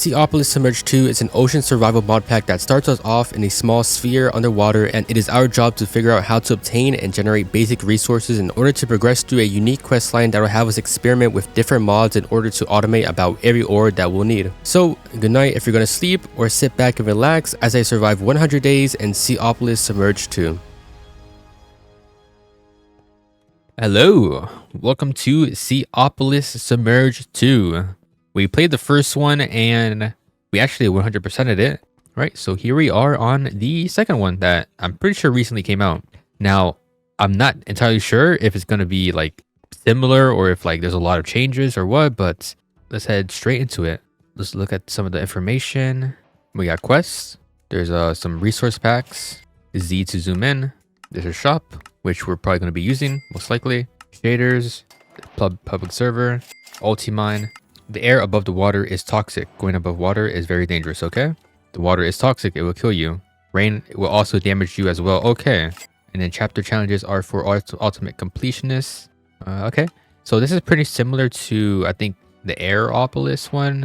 Seaopolis Submerged 2 is an ocean survival mod pack that starts us off in a small sphere underwater, and it is our job to figure out how to obtain and generate basic resources in order to progress through a unique questline that will have us experiment with different mods in order to automate about every ore that we'll need. So, good night if you're gonna sleep, or sit back and relax as I survive 100 days in Seaopolis Submerged 2. Hello, welcome to Seaopolis Submerged 2. We played the first one and we actually 100%ed it, right? So here we are on the second one that I'm pretty sure recently came out. Now, I'm not entirely sure if it's going to be like similar or if like there's a lot of changes or what, but let's head straight into it. Let's look at some of the information. We got quests. There's some resource packs. Z to zoom in. There's a shop, which we're probably going to be using most likely. Shaders, public server, ulti-mine. The air above the water is toxic. Going above water is very dangerous, okay? The water is toxic, it will kill you. Rain will also damage you as well, okay? And then chapter challenges are for ultimate completionists. Okay, so this is pretty similar to, I think, the Aeropolis one,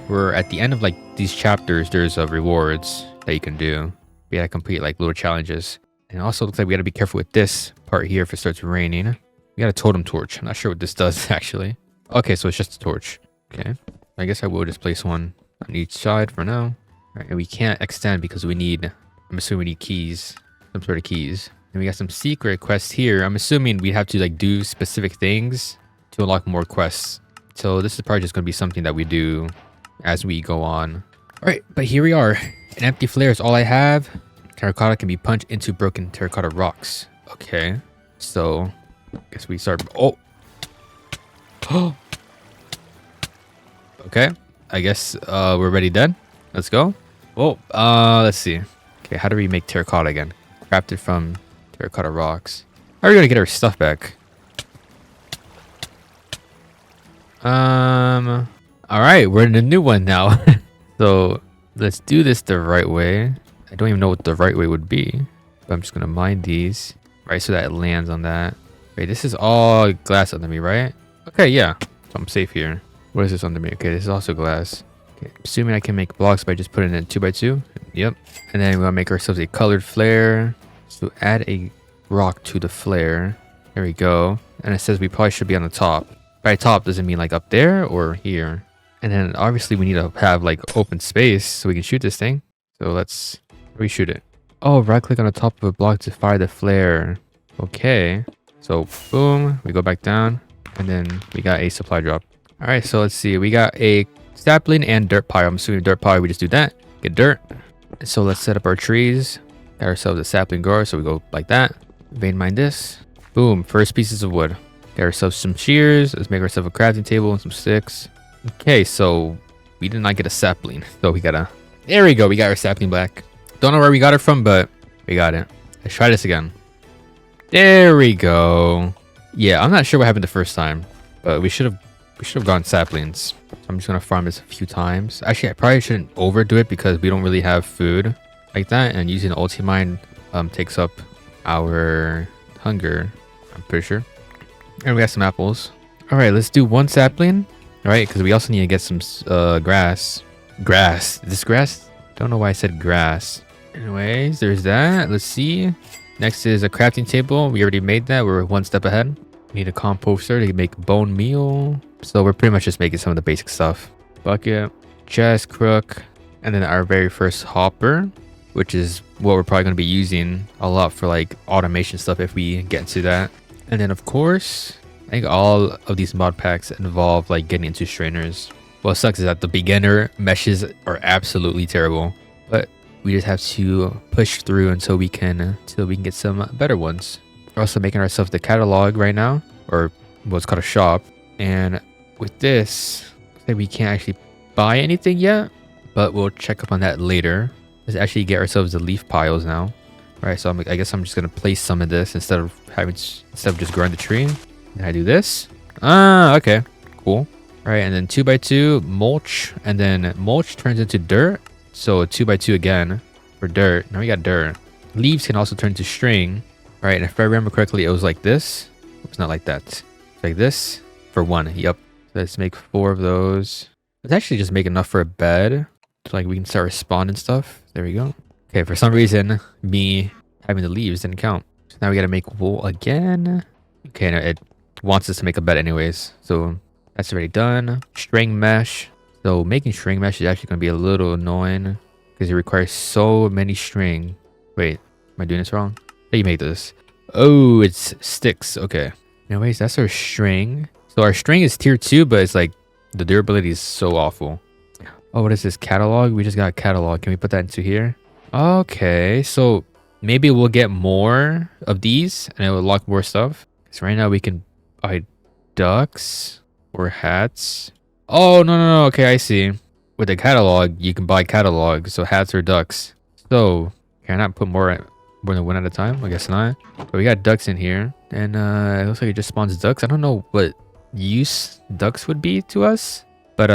where at the end of like these chapters, there's rewards that you can do. We gotta complete like little challenges. And it also looks like we gotta be careful with this part here if it starts raining. We got a totem torch. I'm not sure what this does actually. Okay, so it's just a torch. Okay, I guess I will just place one on each side for now. All right, and we can't extend because we need, I'm assuming we need keys, some sort of keys. And we got some secret quests here. I'm assuming we have to like do specific things to unlock more quests. So this is probably just gonna be something that we do as we go on. All right, but here we are. An empty flare is all I have. Terracotta can be punched into broken terracotta rocks. Okay, so I guess we start. Oh. Okay, I guess we're ready then. Let's go. Oh, let's see. Okay, how do we make terracotta again? Crafted from terracotta rocks. How are we gonna get our stuff back? All right, we're in a new one now. So let's do this the right way. I don't even know what the right way would be, but I'm just gonna mine these right so that it lands on that. Wait, this is all glass under me, right? Okay, yeah, so I'm safe here. What is this under me? Okay, this is also glass. Okay, assuming I can make blocks by just putting it in 2x2. Yep. And then we're gonna make ourselves a colored flare. So add a rock to the flare. There we go. And it says we probably should be on the top. By top doesn't mean like up there or here. And then obviously we need to have like open space so we can shoot this thing. So let's reshoot it. Oh, right click on the top of a block to fire the flare. Okay. So boom, we go back down and then we got a supply drop. All right, so let's see. We got a sapling and dirt pile. I'm assuming dirt pile, we just do that. Get dirt. So let's set up our trees. Got ourselves a sapling grower, so we go like that. Vein mine this. Boom, first pieces of wood. Got ourselves some shears. Let's make ourselves a crafting table and some sticks. Okay, so we did not get a sapling. So we gotta, there we go. We got our sapling back. Don't know where we got it from, but we got it. Let's try this again. There we go. Yeah, I'm not sure what happened the first time, but we should have gotten saplings. So I'm just gonna farm this a few times. Actually, I probably shouldn't overdo it because we don't really have food like that, and using the ulti-mine takes up our hunger, I'm pretty sure. And we got some apples. All right, let's do one sapling. All right, because we also need to get some grass. Grass. Is this grass? Don't know why I said grass. Anyways, there's that. Let's see. Next is a crafting table. We already made that. We're one step ahead. We need a composter to make bone meal. So we're pretty much just making some of the basic stuff. Bucket, chest, crook, and then our very first hopper, which is what we're probably going to be using a lot for like automation stuff if we get into that. And then of course, I think all of these mod packs involve like getting into strainers. What sucks is that the beginner meshes are absolutely terrible, but we just have to push through until we can get some better ones. We're also making ourselves the catalog right now, or what's called a shop. And with this, we can't actually buy anything yet, but we'll check up on that later. Let's actually get ourselves the leaf piles now. All right, so I guess I'm just gonna place some of this instead of just growing the tree. And I do this. Ah, okay, cool. All right, and then 2x2 mulch, and then mulch turns into dirt. So 2x2 again for dirt. Now we got dirt. Leaves can also turn to string. All right, and if I remember correctly, it was like this. It's not like that. It's like this for one. Yep. Let's make 4 of those. Let's actually just make enough for a bed. So like we can start respawning stuff. There we go. Okay, for some reason, me having the leaves didn't count. So now we gotta make wool again. Okay, no, it wants us to make a bed anyways. So that's already done. String mesh. So making string mesh is actually gonna be a little annoying because it requires so many string. Wait, am I doing this wrong? How do you make this? Oh, it's sticks. Okay. Anyways, that's our string. So our string is tier 2, but it's like the durability is so awful. Oh, what is this? Catalog? We just got a catalog. Can we put that into here? Okay, so maybe we'll get more of these and it will lock more stuff. So right now we can buy ducks or hats. Oh, no. Okay, I see. With the catalog, you can buy catalog. So hats or ducks. So can I not put more than one at a time? I guess not. But we got ducks in here. And it looks like it just spawns ducks. I don't know what use ducks would be to us. But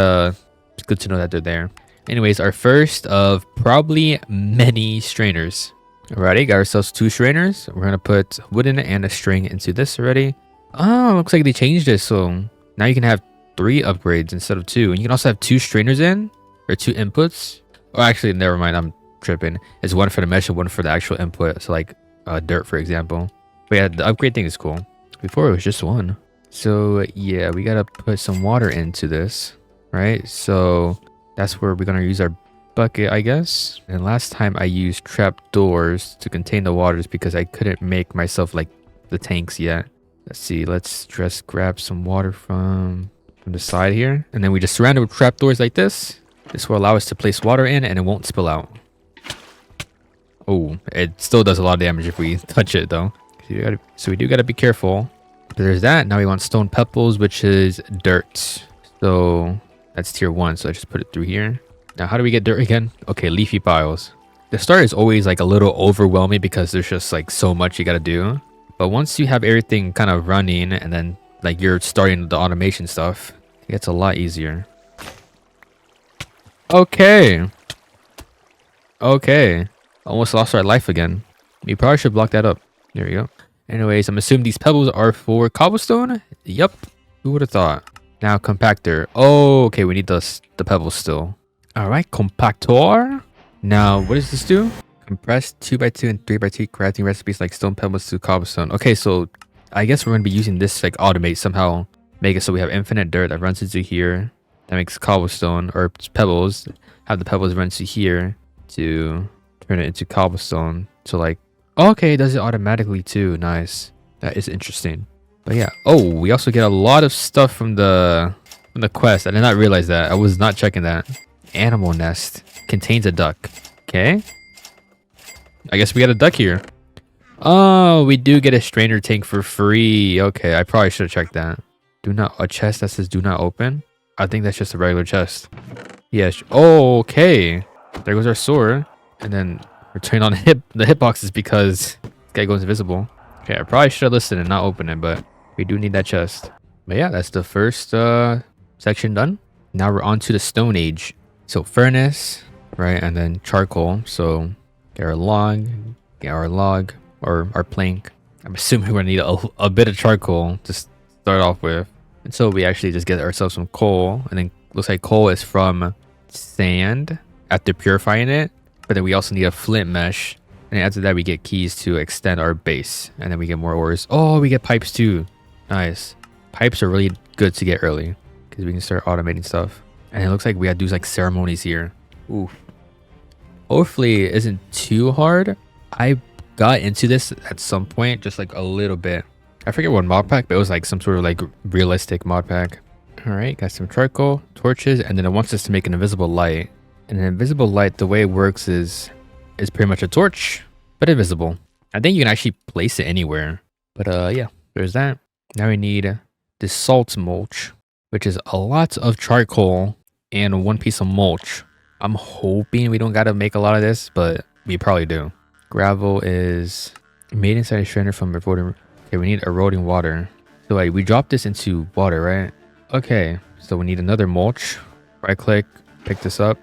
it's good to know that they're there. Anyways, our first of probably many strainers. Alrighty, got ourselves 2 strainers. We're gonna put wooden and a string into this already. Oh, looks like they changed it. So now you can have 3 upgrades instead of 2. And you can also have 2 strainers in, or 2 inputs. Oh, actually, never mind. I'm tripping. It's 1 for the mesh and 1 for the actual input. So like dirt, for example. But yeah, the upgrade thing is cool. Before it was just 1. So yeah, we gotta put some water into this, right? So that's where we're gonna use our bucket, I guess. And last time I used trap doors to contain the waters because I couldn't make myself like the tanks yet. Let's see, let's just grab some water from the side here, and then we just surround it with trap doors like this. This will allow us to place water in and it won't spill out. Oh, it still does a lot of damage if we touch it though. So we do gotta be careful. But there's that. Now we want stone pebbles, which is dirt. So that's tier 1. So I just put it through here. Now, how do we get dirt again? Okay, leafy piles. The start is always like a little overwhelming because there's just like so much you gotta do. But once you have everything kind of running and then like you're starting the automation stuff, it gets a lot easier. Okay. Almost lost our life again. We probably should block that up. There we go. Anyways, I'm assuming these pebbles are for cobblestone. Yep. Who would have thought? Now compactor. Oh, okay. We need the pebbles still. All right, compactor. Now, what does this do? Compress 2x2 and 3x2 crafting recipes like stone pebbles to cobblestone. Okay, so I guess we're going to be using this like automate somehow. Make it so we have infinite dirt that runs into here. That makes cobblestone or pebbles. Have the pebbles run to here to turn it into cobblestone. So like, okay, it does it automatically too. Nice. That is interesting. But yeah. Oh, we also get a lot of stuff from the quest. I did not realize that. I was not checking that. Animal nest contains a duck. Okay. I guess we got a duck here. Oh, we do get a strainer tank for free. Okay, I probably should have checked that. A chest that says do not open. I think that's just a regular chest. Yes. Oh, okay. There goes our sword. And then we're turning on the hitboxes because this guy goes invisible. Okay, I probably should have listened and not opened it, but we do need that chest. But yeah, that's the first section done. Now we're on to the Stone Age. So furnace, right? And then charcoal. So get our log or our plank. I'm assuming we're gonna need a bit of charcoal to start off with. And so we actually just get ourselves some coal, and then looks like coal is from sand after purifying it. But then we also need a flint mesh, and after that we get keys to extend our base, and then we get more ores. Oh, we get pipes too. Nice. Pipes are really good to get early because we can start automating stuff. And it looks like we gotta do like ceremonies here. Ooh. Hopefully it isn't too hard. I got into this at some point, just like a little bit. I forget what mod pack, but it was like some sort of like realistic mod pack. All right, got some charcoal, torches, and then it wants us to make an invisible light. And an invisible light, the way it works is pretty much a torch, but invisible. I think you can actually place it anywhere. But yeah, there's that. Now we need this salt mulch, which is a lot of charcoal and 1 piece of mulch. I'm hoping we don't gotta make a lot of this, but we probably do. Gravel is made inside a strainer from eroding. Okay, we need eroding water. So like we drop this into water, right? Okay, so we need another mulch. Right click, pick this up.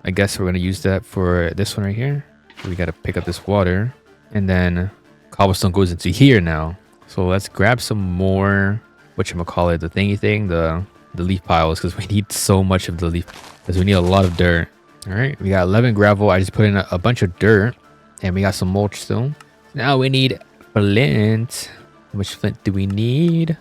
I guess we're gonna use that for this one right here. So we gotta pick up this water, and then cobblestone goes into here now. So let's grab some more, whatchamacallit, the thingy thing, the the leaf piles because we need so much of the leaf because we need a lot of dirt. All right, we got 11 gravel. I just put in a bunch of dirt and we got some mulch still. Now we need flint. How much flint do we need?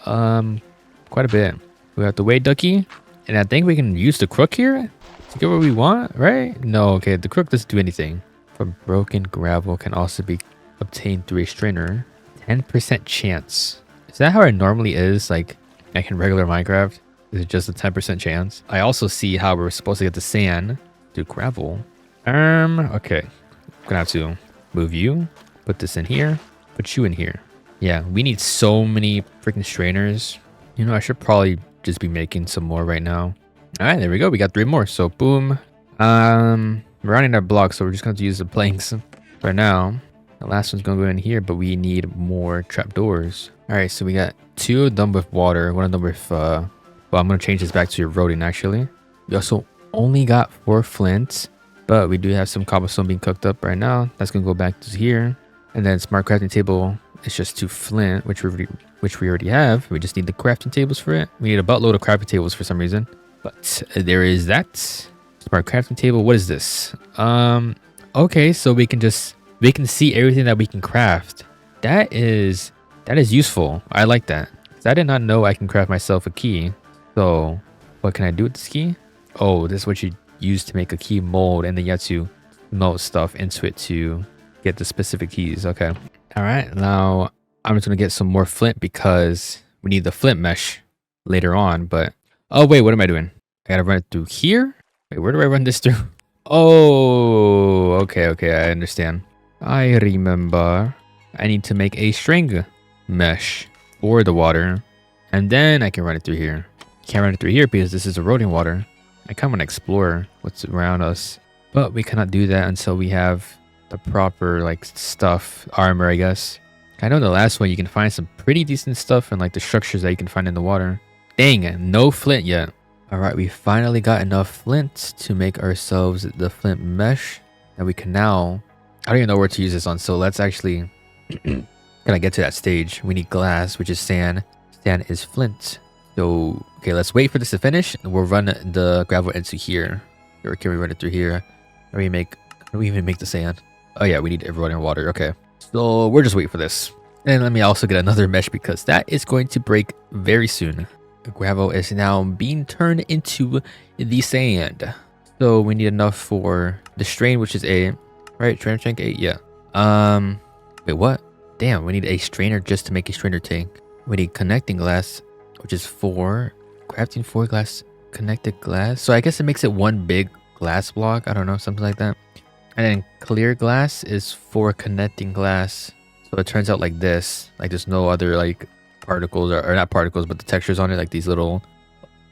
Quite a bit. We have the way ducky, and I think we can use the crook here to get what we want, right? No, okay, the crook doesn't do anything. From broken gravel can also be obtained through a strainer. 10% chance. Is that how it normally is, like in regular Minecraft? Is it just a 10% chance? I also see how we're supposed to get the sand through gravel. Okay. I'm gonna have to move you, put this in here, put you in here. Yeah, we need so many freaking strainers. You know, I should probably just be making some more right now. All right, there we go. We got 3 more. So boom. We're running our blocks, so we're just going to use the planks for now. The last one's going to go in here, but we need more trapdoors. All right, so we got 2 of them with water, 1 of them with, well, I'm going to change this back to eroding actually. We also only got 4 flints, but we do have some cobblestone being cooked up right now. That's going to go back to here. And then smart crafting table is just 2 flint, which we already have. We just need the crafting tables for it. We need a buttload of crafting tables for some reason. But there is that. Smart crafting table. What is this? Okay, so we can see everything that we can craft. That is useful. I like that. I did not know I can craft myself a key. So what can I do with this key? Oh, this is what you use to make a key mold, and then you have to melt stuff into it to get the specific keys. Okay. All right, now I'm just gonna get some more flint because we need the flint mesh later on. But oh wait, what am I doing? I gotta run it through here. Wait, where do I run this through? Oh, okay, I understand. I remember. I need to make a string mesh for the water, and then I can run it through here. Can't run it through here because this is eroding water. I kind of want to explore what's around us, but we cannot do that until we have the proper like stuff, armor, I guess. I know the last one you can find some pretty decent stuff and like the structures that you can find in the water. Dang, no flint yet. All right, we finally got enough flint to make ourselves the flint mesh that we can now. I don't even know where to use this on, so let's actually gonna get to that stage. We need glass, which is sand. Sand is flint. So okay, let's wait for this to finish. We'll run the gravel into here. Or can we run it through here? How do we even make the sand? Oh yeah, we need eroding water. Okay, so we're just waiting for this. And let me also get another mesh because that is going to break very soon. The gravel is now being turned into the sand. So we need enough for the strain, which is 8. Right, strainer tank 8, yeah. Wait, what? Damn, we need a strainer just to make a strainer tank. We need connecting glass, which is 4. Crafting 4 glass, connected glass. So I guess it makes it 1 big glass block. I don't know, something like that. And then clear glass is 4 connecting glass. So it turns out like this. Like there's no other like particles or not particles, but the textures on it, like these little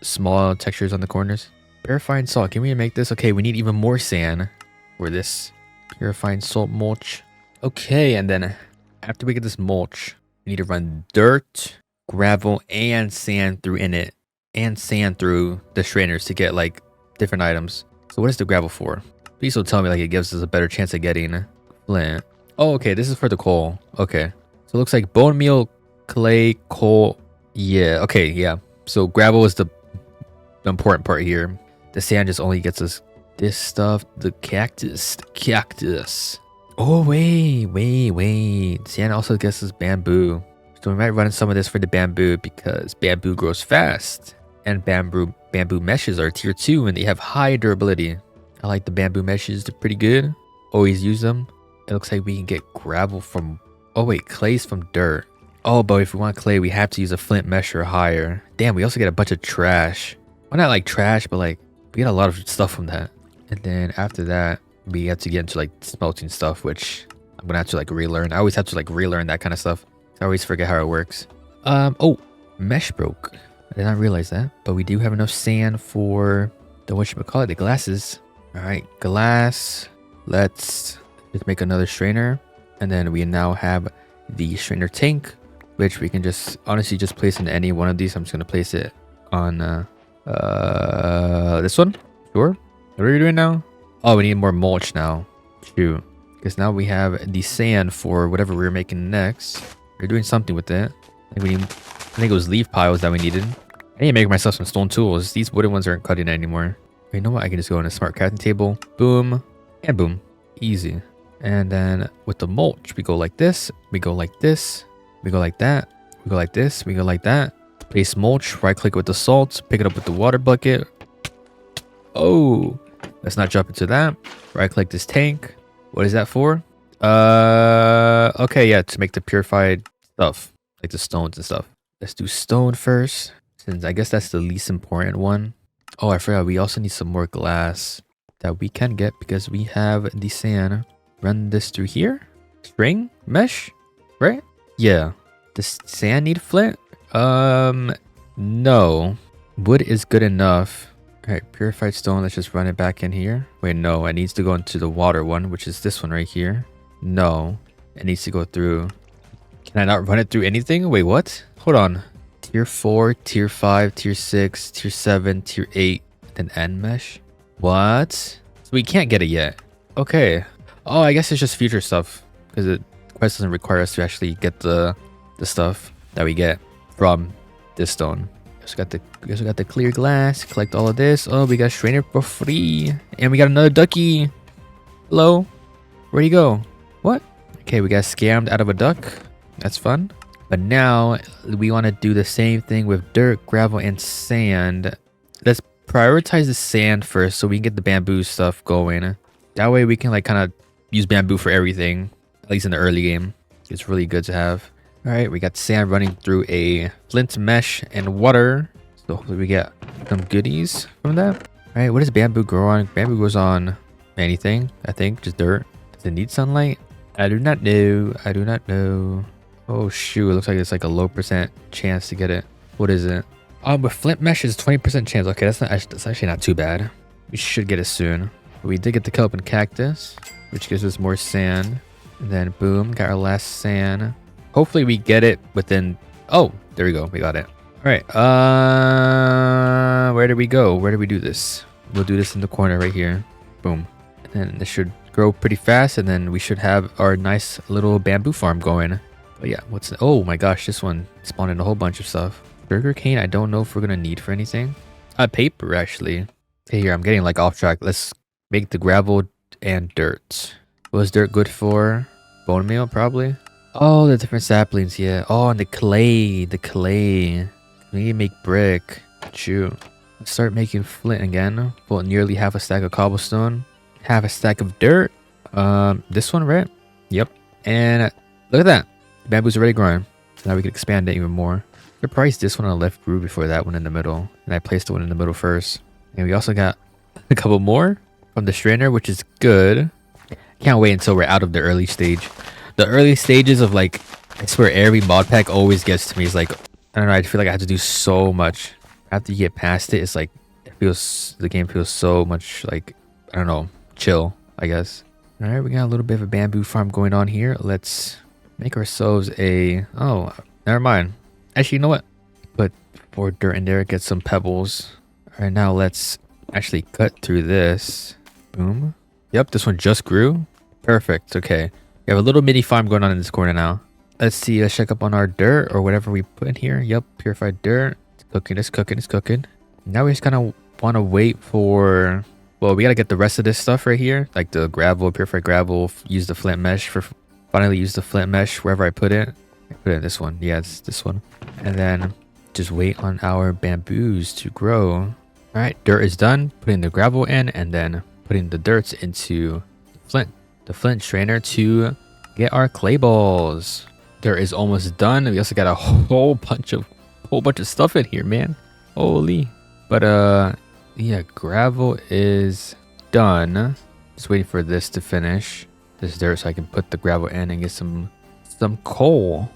small textures on the corners. Purifying salt. Can we make this? Okay, we need even more sand for this. Purifying salt mulch. Okay, and then after we get this mulch, we need to run dirt, gravel, and sand through the strainers to get like different items. So what is the gravel for? Please don't tell me like it gives us a better chance of getting flint. Oh, okay, this is for the coal. Okay, so it looks like bone meal, clay, coal. Yeah, okay, yeah. So gravel is the important part here. The sand just only gets us this stuff. The cactus. Oh, wait. Sand also gets us bamboo. So we might run some of this for the bamboo because bamboo grows fast. And bamboo meshes are tier 2 and they have high durability. I like the bamboo meshes. They're pretty good. Always use them. It looks like we can get gravel from... Oh, wait. Clay's from dirt. Oh, but if we want clay, we have to use a flint mesh or higher. Damn, we also get a bunch of trash. Well, not like trash, but like we get a lot of stuff from that. And then after that, we have to get into like smelting stuff, which I'm gonna have to like relearn. I always have to like relearn that kind of stuff. I always forget how it works. Oh, mesh broke. I did not realize that, but we do have enough sand for the whatchamacallit, the glasses. All right, glass. Let's just make another strainer, and then we now have the strainer tank, which we can just honestly just place in any one of these. I'm just gonna place it on this one. Sure. What are we doing now? Oh, we need more mulch now. Shoot. Because now we have the sand for whatever we're making next. We're doing something with it. I think it was leaf piles that we needed. I need to make myself some stone tools. These wooden ones aren't cutting it anymore. You know what? I can just go on a smart crafting table. Boom. And boom. Easy. And then with the mulch, we go like this. We go like this. We go like that. We go like this. We go like that. Place mulch. Right click with the salt. Pick it up with the water bucket. Oh. Let's not jump into that. Right click this tank. What is that for? Okay, yeah, to make the purified stuff. Like the stones and stuff. Let's do stone first. Since I guess that's the least important one. Oh, I forgot. We also need some more glass that we can get because we have the sand. Run this through here. String? Mesh? Right? Yeah. Does sand need flint? No. Wood is good enough. Alright, purified stone. Let's just run it back in here. Wait, no. It needs to go into the water one, which is this one right here. No. It needs to go through. Can I not run it through anything? Wait, what? Hold on. Tier 4, Tier 5, Tier 6, Tier 7, Tier 8, then end mesh? What? So we can't get it yet. Okay. Oh, I guess it's just future stuff. Because the quest doesn't require us to actually get the stuff that we get from this stone. We also got the clear glass. Collect all of this. Oh, we got strainer for free. And we got another ducky. Hello? Where'd he go? What? Okay, we got scammed out of a duck. That's fun. But now we want to do the same thing with dirt, gravel, and sand. Let's prioritize the sand first so we can get the bamboo stuff going. That way we can like kind of use bamboo for everything, at least in the early game. It's really good to have. All right, we got sand running through a flint mesh and water. So hopefully we get some goodies from that. All right, what does bamboo grow on? Bamboo grows on anything, I think, just dirt. Does it need sunlight? I do not know. I do not know. Oh shoot, it looks like it's like a low % chance to get it. What is it? With flint mesh is 20% chance. Okay, that's actually not too bad. We should get it soon. But we did get the kelp and cactus, which gives us more sand. And then boom, got our last sand. Hopefully we get it within... Oh, there we go. We got it. All right. Where did we go? Where did we do this? We'll do this in the corner right here. Boom. And then this should grow pretty fast. And then we should have our nice little bamboo farm going. But yeah, oh my gosh, this one spawned in a whole bunch of stuff. Sugar cane, I don't know if we're gonna need for anything. Paper actually. Okay, here, I'm getting like off track. Let's make the gravel and dirt. What is dirt good for? Bone meal, probably. Oh, the different saplings, yeah. Oh, and the clay. We need to make brick. Shoot. Let's start making flint again. Well, nearly half a stack of cobblestone. Half a stack of dirt. This one, right? Yep. And look at that. The bamboo's already growing. So now we can expand it even more. Surprised this one on the left grew before that one in the middle. And I placed the one in the middle first. And we also got a couple more from the strainer, which is good. Can't wait until we're out of the early stage. The early stages of like, I swear every mod pack always gets to me. It's like, I don't know, I feel like I have to do so much. After you get past it, it's like, the game feels so much like, I don't know, chill, I guess. All right, we got a little bit of a bamboo farm going on here. Let's make ourselves oh, never mind. Actually, you know what? Put more dirt in there, get some pebbles. All right, now let's actually cut through this. Boom. Yep, this one just grew. Perfect. Okay. We have a little mini farm going on in this corner now. Let's see. Let's check up on our dirt or whatever we put in here. Yep, purified dirt. It's cooking. It's cooking. It's cooking. Now we just kind of want to wait for... Well, we got to get the rest of this stuff right here. Like the gravel, purified gravel. Use the flint mesh for... Finally use the flint mesh wherever I put it. I put it in this one. Yeah, it's this one. And then just wait on our bamboos to grow. All right, dirt is done. Putting the gravel in and then putting the dirt into the flint strainer to get our clay balls. Dirt is almost done. We also got a whole bunch of stuff in here, man. Holy. But yeah, gravel is done. Just waiting for this to finish. This dirt so I can put the gravel in and get some coal.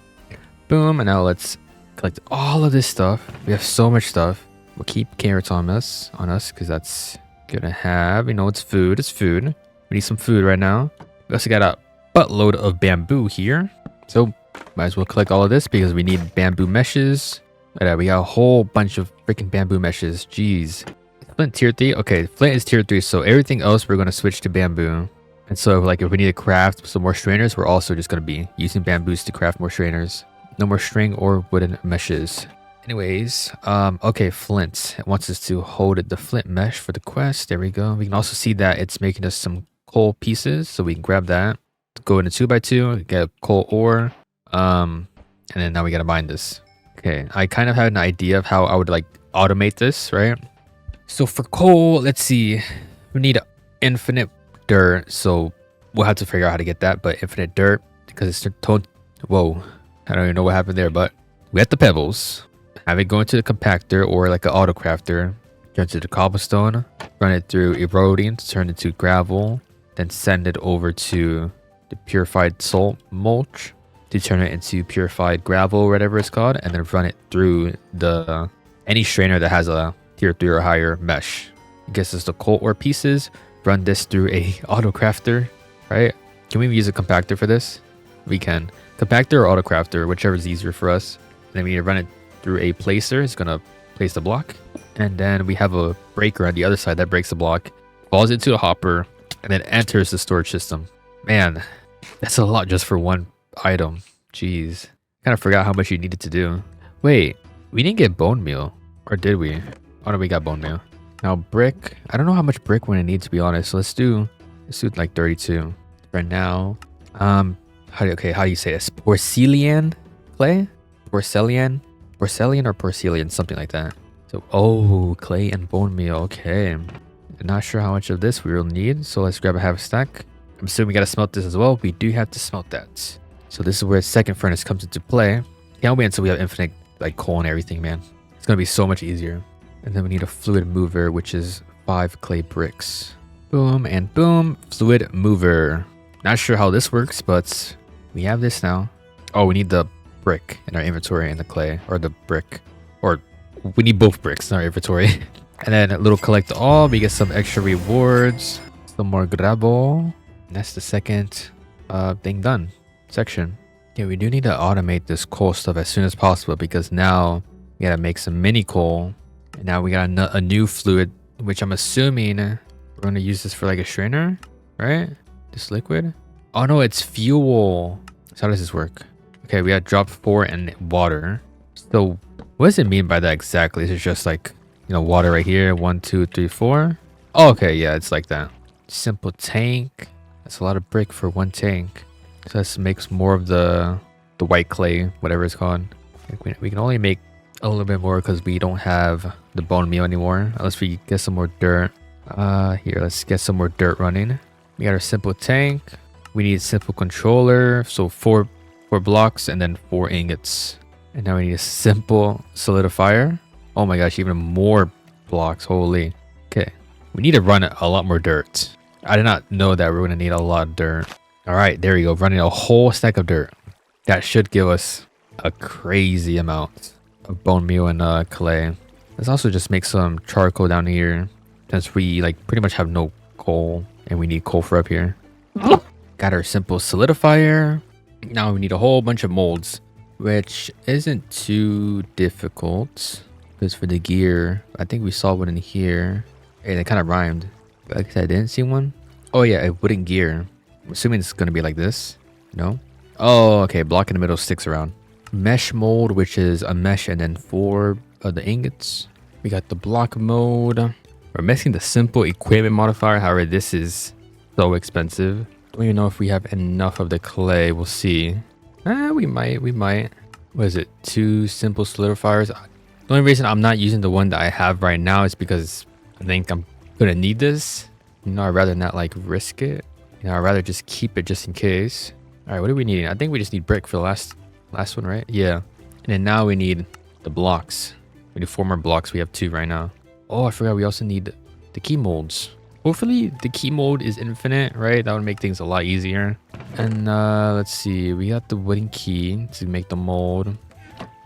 Boom. And now let's collect all of this stuff. We have so much stuff. We'll keep carrots on us because that's gonna have, it's food. It's food. We need some food right now. We also got a buttload of bamboo here. So might as well collect all of this because we need bamboo meshes. We got a whole bunch of freaking bamboo meshes. Jeez. Flint tier 3. Okay, flint is tier 3. So everything else we're going to switch to bamboo. And so like if we need to craft some more strainers, we're also just going to be using bamboos to craft more strainers. No more string or wooden meshes. Anyways, okay, flint. It wants us to hold the flint mesh for the quest. There we go. We can also see that it's making us some coal pieces, so we can grab that. Go into 2x2, get a coal ore, and then now we gotta mine this. Okay, I kind of had an idea of how I would like automate this, right? So for coal, let's see, we need infinite dirt, so we'll have to figure out how to get that. But infinite dirt because it's whoa, I don't even know what happened there, but we have the pebbles. Have it go into the compactor or like an auto crafter. Turn it to cobblestone, run it through eroding to turn it to gravel, then send it over to the purified salt mulch to turn it into purified gravel or whatever it's called, and then run it through the any strainer that has a tier 3 or higher mesh. It gets us the coal ore pieces. Run this through a auto crafter, right? Can we use a compactor for this? We can. Compactor or auto crafter, whichever is easier for us. And then we need to run it through a placer. It's gonna place the block, and then we have a breaker on the other side that breaks the block, falls into a hopper, and then enters the storage system. Man, that's a lot just for one item. Jeez, kind of forgot how much you needed to do. Wait, we didn't get bone meal, or did we? Oh no, we got bone meal. Now brick. I don't know how much brick we're gonna need, to be honest. So let's do like 32 right now. How do you say this? Porcelain clay? Porcelain or porcelain, something like that. So, oh, clay and bone meal. Okay. I'm not sure how much of this we will need. So let's grab a half stack. I'm assuming we got to smelt this as well. We do have to smelt that. So this is where second furnace comes into play. Can't wait until we have infinite like coal and everything, man. It's going to be so much easier. And then we need a fluid mover, which is 5 clay bricks. Boom and boom. Fluid mover. Not sure how this works, but we have this now. Oh, we need the brick in our inventory and the clay, or the brick, or we need both bricks in our inventory. And then a little collect all, we get some extra rewards, some more gravel. And that's the second thing done section. Yeah, we do need to automate this coal stuff as soon as possible, because now we gotta make some mini coal, and now we got a new fluid, which I'm assuming we're gonna use this for like a strainer, right? This liquid. Oh no, it's fuel. So how does this work? Okay, we got drop 4 and water. So what does it mean by that exactly? Is it just like, you know, water right here? 1, 2, 3, 4. Oh, okay, yeah, it's like that. Simple tank. That's a lot of brick for one tank. So this makes more of the white clay, whatever it's called. We can only make a little bit more because we don't have the bone meal anymore, unless we get some more dirt. Here, let's get some more dirt running. We got our simple tank. We need a simple controller, so 4 blocks and then 4 ingots. And now we need a simple solidifier. Oh my gosh, even more blocks. Holy. Okay, we need to run a lot more dirt. I did not know that we're going to need a lot of dirt. All right, there you go. Running a whole stack of dirt. That should give us a crazy amount of bone meal and clay. Let's also just make some charcoal down here, since we like pretty much have no coal and we need coal for up here. Got our simple solidifier. Now we need a whole bunch of molds, which isn't too difficult. Because for the gear, I think we saw one in here. Hey, that kind of rhymed. Like I said, I didn't see one. Oh yeah, a wooden gear. I'm assuming it's going to be like this. No? Oh, okay. Block in the middle sticks around. Mesh mold, which is a mesh and then 4 of the ingots. We got the block mode. We're missing the simple equipment modifier. However, this is so expensive. Don't even know if we have enough of the clay. We'll see. We might. What is it? 2 simple solidifiers. The only reason I'm not using the one that I have right now is because I think I'm going to need this. You know, I'd rather not like risk it. You know, I'd rather just keep it just in case. All right, what do we need? I think we just need brick for the last one, right? Yeah. And then now we need the blocks. We need 4 more blocks. We have 2 right now. Oh, I forgot we also need the key molds. Hopefully the key mold is infinite, right? That would make things a lot easier. And let's see. We got the wooden key to make the mold.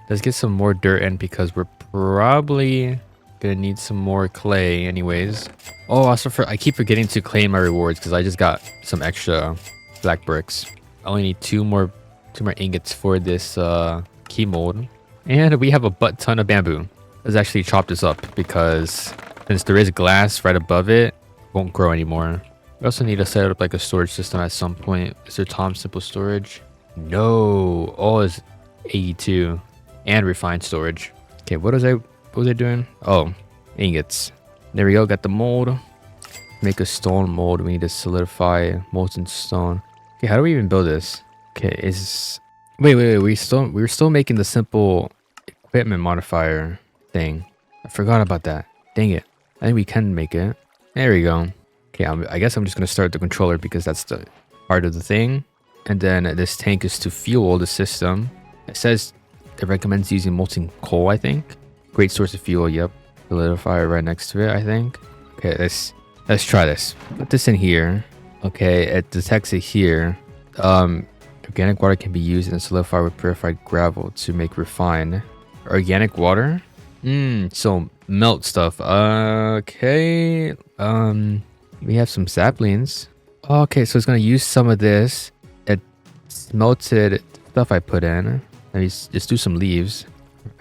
Let's get some more dirt in because we're probably gonna need some more clay anyways. Oh, also I keep forgetting to claim my rewards because I just got some extra black bricks. I only need 2 more ingots for this key mold. And we have a butt ton of bamboo. Let's actually chop this up because since there is glass right above it, it won't grow anymore. We also need to set up like a storage system at some point. Is there Tom simple storage? No. Oh, it's 82 and refined storage. Okay, what was I doing? Oh, ingots. There we go. Got the mold. Make a stone mold. We need to solidify molten stone. Okay, how do we even build this? Okay, wait. We were still making the simple equipment modifier thing. I forgot about that. Dang it. I think we can make it. There we go. Okay, I guess I'm just gonna start the controller because that's the part of the thing. And then this tank is to fuel the system. It says it recommends using molten coal, I think. Great source of fuel, yep. Solidifier right next to it, I think. Okay, let's try this. Put this in here. Okay, it detects it here. Organic water can be used and solidified with purified gravel to make refined. Organic water? So melt stuff. Okay. We have some saplings. Okay, so it's gonna use some of this. It melted stuff I put in. Let me just do some leaves.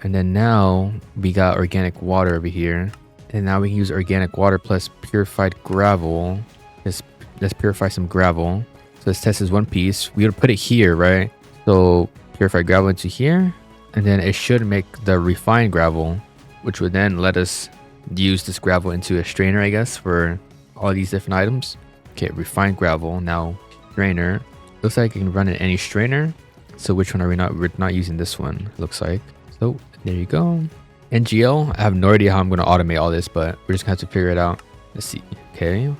And then now we got organic water over here. And now we can use organic water plus purified gravel. Let's purify some gravel. So let's test this one piece. We would put it here, right? So purified gravel into here. And then it should make the refined gravel, which would then let us use this gravel into a strainer, I guess, for all these different items. Okay, refined gravel. Now strainer. Looks like you can run in any strainer. So which one are we not? We're not using this one, looks like. So there you go. NGL. I have no idea how I'm going to automate all this, but we're just going to have to figure it out. Let's see. Okay.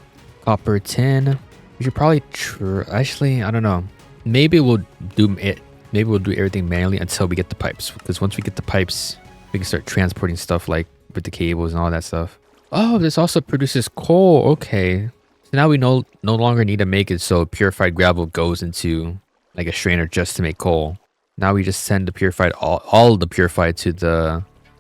Copper tin. We should probably actually, I don't know. Maybe we'll do it. Maybe we'll do everything manually until we get the pipes. Because once we get the pipes, we can start transporting stuff like with the cables and all that stuff. Oh, this also produces coal. Okay. So now we no longer need to make it so purified gravel goes into like a strainer just to make coal. Now we just send the purified, all the purified to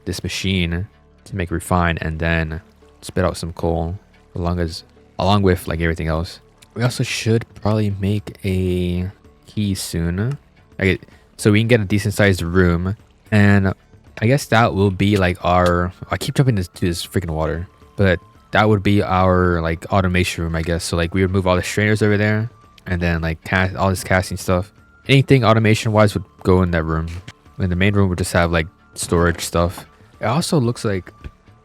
this machine to make refined and then spit out some coal along with like everything else. We also should probably make a key soon. Okay, so we can get a decent sized room, and I guess that will be like I keep jumping to this freaking water, but that would be our like automation room, I guess. So like we would move all the strainers over there, and then like all this casting stuff. Anything automation wise would go in that room. In the main room would just have like storage stuff. It also looks like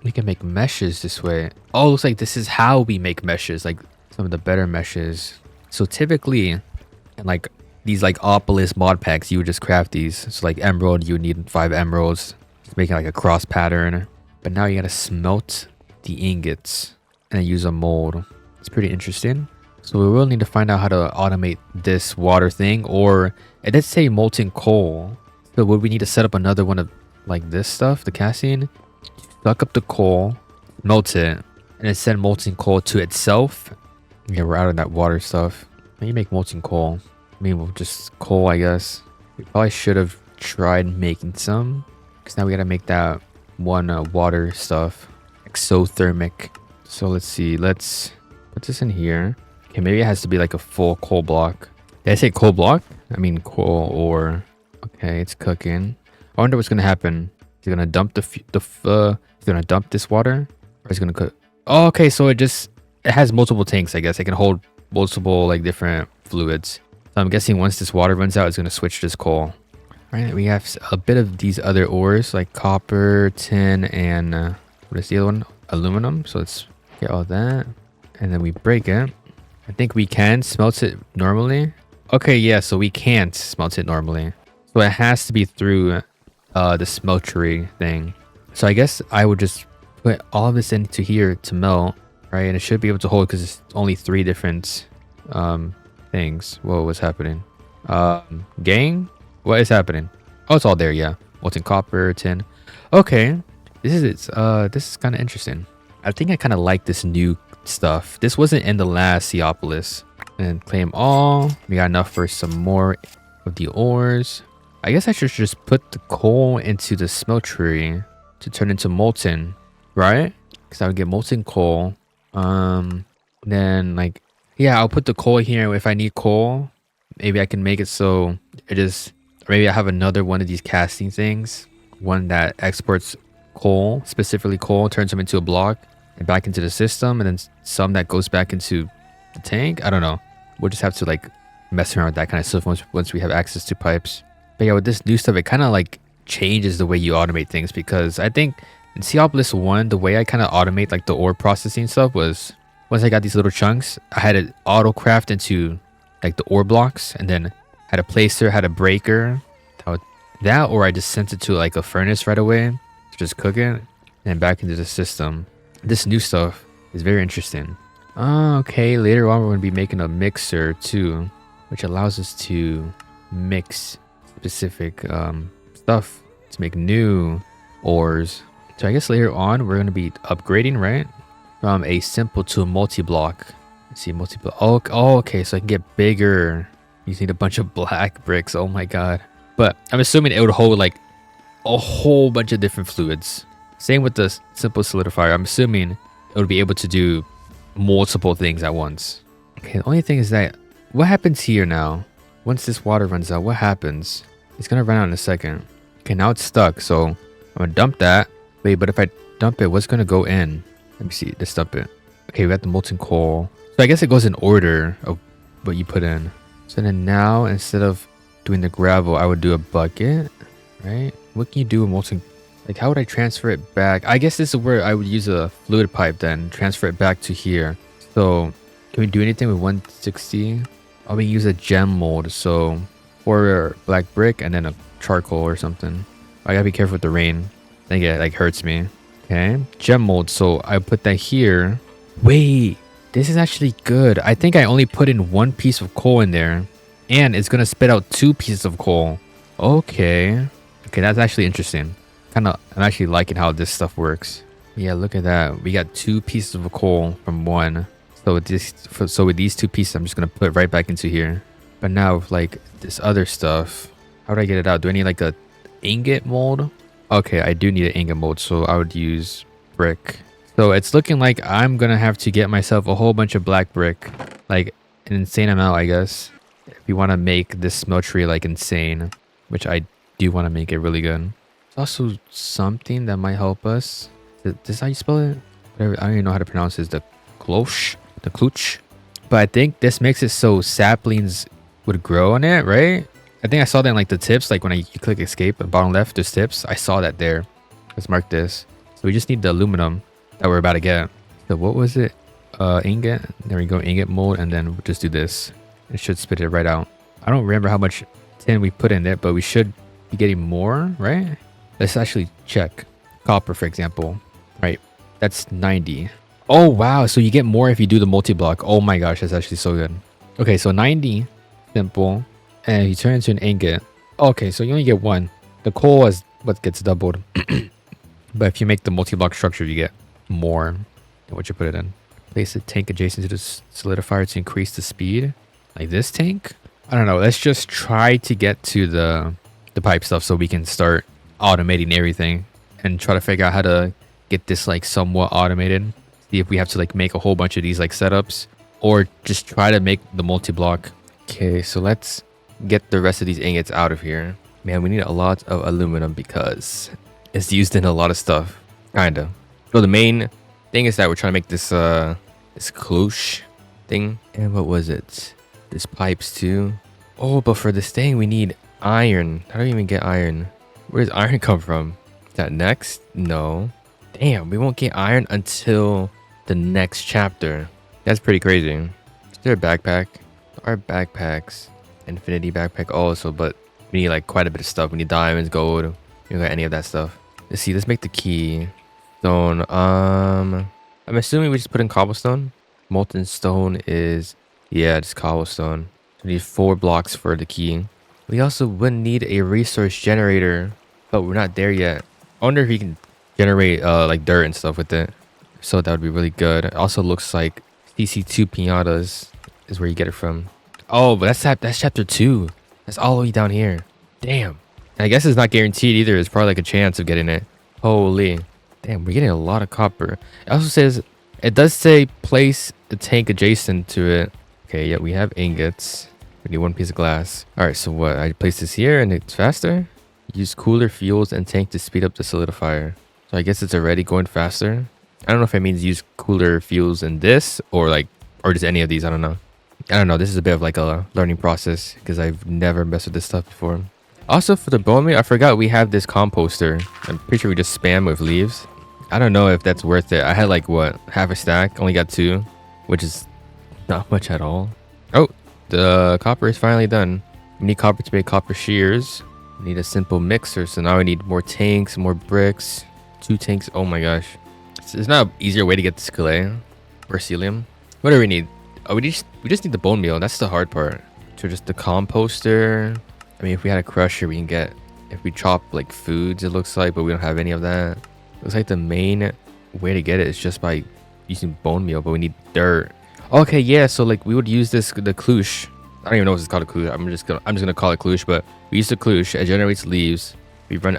we can make meshes this way. Oh, it looks like this is how we make meshes, like some of the better meshes. So typically in like these like Seaopolis mod packs, you would just craft these. So like emerald, you would need 5 emeralds, just making like a cross pattern. But now you gotta smelt the ingots and use a mold. It's pretty interesting. So we will need to find out how to automate this water thing, or it did say molten coal. So would we need to set up another one of like this stuff, the casting? Suck up the coal, melt it, and then send molten coal to itself. Yeah, we're out of that water stuff. Maybe make molten coal. Maybe we'll just coal, I guess. We probably should have tried making some, because now we gotta make that one water stuff, exothermic. So let's see. Let's put this in here. Okay, maybe it has to be like a full coal block. Did I say coal block? I mean coal ore. Okay, it's cooking. I wonder what's gonna happen. Is it gonna dump is it gonna dump this water, or is it gonna cook? Oh, okay, so it has multiple tanks, I guess. It can hold multiple like different fluids. So I'm guessing once this water runs out, it's gonna switch to this coal. All right, we have a bit of these other ores like copper, tin, and what is the other one? Aluminum. So let's get all that, and then we break it. I think we can smelt it normally. Okay, yeah, so we can't smelt it normally. So it has to be through the smeltery thing. So I guess I would just put all of this into here to melt, right? And it should be able to hold because it's only 3 different things. Whoa, what's happening? Gang? What is happening? Oh, it's all there, yeah. Molten copper, tin. Okay. This is kind of interesting. I think I kind of like this new stuff. This wasn't in the last Seaopolis. And claim all. We got enough for some more of the ores. I guess I should just put the coal into the smeltery to turn into molten, right? Because I would get molten coal. Then like, yeah, I'll put the coal here. If I need coal, maybe I can make it so it is, or maybe I have another one of these casting things, one that exports coal, specifically coal, turns them into a block and back into the system, and then some that goes back into the tank. I don't know. We'll just have to like mess around with that kind of stuff once we have access to pipes. But yeah, with this new stuff, it kind of like changes the way you automate things, because I think in Seaopolis 1, the way I kind of automate like the ore processing stuff was once I got these little chunks, I had it auto craft into like the ore blocks, and then had a placer, had a breaker, that, or I just sent it to like a furnace right away to just cook it and back into the system. This new stuff is very interesting. Okay, later on we're going to be making a mixer too, which allows us to mix specific stuff to make new ores. So I guess later on we're going to be upgrading, right, from a simple to a multi-block. Let's see, multi-block. Oh, okay, so I can get bigger. You need a bunch of black bricks. Oh my god. But I'm assuming it would hold like a whole bunch of different fluids. Same with the simple solidifier. I'm assuming it would be able to do multiple things at once. Okay, the only thing is that what happens here now? Once this water runs out, what happens? It's gonna run out in a second. Okay, now it's stuck, so I'm gonna dump that. Wait, but if I dump it, what's gonna go in? Let me see, let's dump it. Okay, we got the molten coal. So I guess it goes in order of what you put in. So then now, instead of doing the gravel, I would do a bucket, right? What can you do with molten? Like, how would I transfer it back? I guess this is where I would use a fluid pipe then, transfer it back to here. So can we do anything with 160? Oh, we use a gem mold. So 4 black brick and then a charcoal or something. I gotta be careful with the rain. I think it like hurts me. Okay, gem mold. So I put that here. Wait, this is actually good. I think I only put in 1 piece of coal in there, and it's gonna spit out 2 pieces of coal. Okay, that's actually interesting. I'm actually liking how this stuff works. Yeah, look at that. We got 2 pieces of coal from 1. So with these 2 pieces, I'm just gonna put right back into here. But now with like this other stuff, how do I get it out? Do I need like a ingot mold? Okay, I do need an ingot mold, so I would use brick. So it's looking like I'm gonna have to get myself a whole bunch of black brick, like an insane amount, I guess, if you want to make this smeltery like insane, which I do want to make it really good. Also something that might help us. Is this how you spell it? I don't even know how to pronounce it. The klooch. But I think this makes it so saplings would grow on it, right? I think I saw that in like the tips, like when you click escape at bottom left, there's tips. I saw that there. Let's mark this. So we just need the aluminum that we're about to get. So what was it? Ingot. There we go, ingot mold, and then we'll just do this. It should spit it right out. I don't remember how much tin we put in it, but we should be getting more, right? Let's actually check. Copper, for example, right? That's 90. Oh, wow. So you get more if you do the multi-block. Oh my gosh, that's actually so good. Okay, so 90, simple. And you turn into an ingot. Okay, so you only get 1. The coal is what gets doubled. But if you make the multi-block structure, you get more than what you put it in. Place a tank adjacent to the solidifier to increase the speed. Like this tank? I don't know. Let's just try to get to the pipe stuff so we can start automating everything and try to figure out how to get this like somewhat automated. See if we have to like make a whole bunch of these like setups, or just try to make the multi-block. Okay, so let's get the rest of these ingots out of here. Man, we need a lot of aluminum because it's used in a lot of stuff. Kinda. So the main thing is that we're trying to make this this cloche thing. And what was it? This pipes too. Oh, but for this thing we need iron. How do we even get iron? Where does iron come from? Is that next? No. Damn, we won't get iron until the next chapter. That's pretty crazy. Is there a backpack? Our backpacks. Infinity backpack also, but we need like quite a bit of stuff. We need diamonds, gold. We don't got any of that stuff. Let's see, let's make the key. Stone. I'm assuming we just put in cobblestone. Molten stone is, yeah, just cobblestone. We need 4 blocks for the key. We also would need a resource generator, but we're not there yet. I wonder if you can generate like dirt and stuff with it. So that would be really good. It also looks like CC2 pinatas is where you get it from. Oh, but that's chapter 2. That's all the way down here. Damn. And I guess it's not guaranteed either. It's probably like a chance of getting it. Holy. Damn, we're getting a lot of copper. It also says, it does say place the tank adjacent to it. Okay, yeah, we have ingots. We need 1 piece of glass. All right, so what? I place this here and it's faster? Use cooler fuels and tank to speed up the solidifier. So I guess it's already going faster. I don't know if it means use cooler fuels in this or just any of these. I don't know. This is a bit of like a learning process because I've never messed with this stuff before. Also, for the bone meal, I forgot we have this composter. I'm pretty sure we just spam with leaves. I don't know if that's worth it. I had like, what, half a stack? Only got 2, which is not much at all. Oh, the copper is finally done. We need copper to make copper shears. We need a simple mixer, so now we need more tanks, more bricks. 2 tanks. Oh my gosh. There's not an easier way to get this clay or celium. What do we need? Oh, we just need the bone meal. That's the hard part. So just the composter. I mean, if we had a crusher, we can get, if we chop like foods, it looks like, but we don't have any of that. Looks like the main way to get it is just by using bone meal, but we need dirt. Okay, yeah, so like we would use this, the kloosh. I don't even know if it's called a kloosh. I'm just gonna call it kloosh, but we use the kloosh. It generates leaves. We run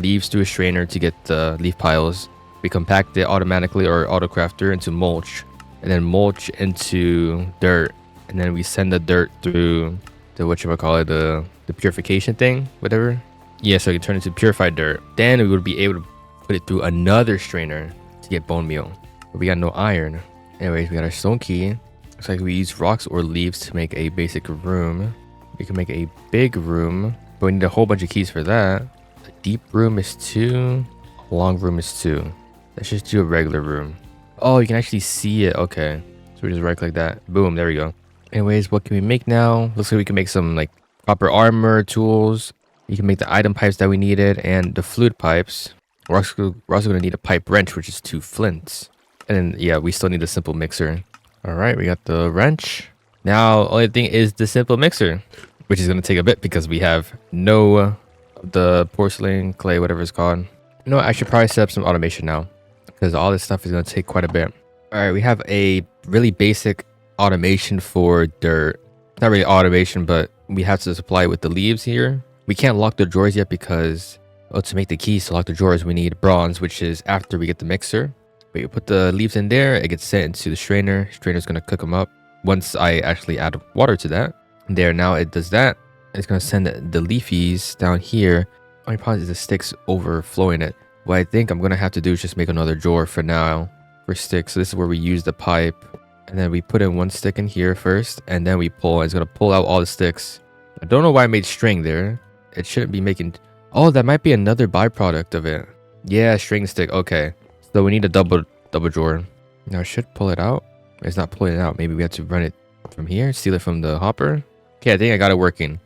leaves through a strainer to get the leaf piles. We compact it automatically or autocrafter into mulch, and then mulch into dirt, and then we send the dirt through the whatchamacallit, the purification thing, whatever. Yeah, so it can turn into purified dirt. Then we would be able to put it through another strainer to get bone meal. But we got no iron. Anyways, we got our stone key. Looks like we use rocks or leaves to make a basic room. We can make a big room, but we need a whole bunch of keys for that. A deep room is 2. A long room is 2. Let's just do a regular room. Oh, you can actually see it. Okay. So we just right click that. Boom, there we go. Anyways, what can we make now? Looks like we can make some like copper armor tools. You can make the item pipes that we needed and the fluid pipes. We're also going to need a pipe wrench, which is 2 flints. And then, yeah, we still need a simple mixer. All right, we got the wrench. Now, only thing is the simple mixer, which is going to take a bit because we have no of the porcelain, clay, whatever it's called. You know what? I should probably set up some automation now because all this stuff is going to take quite a bit. All right, we have a really basic automation for dirt. Not really automation, but we have to supply it with the leaves here. We can't lock the drawers yet because, oh, to make the keys to lock the drawers, we need bronze, which is after we get the mixer. But you put the leaves in there, it gets sent into the strainer. Strainer's going to cook them up. Once I actually add water to that, there, now it does that. It's going to send the leafies down here. Only problem is the sticks overflowing it. What I think I'm going to have to do is just make another drawer for now for sticks. So this is where we use the pipe. And then we put in 1 stick in here first, and then we pull. It's going to pull out all the sticks. I don't know why I made string there. It shouldn't be making... Oh, that might be another byproduct of it. Yeah, string stick. Okay. So we need a double drawer. Now I should pull it out. It's not pulling it out. Maybe we have to run it from here, steal it from the hopper. Okay, I think I got it working.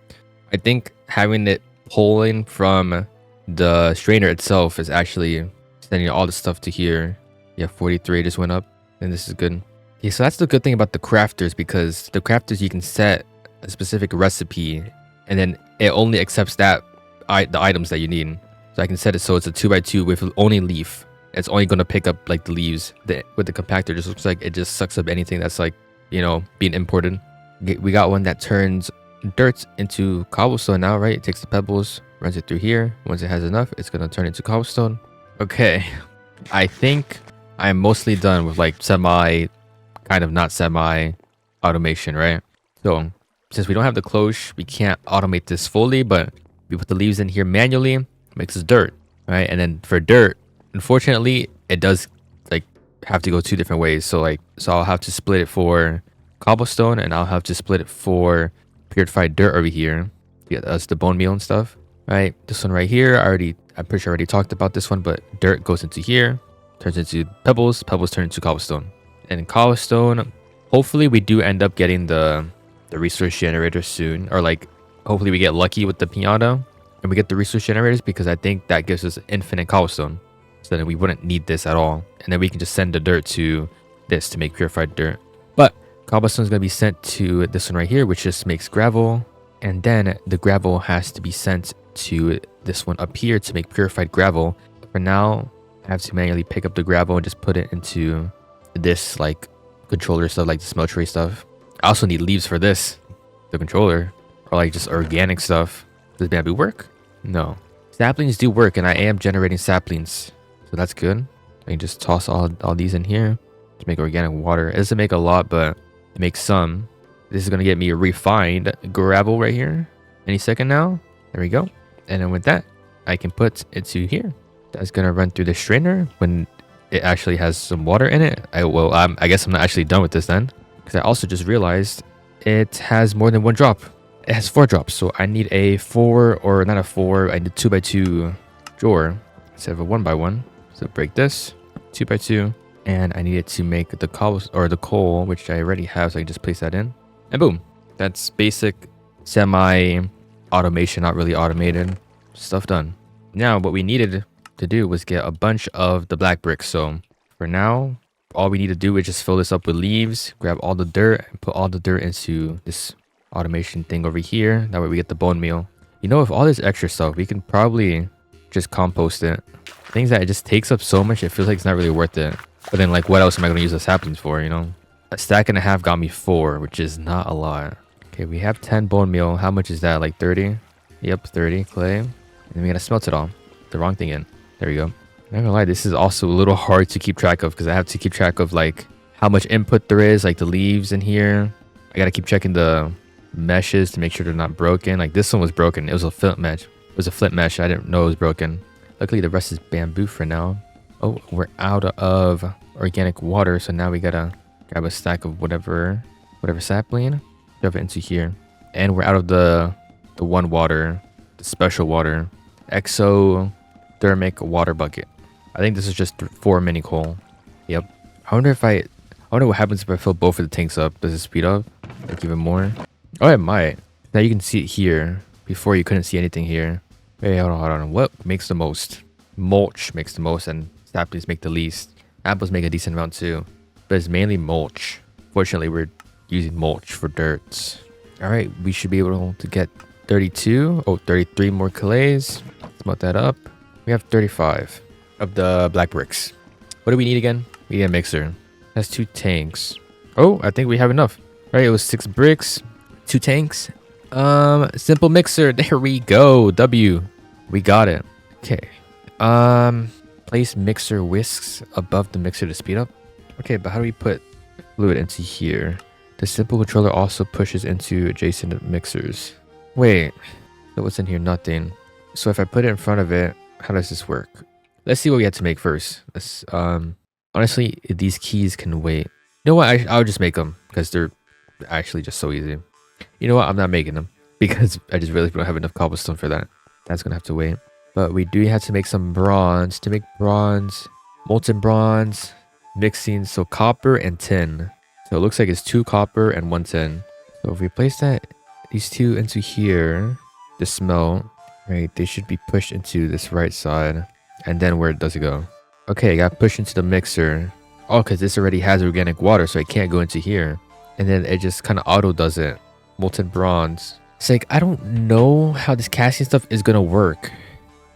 I think having it pulling from the strainer itself is actually sending all the stuff to here. Yeah, 43 just went up, and this is good. Yeah, so that's the good thing about the crafters, because the crafters, you can set a specific recipe, and then it only accepts that the items that you need. So I can set it so it's a 2x2 with only leaf. It's only going to pick up like the leaves. With the compactor, just looks like it just sucks up anything that's like, you know, being imported. We got one that turns dirt into cobblestone now, right? It takes the pebbles, runs it through here. Once it has enough, it's going to turn into cobblestone. Okay, I think I'm mostly done with like kind of not semi automation, right? So since we don't have the cloche, we can't automate this fully, but we put the leaves in here manually, makes us dirt, right? And then for dirt, unfortunately, it does like have to go 2 different ways. So I'll have to split it for cobblestone, and I'll have to split it for purified dirt over here to get us the bone meal and stuff, right? This one right here, I'm pretty sure I already talked about this one, but dirt goes into here, turns into pebbles turn into cobblestone. And cobblestone, hopefully we do end up getting the resource generator soon, or like hopefully we get lucky with the piñata and we get the resource generators, because I think that gives us infinite cobblestone, so then we wouldn't need this at all, and then we can just send the dirt to this to make purified dirt. But cobblestone is going to be sent to this one right here, which just makes gravel, and then the gravel has to be sent to this one up here to make purified gravel. For now, I have to manually pick up the gravel and just put it into this like controller stuff, like the smeltery stuff. I also need leaves for this, the controller, or like just organic stuff. Does bamboo work? No. Saplings do work, and I am generating saplings, so that's good. I can just toss all these in here to make organic water. It doesn't make a lot, but it makes some. This is gonna get me a refined gravel right here any second now. There we go. And then with that, I can put it to here. That's gonna run through the strainer when it actually has some water in it. I guess I'm not actually done with this then, because I also just realized it has more than 1 drop. It has 4 drops, so I need a 4, or not a 4, I need a 2x2 drawer instead of a 1x1. So break this, 2x2, and I need it to make the cobble or the coal, which I already have, so I can just place that in. And boom. That's basic semi automation, not really automated stuff done. Now what we needed to do was get a bunch of the black bricks. So for now, all we need to do is just fill this up with leaves, grab all the dirt, and put all the dirt into this automation thing over here. That way we get the bone meal. You know, with all this extra stuff, we can probably just compost it. Things that it just takes up so much, it feels like it's not really worth it. But then, like, what else am I going to use the saplings for, you know? A stack and a half got me 4, which is not a lot. Okay, we have 10 bone meal. How much is that? Like 30? Yep, 30 clay. And then we got to smelt it all. The wrong thing in. There we go. Not gonna lie, this is also a little hard to keep track of because I have to keep track of, like, how much input there is, like the leaves in here. I got to keep checking the meshes to make sure they're not broken. Like, this one was broken. It was a flint mesh. It was a flint mesh. I didn't know it was broken. Luckily, the rest is bamboo for now. Oh, we're out of organic water, so now we gotta grab a stack of whatever sapling, shove it into here. And we're out of the one water, the special water, exothermic water bucket. I think this is just 4 mini coal. Yep. I wonder what happens if I fill both of the tanks up. Does it speed up like even more? Oh, it might. Now you can see it here. Before you couldn't see anything here. Wait, hold on. What makes the most? Mulch makes the most, and saplings make the least. Apples make a decent amount too, but it's mainly mulch. Fortunately, we're using mulch for dirts. All right, we should be able to get 32. Oh, 33 more clays. Smelt that up. We have 35 of the black bricks. What do we need again? We need a mixer. That's 2 tanks. Oh, I think we have enough. All right, it was 6 bricks, 2 tanks. Simple mixer. There we go. W. We got it. Okay. Place mixer whisks above the mixer to speed up. Okay, but how do we put fluid into here? The simple controller also pushes into adjacent mixers. Wait. So what's in here? Nothing. So if I put it in front of it, how does this work? Let's see what we have to make first. Let's, honestly, these keys can wait. You know what? I'll just make them because they're actually just so easy. You know what? I'm not making them because I just really don't have enough cobblestone for that. That's gonna have to wait. But we do have to make some bronze. To make bronze, molten bronze, mixing, so copper and tin. So it looks like it's 2 copper and 1 tin. So if we place these 2 into here, the smelt, right, they should be pushed into this right side. And then where does it go? Okay, I got pushed into the mixer. Oh, because this already has organic water, so it can't go into here. And then it just kind of auto does it. Molten bronze. It's like, I don't know how this casting stuff is gonna work.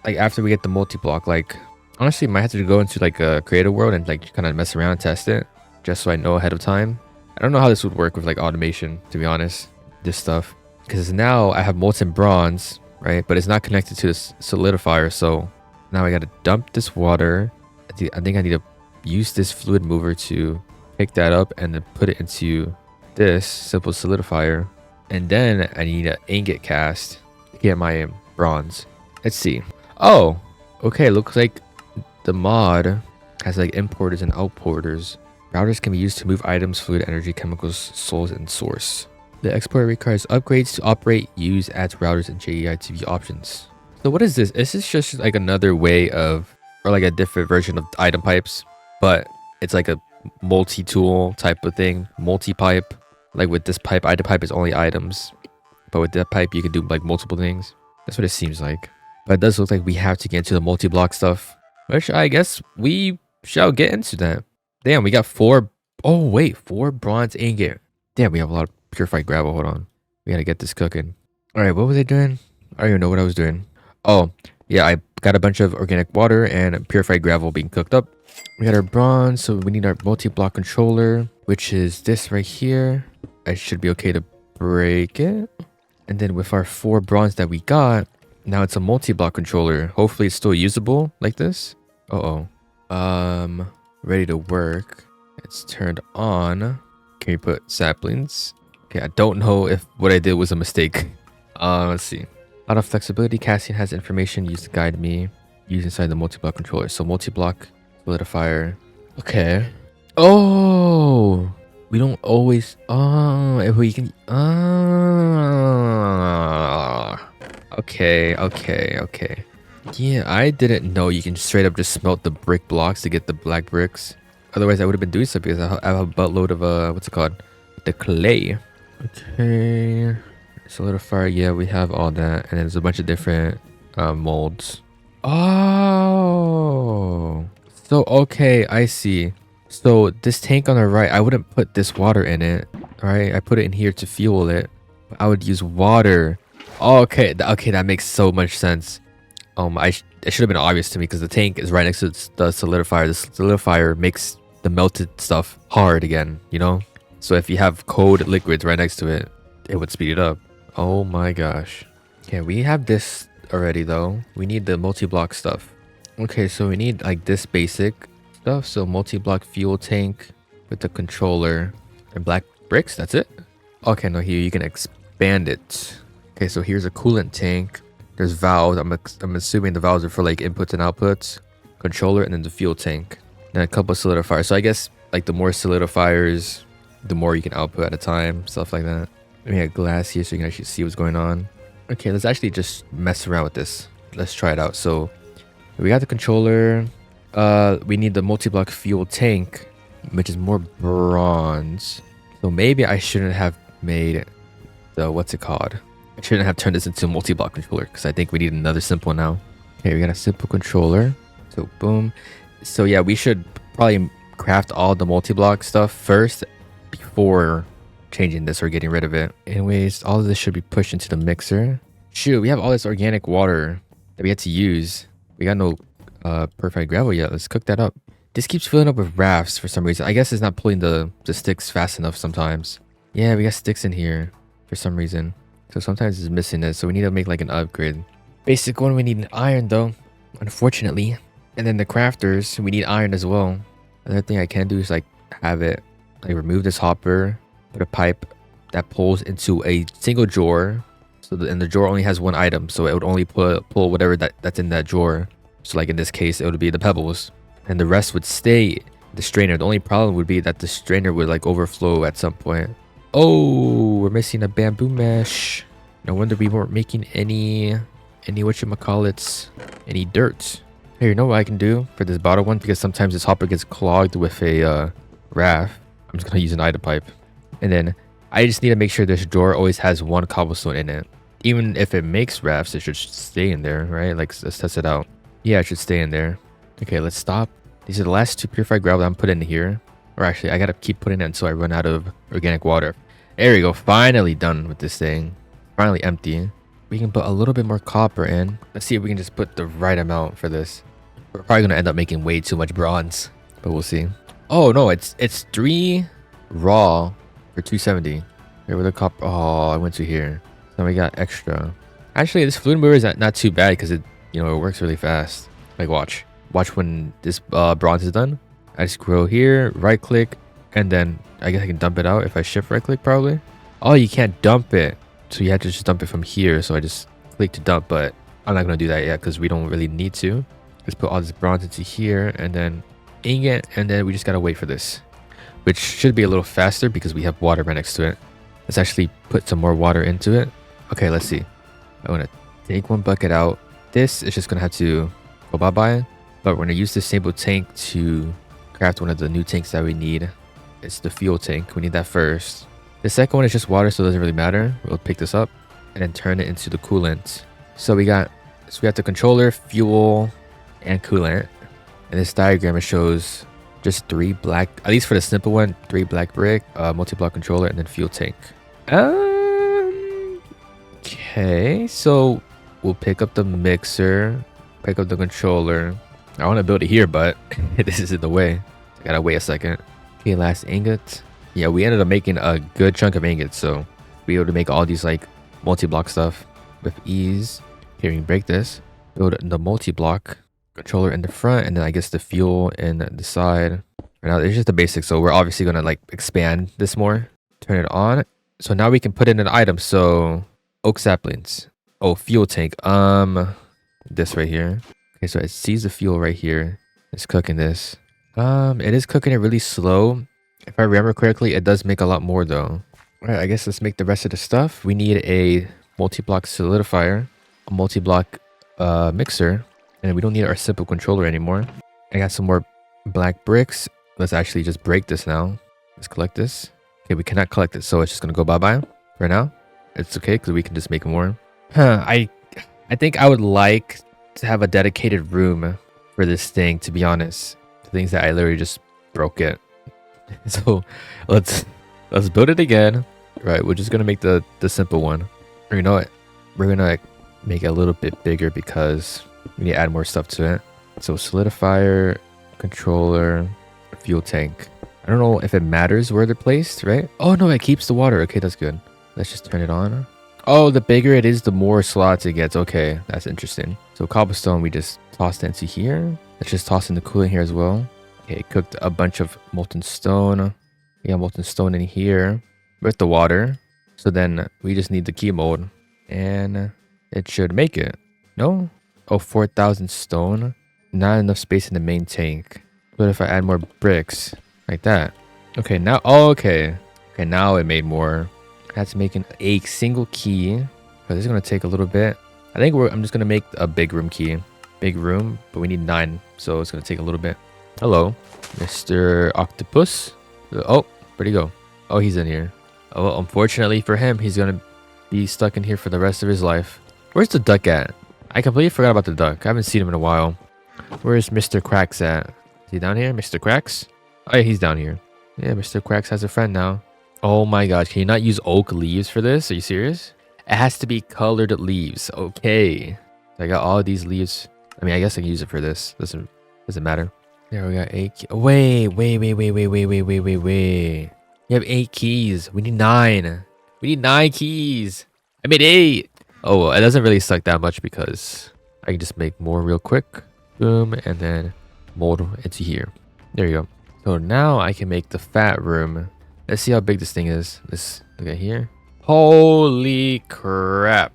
Like, after we get the multi-block, like, honestly, might have to go into, like, a creative world and, like, kind of mess around and test it. Just so I know ahead of time. I don't know how this would work with, like, automation, to be honest. This stuff. Because now I have molten bronze, right? But it's not connected to this solidifier, so now I gotta dump this water. I think I need to use this fluid mover to pick that up and then put it into this simple solidifier. And then I need an ingot cast to get my bronze. Let's see. Oh, okay. Looks like the mod has, like, importers and outporters. Routers can be used to move items, fluid, energy, chemicals, souls, and source. The exporter requires upgrades to operate, use, add to routers, and JEI to view options. So what is this? Is this just like another way of, or like a different version of item pipes, but it's like a multi-tool type of thing, multi-pipe. Like with this pipe, item pipe is only items, but with that pipe you can do, like, multiple things. That's what it seems like. But it does look like we have to get into the multi-block stuff, which I guess we shall get into that. Damn, we got 4. Oh wait, 4 bronze ingot. Damn, we have a lot of purified gravel. Hold on, we gotta get this cooking. All right, what was I doing? I don't even know what I was doing. Oh yeah, I got a bunch of organic water and purified gravel being cooked up. We got our bronze, so we need our multi-block controller, which is this right here. I should be okay to break it. And then with our 4 bronze that we got, now it's a multi-block controller. Hopefully it's still usable like this. Ready to work. It's turned on. Can we put saplings? Okay, I don't know if what I did was a mistake. Let's see. A lot of flexibility. Casting has information used to guide me. Used inside the multi-block controller. So multi-block solidifier. Okay. Oh, We don't always. Oh, if we can. Okay. Yeah, I didn't know you can straight up just smelt the brick blocks to get the black bricks. Otherwise, I would have been doing something because I have a buttload of what's it called? The clay. Okay. Solidifier, yeah, we have all that. And then there's a bunch of different molds. Oh. So, okay, I see. So, this tank on the right, I wouldn't put this water in it. Alright, I put it in here to fuel it. I would use water. Oh, okay, okay, that makes so much sense. It should have been obvious to me because the tank is right next to the solidifier. The solidifier makes the melted stuff hard again, you know? So if you have cold liquids right next to it, it would speed it up. Oh my gosh. Okay, we have this already though. We need the multi-block stuff. Okay, so we need like this basic stuff. So multi-block fuel tank with the controller and black bricks. That's it. Okay, no, here you can expand it. Okay, so here's a coolant tank. There's valves. I'm assuming the valves are for like inputs and outputs. Controller and then the fuel tank. And a couple of solidifiers. So I guess like the more solidifiers, the more you can output at a time. Stuff like that. We got glass here so you can actually see what's going on. Okay, let's actually just mess around with this. Let's try it out. So we got the controller. We need the multi-block fuel tank, which is more bronze. So maybe I shouldn't have made the, what's it called? I shouldn't have turned this into a multi-block controller because I think we need another simple now. Okay, we got a simple controller. So boom. So yeah, we should probably craft all the multi-block stuff first before changing this or getting rid of it. Anyways, all of this should be pushed into the mixer. Shoot, we have all this organic water that we had to use. We got no perfect gravel yet. Let's cook that up. This keeps filling up with rafts for some reason. I guess it's not pulling the sticks fast enough sometimes. Yeah, we got sticks in here for some reason. So sometimes it's missing it. So we need to make like an upgrade. Basic one, we need an iron though, unfortunately. And then the crafters, we need iron as well. Another thing I can do is like have it, like remove this hopper, put a pipe that pulls into a single drawer. So and the drawer only has one item. So it would only pull whatever that's in that drawer. So like in this case, it would be the pebbles. And the rest would stay the strainer. The only problem would be that the strainer would like overflow at some point. Oh, we're missing a bamboo mesh. No wonder we weren't making any whatchamacallits, any dirt. Hey, you know what I can do for this bottom one? Because sometimes this hopper gets clogged with a raft. I'm just gonna use an item pipe. And then I just need to make sure this drawer always has one cobblestone in it. Even if it makes rafts, it should stay in there, right? Like, let's test it out. Yeah, it should stay in there. Okay, let's stop. These are the last two purified gravel that I'm putting in here. Or actually, I gotta keep putting it until I run out of organic water. There we go. Finally done with this thing. Finally empty. We can put a little bit more copper in. Let's see if we can just put the right amount for this. We're probably gonna end up making way too much bronze, but we'll see. Oh no, it's 3 raw for 270. Here with the copper. Oh, I went to here. So we got extra. Actually, this fluid mover is not too bad because it works really fast. Like watch when this bronze is done. I just go here, right click, and then I guess I can dump it out if I shift right click probably. Oh, you can't dump it. So you have to just dump it from here. So I just click to dump, but I'm not gonna do that yet because we don't really need to. Let's put all this bronze into here and then ingot, and then we just gotta wait for this, which should be a little faster because we have water right next to it. Let's actually put some more water into it. Okay, let's see. I'm gonna take one bucket out. This is just gonna have to go bye-bye, but we're gonna use this sample tank to craft one of the new tanks that we need. It's the fuel tank. We need that first. The second one is just water, so it doesn't really matter. We'll pick this up and then turn it into the coolant. So we have the controller, fuel, and coolant. In this diagram, it shows just 3 black, at least for the simple one, 3 black brick, multi-block controller, and then fuel tank. Okay, so we'll pick up the mixer, pick up the controller. I want to build it here, but this is in the way. I gotta wait a second. Okay, last ingot. Yeah, we ended up making a good chunk of ingots, so we able to make all these like multi-block stuff with ease. Here, we can break this. Build the multi-block controller in the front, and then I guess the fuel in the side. Right now, it's just the basics, so we're obviously gonna like expand this more. Turn it on. So now we can put in an item. So oak saplings. Oh, fuel tank. This right here. Okay, so it sees the fuel right here. It's cooking this. It is cooking it really slow. If I remember correctly, it does make a lot more though. Alright, I guess let's make the rest of the stuff. We need a multi-block solidifier, a multi-block mixer, and we don't need our simple controller anymore. I got some more black bricks. Let's actually just break this now. Let's collect this. Okay, we cannot collect it, so it's just gonna go bye-bye for now. It's okay, because we can just make more. I think I would like to have a dedicated room for this thing, to be honest. The things that I literally just broke it. So let's build it again. Right, we're just gonna make the simple one. Or you know what? We're gonna like, make it a little bit bigger because we need to add more stuff to it. So solidifier, controller, fuel tank. I don't know if it matters where they're placed, right? Oh no, it keeps the water. Okay, that's good. Let's just turn it on. Oh, the bigger it is, the more slots it gets. Okay, that's interesting. So cobblestone, we just tossed into here. Let's just toss in the coolant here as well. Okay, cooked a bunch of molten stone. We got molten stone in here with the water. So then we just need the key mold and it should make it. No? Oh, 4,000 stone. Not enough space in the main tank. But if I add more bricks like that. Okay, now, oh, okay. Okay, now it made more. That's making a single key. But this is going to take a little bit. I think I'm just going to make a big room key. Big room, but we need 9. So it's going to take a little bit. Hello, Mr. Octopus. Oh, where'd he go? Oh, he's in here. Oh, well, unfortunately for him, he's going to be stuck in here for the rest of his life. Where's the duck at? I completely forgot about the duck. I haven't seen him in a while. Where's Mr. Cracks at? Is he down here? Mr. Cracks? Oh, yeah, he's down here. Yeah, Mr. Cracks has a friend now. Oh my gosh, can you not use oak leaves for this? Are you serious? It has to be colored leaves. Okay. I got all of these leaves. I mean, I guess I can use it for this. Doesn't matter. There we got 8 keys. Wait. You have 8 keys. We need 9. We need 9 keys. I made 8. Oh, well, it doesn't really suck that much because I can just make more real quick. Boom, and then mold into here. There you go. So now I can make the fat room. Let's see how big this thing is. Let's look at here. Holy crap.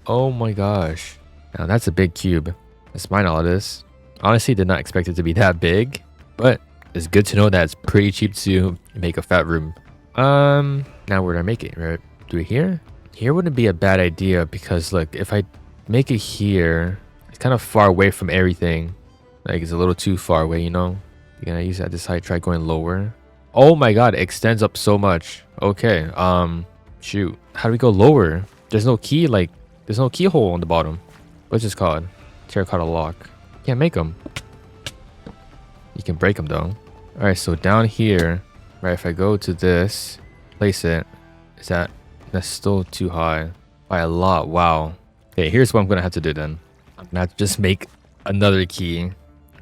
Oh my gosh. Now that's a big cube. Let's mine all of this. Honestly, did not expect it to be that big, but it's good to know that it's pretty cheap to make a fat room. Now where do I make it, right? Do it here? Here wouldn't be a bad idea because look, if I make it here, it's kind of far away from everything. Like it's a little too far away, you know? You're gonna use it at this height, try going lower. Oh my god, it extends up so much. Okay, shoot. How do we go lower? There's no key, like, there's no keyhole on the bottom. What's this called? Terracotta lock. Can't make them. You can break them though. Alright, so down here, right, if I go to this, place it, that's still too high by a lot. Wow. Okay, here's what I'm gonna have to do then. I'm gonna have to just make another key.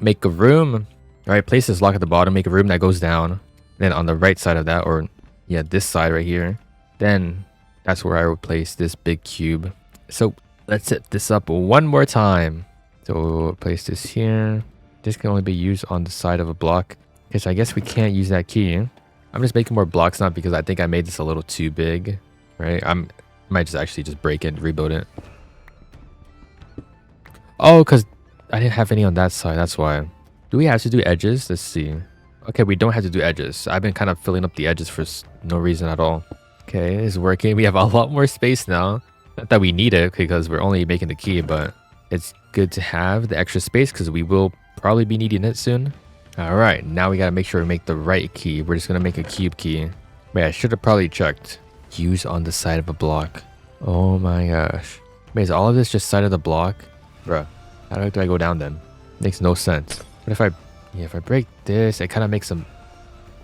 Make a room. Alright, place this lock at the bottom, make a room that goes down. Then on the right side of that, or yeah, this side right here, then that's where I would place this big cube. So let's set this up one more time. So we'll place this here. This can only be used on the side of a block. Okay, so I guess we can't use that key. I'm just making more blocks now because I think I made this a little too big, right? I might just actually just break it and rebuild it. Oh, because I didn't have any on that side. That's why. Do we have to do edges? Let's see. Okay, we don't have to do edges. I've been kind of filling up the edges for no reason at all. Okay, it's working. We have a lot more space now. Not that we need it because we're only making the key, but it's good to have the extra space because we will probably be needing it soon. All right, now we got to make sure we make the right key. We're just going to make a cube key. Wait, I should have probably checked. Use on the side of a block. Oh my gosh. Wait, is all of this just side of the block? Bruh, how do I go down then? Makes no sense. But if I break this, it kind of makes some...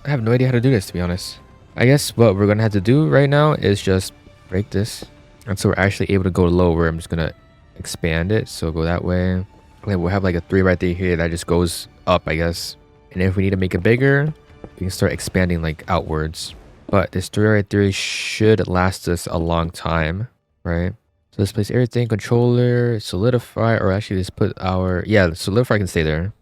I have no idea how to do this, to be honest. I guess what we're going to have to do right now is just break this. And so we're actually able to go lower. I'm just going to expand it. So go that way. And then we'll have like a 3 right there here that just goes up, I guess. And if we need to make it bigger, we can start expanding like outwards. But this 3 right there should last us a long time, right? So let's place everything. Controller, solidify, or actually let's put our... Yeah, the solidify can stay there.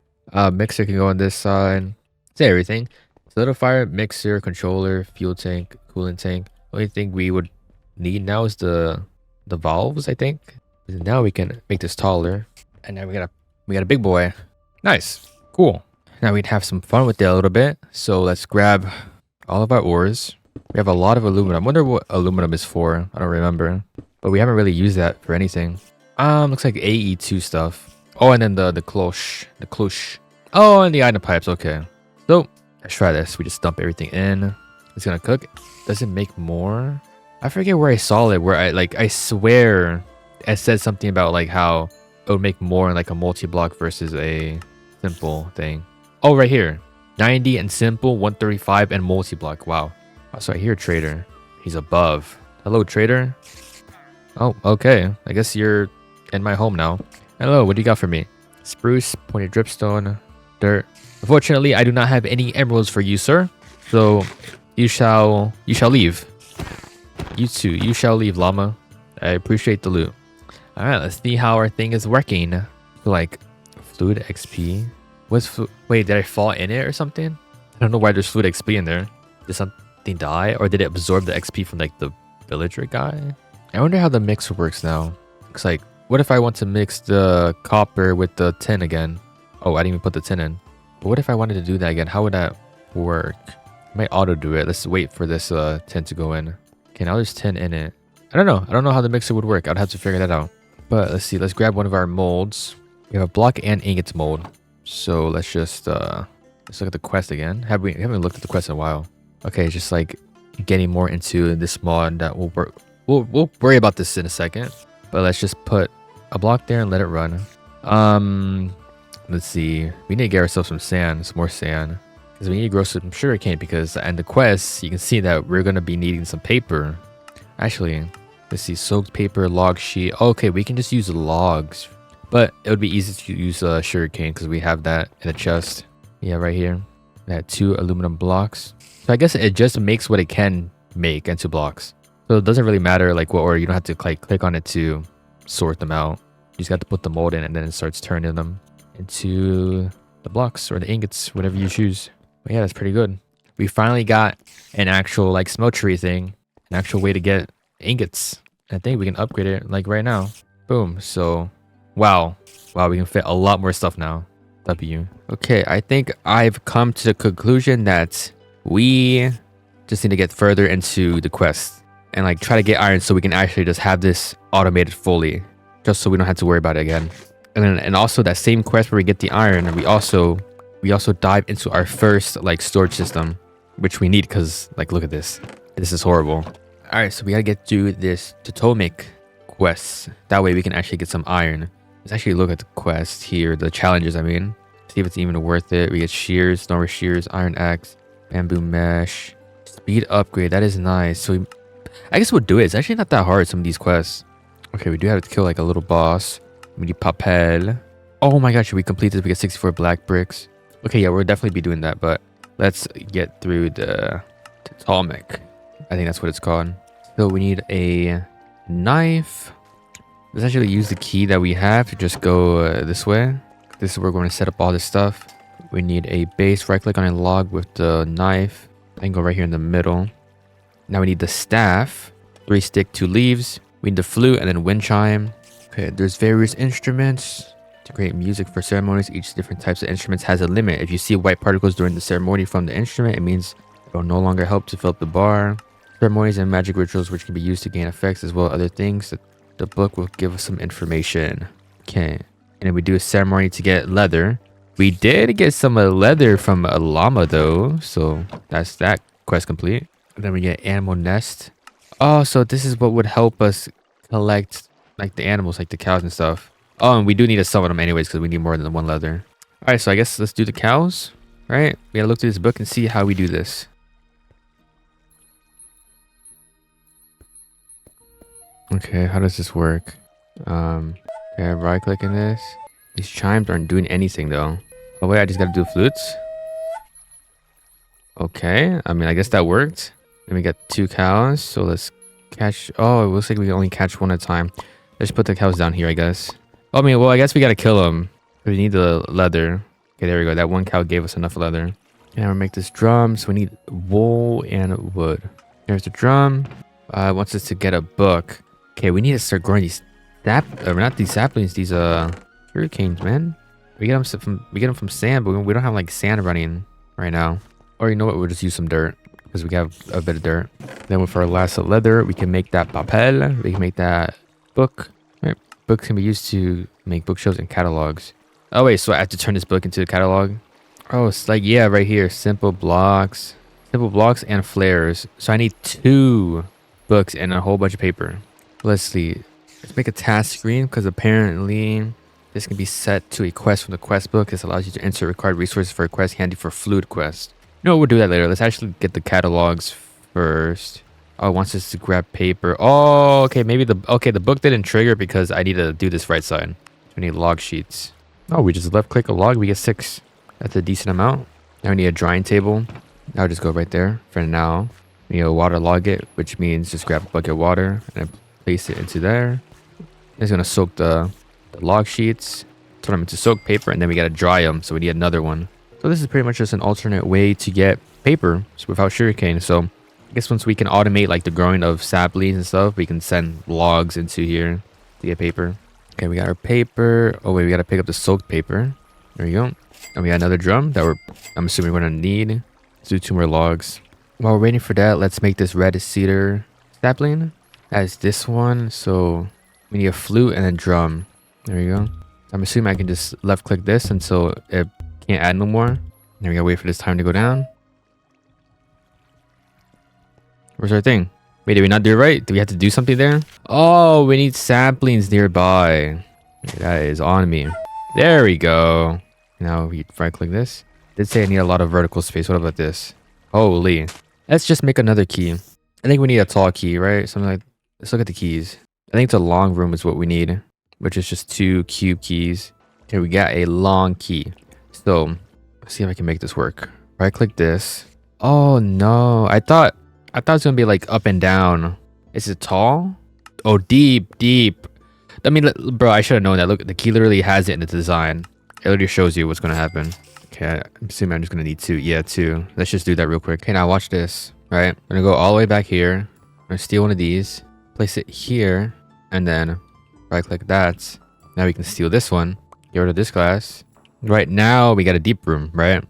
Mixer can go on this side. Say everything. Solidifier, mixer, controller, fuel tank, coolant tank. Only thing we would need now is the valves, I think. And now we can make this taller. And now we got a big boy. Nice. Cool. Now we'd have some fun with it a little bit. So let's grab all of our ores. We have a lot of aluminum. I wonder what aluminum is for. I don't remember. But we haven't really used that for anything. Looks like AE2 stuff. Oh, and then the cloche. The cloche. Oh, and the item pipes. Okay. So, let's try this. We just dump everything in. It's gonna cook. Does it make more? I forget where I saw it. Where I swear it said something about like how it would make more in like a multi-block versus a simple thing. Oh, right here. 90 and simple, 135 and multi-block. Wow. Also, I hear trader. He's above. Hello, trader. Oh, okay. I guess you're in my home now. Hello, what do you got for me? Spruce, pointed dripstone, dirt. Unfortunately, I do not have any emeralds for you, sir. So, you shall leave. You too, you shall leave, llama. I appreciate the loot. Alright, let's see how our thing is working. So, like, fluid XP. Wait, did I fall in it or something? I don't know why there's fluid XP in there. Did something die? Or did it absorb the XP from, like, the villager guy? I wonder how the mixer works now. Looks like, what if I want to mix the copper with the tin again? Oh, I didn't even put the tin in. But what if I wanted to do that again? How would that work? I might auto do it. Let's wait for this tin to go in. Okay, now there's tin in it. I don't know. I don't know how the mixer would work. I'd have to figure that out. But let's see. Let's grab one of our molds. We have a block and ingots mold. So let's just let's look at the quest again. We haven't looked at the quest in a while. Okay, just like getting more into this mod that will work. We'll worry about this in a second. But let's just put a block there and let it run. Let's see. We need to get ourselves some sand, some more sand. Because we need to grow some sugarcane because in the quest, you can see that we're going to be needing some paper. Actually, let's see. Soaked paper, log sheet. Okay, we can just use logs. But it would be easy to use sugarcane because we have that in a chest. Yeah, right here. We had 2 aluminum blocks. So I guess it just makes what it can make into blocks. So it doesn't really matter like what order. You don't have to like click on it to sort them out. You just got to put the mold in and then it starts turning them into the blocks or the ingots, whatever you choose. But yeah, that's pretty good. We finally got an actual like smeltery thing, an actual way to get ingots. I think we can upgrade it like right now. Boom. So wow, we can fit a lot more stuff now. W. Okay, I think I've come to the conclusion that we just need to get further into the quest and like try to get iron so we can actually just have this automated fully, just so we don't have to worry about it again. And also that same quest where we get the iron, we also dive into our first like storage system, which we need because like look at this. This is horrible. All right, so we gotta get through this Potomac quest. That way we can actually get some iron. Let's actually look at the quest here, the challenges. I mean, see if it's even worth it. We get shears, normal shears, iron axe, bamboo mesh, speed upgrade. That is nice. So I guess we'll do it. It's actually not that hard. Some of these quests. Okay, we do have to kill like a little boss. We need papel. Oh my gosh, should we complete this? We get 64 black bricks. Okay, yeah, we'll definitely be doing that. But let's get through the Potomac. I think that's what it's called. So we need a knife. Let's actually use the key that we have to just go this way. This is where we're going to set up all this stuff. We need a base. Right click on a log with the knife. And go right here in the middle. Now we need the staff. 3 stick, 2 leaves. We need the flute and then wind chime. Okay, there's various instruments to create music for ceremonies. Each different types of instruments has a limit. If you see white particles during the ceremony from the instrument, it means it will no longer help to fill up the bar. Ceremonies and magic rituals which can be used to gain effects as well as other things. The book will give us some information. Okay, and then we do a ceremony to get leather. We did get some leather from a llama though, so that's that quest complete. And then we get animal nest. Oh, so this is what would help us collect like the animals, like the cows and stuff. Oh, and we do need to summon them anyways because we need more than 1 leather. All right, so I guess let's do the cows. All right, we gotta look through this book and see how we do this. Okay, how does this work? Okay, right clicking this. These chimes aren't doing anything though. Oh wait, I just gotta do flutes. Okay, I mean, I guess that worked. Then we got 2 cows, so let's catch. Oh, it looks like we can only catch 1 at a time. Let's put the cows down here, I guess. Oh, I mean, well, I guess we gotta kill them. We need the leather. Okay, there we go. That 1 cow gave us enough leather. And we'll make this drum, so we need wool and wood. Here's the drum. It wants us to get a book. Okay, we need to start growing these not these saplings, these hurricanes, man. We get them from sand, but we don't have like sand running right now. Or you know what? We'll just use some dirt. because we have a bit of dirt. Then with our last leather, we can make that papel. We can make that book. Right? Books can be used to make bookshelves and catalogs. Oh wait, so I have to turn this book into a catalog? Oh, it's like, yeah, right here. Simple blocks and flares. So I need 2 books and a whole bunch of paper. Let's see. Let's make a task screen because apparently this can be set to a quest from the quest book. This allows you to insert required resources for a quest handy for fluid quest. No, we'll do that later. Let's actually get the catalogs first. Oh, it wants us to grab paper. Oh, okay. Maybe the book didn't trigger because I need to do this right side. We need log sheets. Oh, we just left click a log. We get 6. That's a decent amount. Now we need a drying table. I'll just go right there for now. We need to water log it, which means just grab a bucket of water and place it into there. It's gonna soak the log sheets, turn them into soaked paper, and then we gotta dry them. So we need another one. So this is pretty much just an alternate way to get paper without sugarcane. So I guess once we can automate like the growing of saplings and stuff, we can send logs into here to get paper. Okay, we got our paper. Oh wait, we gotta pick up the soaked paper. There you go. And we got another drum that I'm assuming we're gonna need. Let's do 2 more logs. While we're waiting for that, let's make this red cedar sapling. As this one, so we need a flute and a drum. There you go. I'm assuming I can just left click this until it can't add no more. Then we gotta wait for this time to go down. Where's our thing? Wait, did we not do it right? Do we have to do something there? Oh, we need saplings nearby. That is on me. There we go. Now we right click this. Did say I need a lot of vertical space. What about this? Holy. Let's just make another key. I think we need a tall key, right? Something like, let's look at the keys. I think the long room is what we need, which is just 2 cube keys. Okay, we got a long key. So let's see if I can make this work. Right click this. Oh no, I thought it was gonna be like up and down. Is it tall? Oh, deep. I mean, bro, I should have known that. Look, the key literally has it in the design. It literally shows you what's gonna happen. Okay, I'm assuming I'm just gonna need 2. Yeah, 2. Let's just do that real quick. Okay, now watch this. Right, I'm gonna go all the way back here. I'm gonna steal one of these, place it here, and then right click that. Now we can steal this one. Get rid of this glass. Right now we got a deep room, right?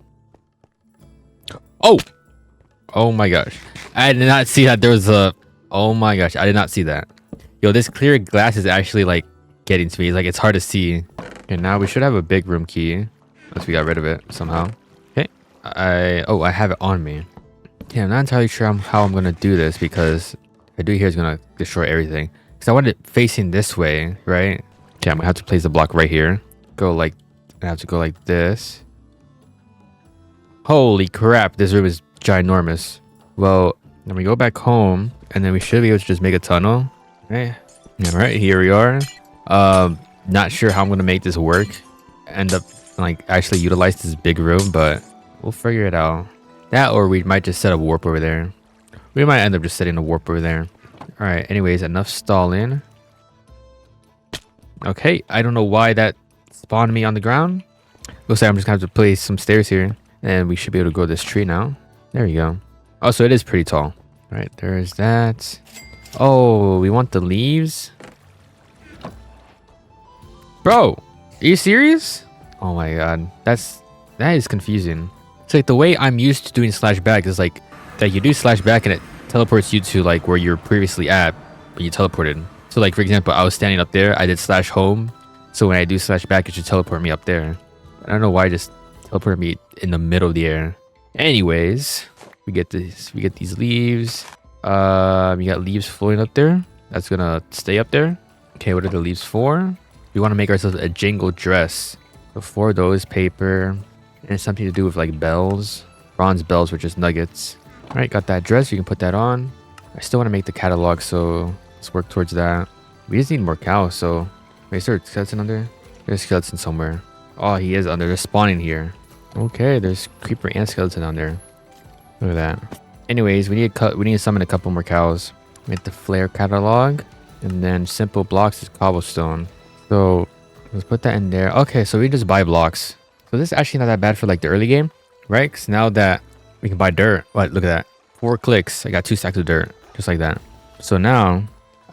Oh my gosh, I did not see that there was a. Oh my gosh, I did not see that. Yo, this clear glass is actually like getting to me. Like it's hard to see. Okay, now we should have a big room key, unless we got rid of it somehow. Okay, I have it on me. Yeah, I'm not entirely sure how I'm gonna do this because if I do here, it's gonna destroy everything. Because I want it facing this way, right? Okay, I'm gonna have to place the block right here. I have to go like this. Holy crap, this room is ginormous. Well, then we go back home, and then we should be able to just make a tunnel. Right? All right, here we are. Not sure how I'm gonna make this work. End up like actually utilize this big room, but we'll figure it out. That, or we might just set a warp over there. We might end up just setting a warp over there. All right, anyways, enough stalling. Okay, I don't know why that spawned me on the ground. Looks like I'm just gonna have to place some stairs here, and we should be able to grow this tree now. There you go. Oh, so it is pretty tall. All right, there's that. Oh, we want the leaves? Bro, are you serious? Oh my god, that is confusing. It's like the way I'm used to doing slash back is like that you do slash back and it teleports you to like where you're previously at, but you teleported. So like for example, I was standing up there, I did slash home. So when I do slash back, it should teleport me up there. I don't know why it just teleported me in the middle of the air. Anyways, we get these leaves. We got leaves floating up there. That's gonna stay up there. Okay, what are the leaves for? We want to make ourselves a jingle dress. So for those, paper, and something to do with like bells, bronze bells, which is nuggets. All right, got that dress. You can put that on. I still want to make the catalog, so let's work towards that. We just need more cows. So wait, is there a skeleton under? There's a skeleton somewhere. Oh, he is under. They're spawning here. Okay, there's creeper and skeleton on there. Look at that. Anyways, we need to summon a couple more cows. Make the flare catalog, and then simple blocks is cobblestone. So let's put that in there. Okay, so we just buy blocks. So this is actually not that bad for like the early game, right? Because now that we can buy dirt. What? Look at that. 4 clicks. I got 2 stacks of dirt, just like that. So now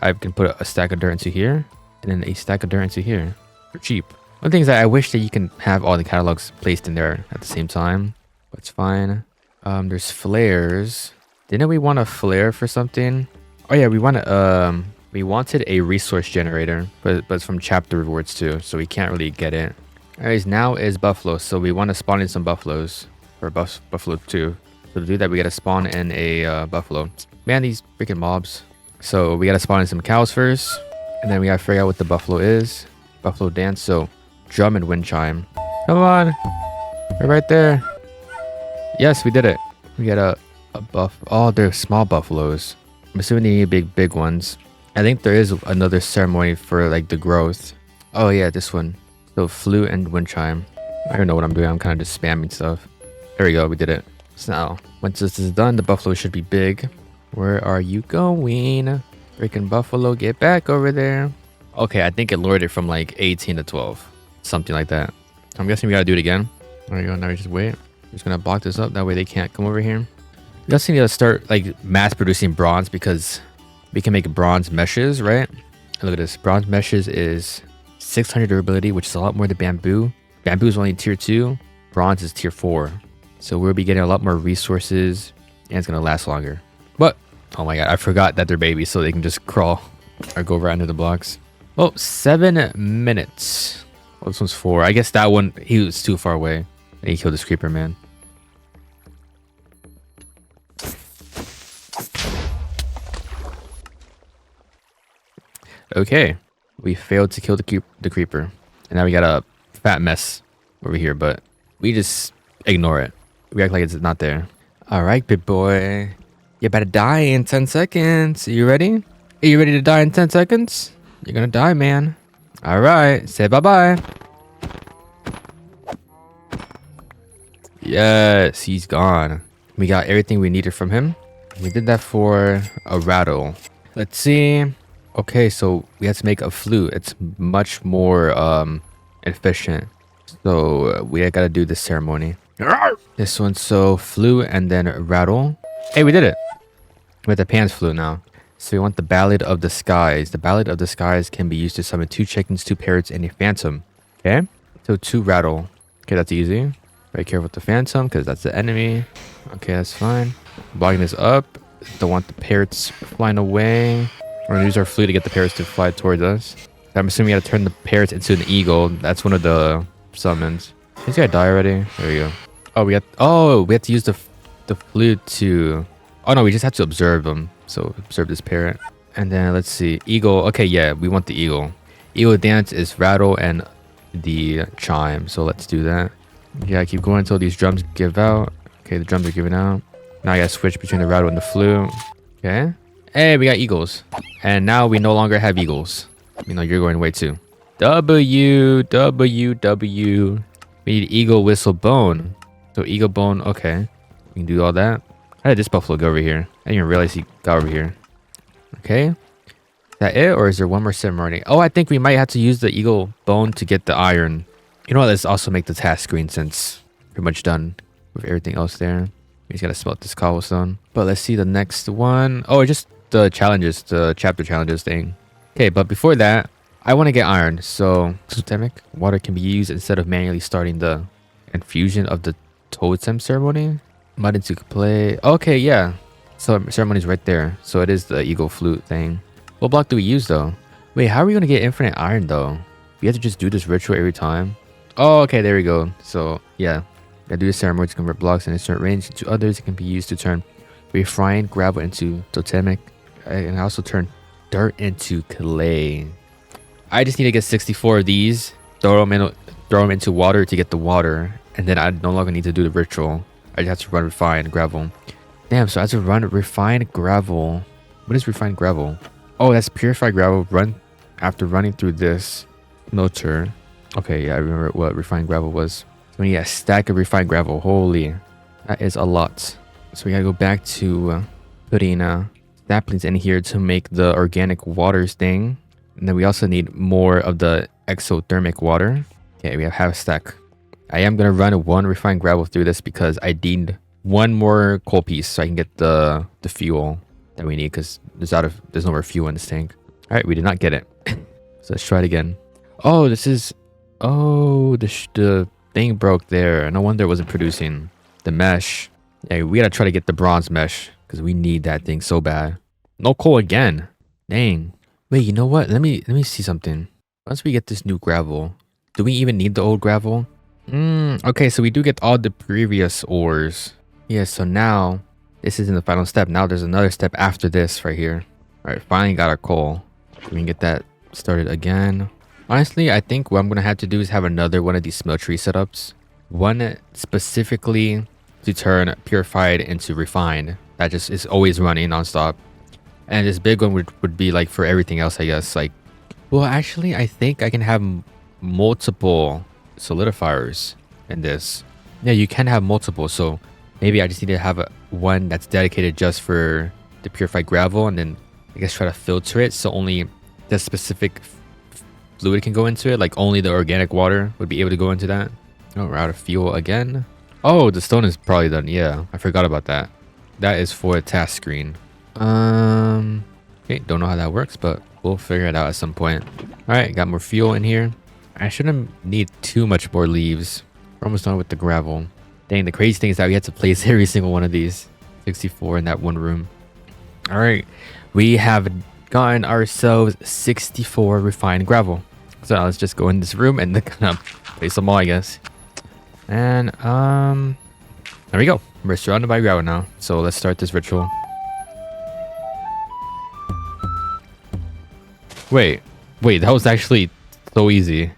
I can put a stack of dirt into here, and then a stack of dirt into here for cheap. One thing is that I wish that you can have all the catalogs placed in there at the same time, but it's fine. There's flares. Didn't we want a flare for something? Oh yeah, we wanted a resource generator, but it's from chapter rewards too, so we can't really get it. Anyways, now is buffalo, so we want to spawn in some buffaloes or buffalo too. So to do that, we gotta spawn in a buffalo. Man, these freaking mobs. So we gotta spawn in some cows first, and then we gotta figure out what the buffalo is. Buffalo dance. So drum and wind chime. Come on, we're right there. Yes, we did it. We got a buff. Oh, they're small buffaloes. I'm assuming they need big ones. I think there is another ceremony for like the growth. Oh yeah, this one. So flute and wind chime. I don't know what I'm doing. I'm kind of just spamming stuff. There we go. We did it. So now, once this is done, the buffalo should be big. Where are you going? Freaking buffalo, get back over there. Okay, I think it lowered it from like 18 to 12. Something like that. I'm guessing we gotta do it again. There you go. Now we just wait. We're just gonna block this up. That way they can't come over here. We also need to start like mass producing bronze because we can make bronze meshes, right? And look at this. Bronze meshes is 600 durability, which is a lot more than bamboo. Bamboo is only tier 2. Bronze is tier 4. So we'll be getting a lot more resources and it's gonna last longer. But oh my god, I forgot that they're babies, so they can just crawl or go right under the blocks. Oh, 7 minutes. Oh, this one's 4. I guess that one, he was too far away. And he killed this creeper, man. Okay, we failed to kill the creeper. And now we got a fat mess over here, but we just ignore it. We act like it's not there. All right, big boy. You better die in 10 seconds. Are you ready? Are you ready to die in 10 seconds? You're gonna die, man. All right, say bye-bye. Yes, he's gone. We got everything we needed from him. We did that for a rattle. Let's see. Okay, so we have to make a flute. It's much more efficient. So we gotta do this ceremony. This one, so flute and then rattle. Hey, we did it. With the Pan's flute now. So we want the Ballad of the Skies. The Ballad of the Skies can be used to summon 2 chickens, 2 parrots, and a phantom. Okay, so 2 rattle. Okay, that's easy. Very careful with the phantom because that's the enemy. Okay, that's fine. Blocking this up. Don't want the parrots flying away. We're gonna use our flute to get the parrots to fly towards us. I'm assuming we gotta turn the parrots into an eagle. That's one of the summons. Is he gonna die already? There we go. Oh, we have to use the flute to. Oh no, we just have to observe them. So observe this parrot. And then let's see. Eagle. Okay, yeah, we want the eagle. Eagle dance is rattle and the chime. So let's do that. Yeah, keep going until these drums give out. Okay, the drums are giving out. Now I gotta switch between the rattle and the flute. Okay. Hey, we got eagles. And now we no longer have eagles. You know, you're going away too. W. We need eagle whistle bone. So eagle bone, okay. We can do all that. How did this buffalo go over here? I didn't even realize he got over here. Okay. Is that it? Or is there one more ceremony? Oh, I think we might have to use the eagle bone to get the iron. You know what? Let's also make the task screen since we're pretty much done with everything else there. We just gotta smelt this cobblestone. But let's see the next one. Oh, just the challenges, the chapter challenges thing. Okay, but before that, I want to get iron. So, totemic water can be used instead of manually starting the infusion of the totem ceremony. Mud into play. Okay, yeah. So ceremony's right there. So it is the eagle flute thing. What block do we use though? Wait, how are we gonna get infinite iron though? We have to just do this ritual every time. Oh, okay, there we go. So yeah, gotta do the ceremony to convert blocks in a certain range into others. It can be used to turn refined gravel into totemic, and also turn dirt into clay. I just need to get 64 of these. Throw them into water to get the water, and then I no longer need to do the ritual. I just have to run refined gravel. Damn, so I have to run refined gravel. What is refined gravel? Oh, that's purified gravel. Run after running through this filter. Okay, yeah, I remember what refined gravel was. So we need a stack of refined gravel. Holy, that is a lot. So we gotta go back to putting saplings in here to make the organic waters thing. And then we also need more of the exothermic water. Okay, we have half a stack. I am gonna run 1 refined gravel through this because I need 1 more coal piece so I can get the fuel that we need because there's no more fuel in this tank. All right, we did not get it. So let's try it again. Oh, this is. Oh, the thing broke there. No wonder it wasn't producing the mesh. Yeah, we gotta try to get the bronze mesh because we need that thing so bad. No coal again. Dang. Wait, you know what? Let me see something. Once we get this new gravel, do we even need the old gravel? Okay, so we do get all the previous ores. Yeah, so now this isn't the final step. Now there's another step after this right here. All right, finally got our coal. We can get that started again. Honestly, I think what I'm gonna have to do is have another one of these smeltery setups. One specifically to turn purified into refined. That just is always running nonstop. And this big one would be like for everything else, I guess. Like, well, actually, I think I can have multiple solidifiers in this. Yeah, you can have multiple. So maybe I just need to have one that's dedicated just for the purified gravel, and then I guess try to filter it so only the specific fluid can go into it. Like only the organic water would be able to go into that. Oh, we're out of fuel again. Oh, the stone is probably done. Yeah, I forgot about that. That is for a task screen. Okay, don't know how that works, but we'll figure it out at some point. All right, got more fuel in here. I shouldn't need too much more leaves. We're almost done with the gravel. Dang, the crazy thing is that we had to place every single one of these. 64 in that one room. All right, we have gotten ourselves 64 refined gravel. So now let's just go in this room and kind of place them all, I guess. And there we go. We're surrounded by gravel now. So let's start this ritual. Wait, that was actually so easy.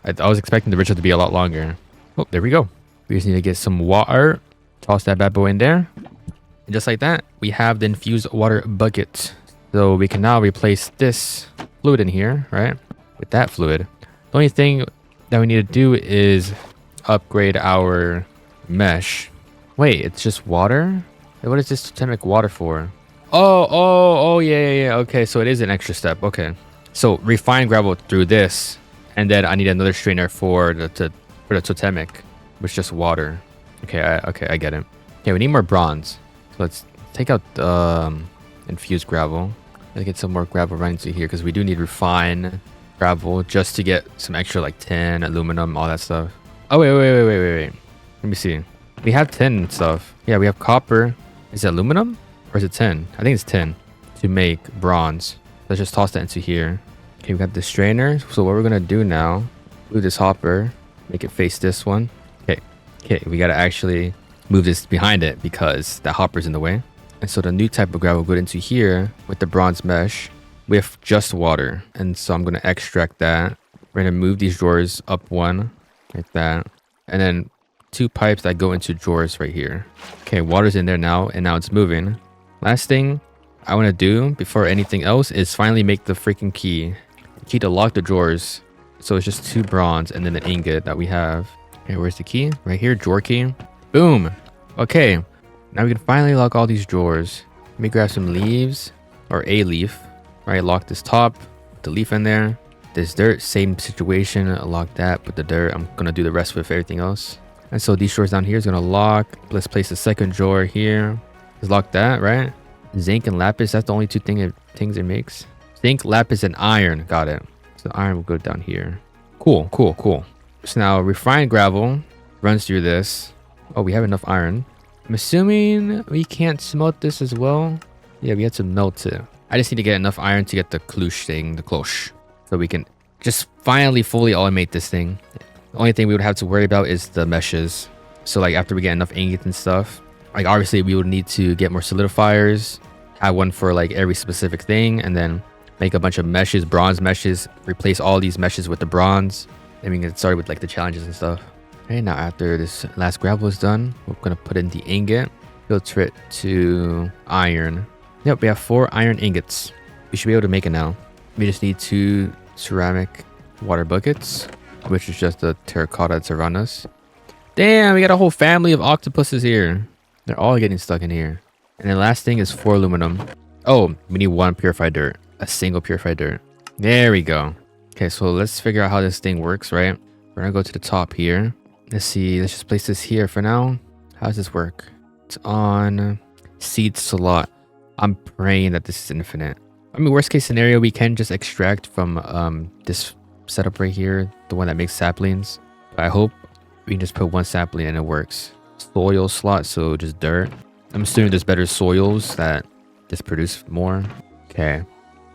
I was expecting the ritual to be a lot longer. Oh, there we go. We just need to get some water. Toss that bad boy in there. And just like that, we have the infused water bucket. So we can now replace this fluid in here, right? With that fluid. The only thing that we need to do is upgrade our mesh. Wait, it's just water? What is this totemic water for? Oh, yeah. Okay, so it is an extra step. Okay. So refine gravel through this, and then I need another strainer for the totemic, which is just water. Okay, I get it. Okay, we need more bronze. So let's take out the infused gravel. Let's get some more gravel right into here because we do need refined gravel just to get some extra like tin, aluminum, all that stuff. Oh wait. Let me see. We have tin and stuff. Yeah, we have copper. Is it aluminum or is it tin? I think it's tin to make bronze. Let's just toss that into here. Okay, we got the strainer. So what we're gonna do now, move this hopper, make it face this one. Okay, we gotta actually move this behind it because that hopper's in the way. And so the new type of gravel will go into here with the bronze mesh with just water. And so I'm gonna extract that. We're gonna move these drawers up one like that. And then 2 pipes that go into drawers right here. Okay, water's in there now, and now it's moving. Last thing I want to do before anything else is finally make the freaking key to lock the drawers. So it's just 2 bronze and then the ingot that we have. Okay, where's the key? Right here, drawer key. Boom. Okay, now we can finally lock all these drawers. Let me grab some leaves or a leaf. All right, lock this top, put the leaf in there. This dirt, same situation. Lock that, put the dirt. I'm gonna do the rest with everything else. And so these drawers down here is gonna lock. Let's place the second drawer here. Let's lock that, right? Zinc and lapis, that's the only 2 things it makes. Zinc, lapis, and iron. Got it. So iron will go down here. Cool. So now refined gravel runs through this. Oh, we have enough iron. I'm assuming we can't smelt this as well. Yeah, we have to melt it. I just need to get enough iron to get the cloche thing, the cloche. So we can just finally fully automate this thing. The only thing we would have to worry about is the meshes. So like after we get enough ingots and stuff, like obviously we would need to get more solidifiers, have one for like every specific thing, and then make a bunch of meshes, bronze meshes, replace all these meshes with the bronze. Then we can get started with like the challenges and stuff. Okay, now after this last gravel is done, we're gonna put in the ingot, filter it to iron. Yep, we have 4 iron ingots. We should be able to make it now. We just need 2 ceramic water buckets, which is just the terracotta that's around us. Damn, we got a whole family of octopuses here. They're all getting stuck in here. And the last thing is 4 aluminum. Oh, we need 1 purified dirt. A single purified dirt. There we go. Okay, so let's figure out how this thing works, right? We're gonna go to the top here. Let's see, let's just place this here for now. How does this work? It's on seed slot. I'm praying that this is infinite. I mean, worst case scenario, we can just extract from this setup right here, the one that makes saplings. But I hope we can just put 1 sapling and it works. Soil slot, so just dirt. I'm assuming there's better soils that just produce more. Okay.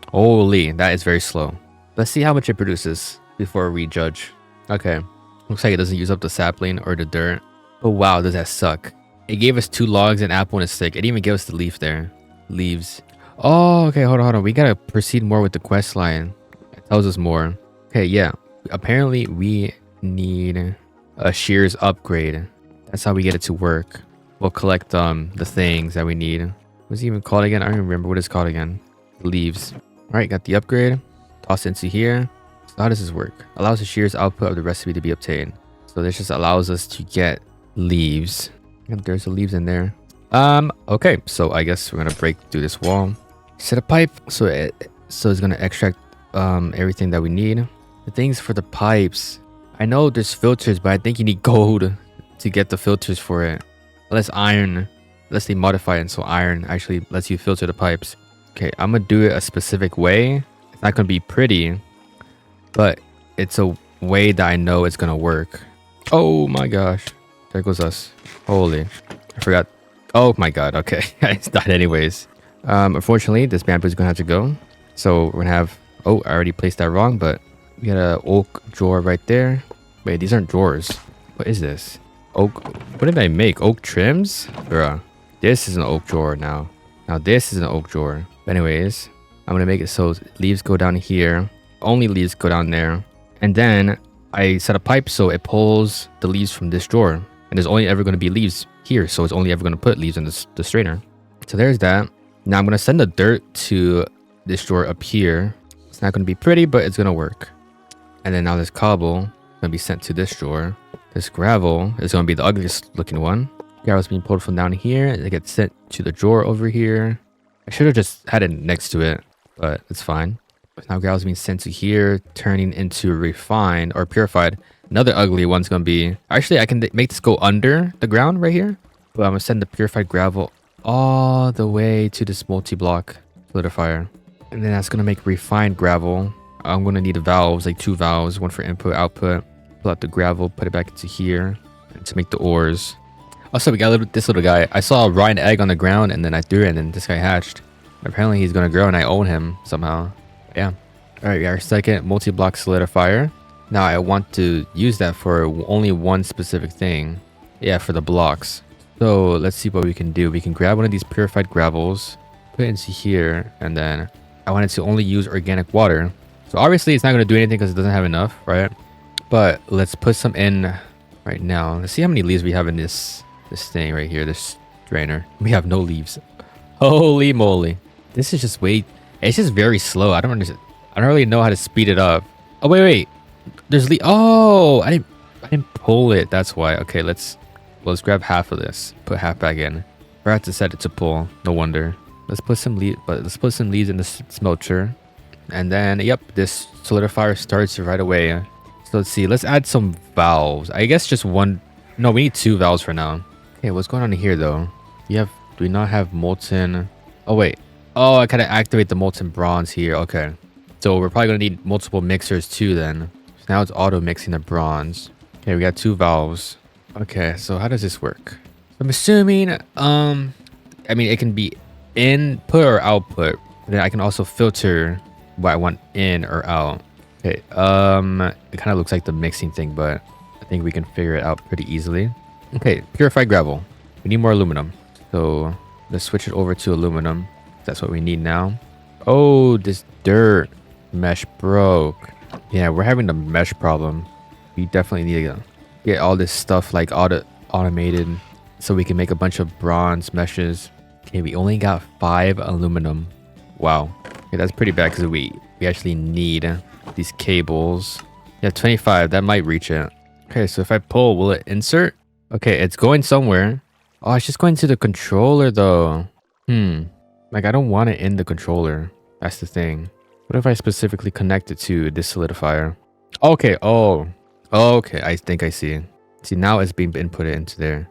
Holy, that is very slow. Let's see how much it produces before we judge. Okay. Looks like it doesn't use up the sapling or the dirt. But wow, does that suck. It gave us 2 logs, an apple, and a stick. It didn't even give us the leaf there. Leaves. Oh, okay, hold on. We gotta proceed more with the quest line. It tells us more. Okay, yeah. Apparently, we need a shears upgrade. That's how we get it to work. We'll collect the things that we need. What's it even called again? I don't even remember what it's called again. Leaves. Alright, got the upgrade. Toss it into here. So how does this work? Allows the shears output of the recipe to be obtained. So this just allows us to get leaves. And there's the leaves in there. Okay, so I guess we're gonna break through this wall. Set a pipe so it's gonna extract everything that we need. The things for the pipes. I know there's filters, but I think you need gold to get the filters for it. Unless iron, unless they modify it so iron actually lets you filter the pipes. Okay, I'm gonna do it a specific way. It's not gonna be pretty, but it's a way that I know it's gonna work. Oh my gosh, there goes us. Holy, I forgot. Oh my god, okay. It's died anyways. Unfortunately, this bamboo is gonna have to go. So we're gonna have, oh, I already placed that wrong, but we got an oak drawer right there. Wait, these aren't drawers. What is this? Oak, what did I make? Oak trims? Bruh, this is an oak drawer now. Now this is an oak drawer. But anyways, I'm gonna make it so leaves go down here. Only leaves go down there. And then I set a pipe so it pulls the leaves from this drawer. And there's only ever gonna be leaves here. So it's only ever gonna put leaves in the strainer. So there's that. Now I'm gonna send the dirt to this drawer up here. It's not gonna be pretty, but it's gonna work. And then now this cobble gonna be sent to this drawer. This gravel is gonna be the ugliest looking one. Gravel's being pulled from down here. It gets sent to the drawer over here. I should have just had it next to it, but it's fine. Now gravel's being sent to here, turning into refined or purified. Another ugly one's gonna be, actually I can make this go under the ground right here, but I'm gonna send the purified gravel all the way to this multi-block solidifier. And then that's gonna make refined gravel. I'm gonna need valves, like 2 valves, one for input, output. Pull out the gravel, put it back into here to make the ores. Also, we got this little guy. I saw a rotten egg on the ground and then I threw it and then this guy hatched. Apparently he's gonna grow and I own him somehow. Yeah. Alright, we got our second multi-block solidifier. Now I want to use that for only one specific thing. Yeah, for the blocks. So let's see what we can do. We can grab one of these purified gravels, put it into here, and then I wanted to only use organic water. So obviously it's not going to do anything because it doesn't have enough, right? But let's put some in right now. Let's see how many leaves we have in this thing right here, this drainer. We have no leaves. Holy moly. This is just it's just very slow. I don't understand. I don't really know how to speed it up. Oh, wait. There's I didn't pull it. That's why. Okay, let's grab half of this. Put half back in. Forgot to set it to pull. No wonder. Let's put some leaves in the smelter. And then, yep, this solidifier starts right away. So let's see. Let's add some valves. I guess just one. No, we need 2 valves for now. Okay, what's going on here though? Do we not have molten? Oh wait. Oh, I gotta activate the molten bronze here. Okay. So we're probably gonna need multiple mixers too then. So now it's auto mixing the bronze. Okay, we got 2 valves. Okay, so how does this work? I'm assuming, I mean, it can be input or output. Then I can also filter what I want in or out. Okay, it kind of looks like the mixing thing, but I think we can figure it out pretty easily. Okay, purified gravel. We need more aluminum. So let's switch it over to aluminum. That's what we need now. Oh, this dirt mesh broke. Yeah, we're having the mesh problem. We definitely need to get all this stuff like automated so we can make a bunch of bronze meshes. Okay, we only got 5 aluminum. Wow. Okay, that's pretty bad because we actually need these cables. Yeah, 25. That might reach it. Okay, so if I pull, will it insert? Okay, it's going somewhere. Oh, it's just going to the controller though. Like, I don't want it in the controller. That's the thing. What if I specifically connect it to this solidifier? Okay, oh. Okay, I think I see. See, now it's being inputted into there.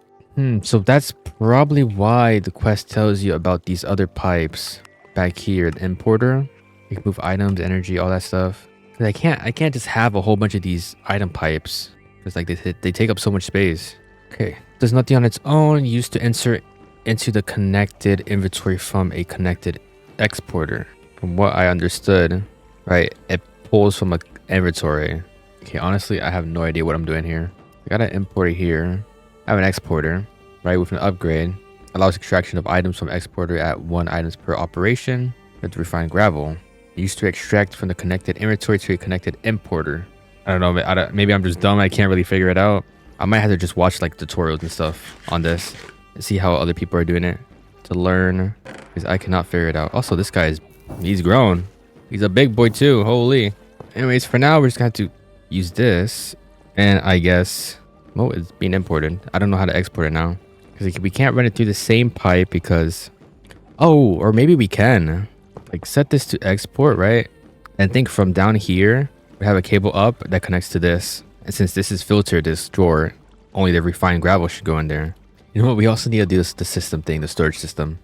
So that's probably why the quest tells you about these other pipes back here. The importer. You can move items, energy, all that stuff. I can't just have a whole bunch of these item pipes. Because like they take up so much space. Okay. Does nothing on its own. Used to insert into the connected inventory from a connected exporter. From what I understood, right, it pulls from a inventory. Okay, honestly, I have no idea what I'm doing here. I got an importer here. I have an exporter, right, with an upgrade. Allows extraction of items from exporter at 1 items per operation with refined gravel. Used to extract from the connected inventory to a connected importer. I don't know, maybe I'm just dumb. I can't really figure it out. I might have to just watch like tutorials and stuff on this and see how other people are doing it to learn, because I cannot figure it out. Also, this guy he's grown. He's a big boy too. Holy. Anyways, for now, we're just going to use this, and I guess, well, it's being imported. I don't know how to export it now because we can't run it through the same pipe because, oh, or maybe we can like set this to export, right? And think from down here, we have a cable up that connects to this. And since this is filtered, this drawer, only the refined gravel should go in there. You know what? We also need to do this, the system thing, the storage system.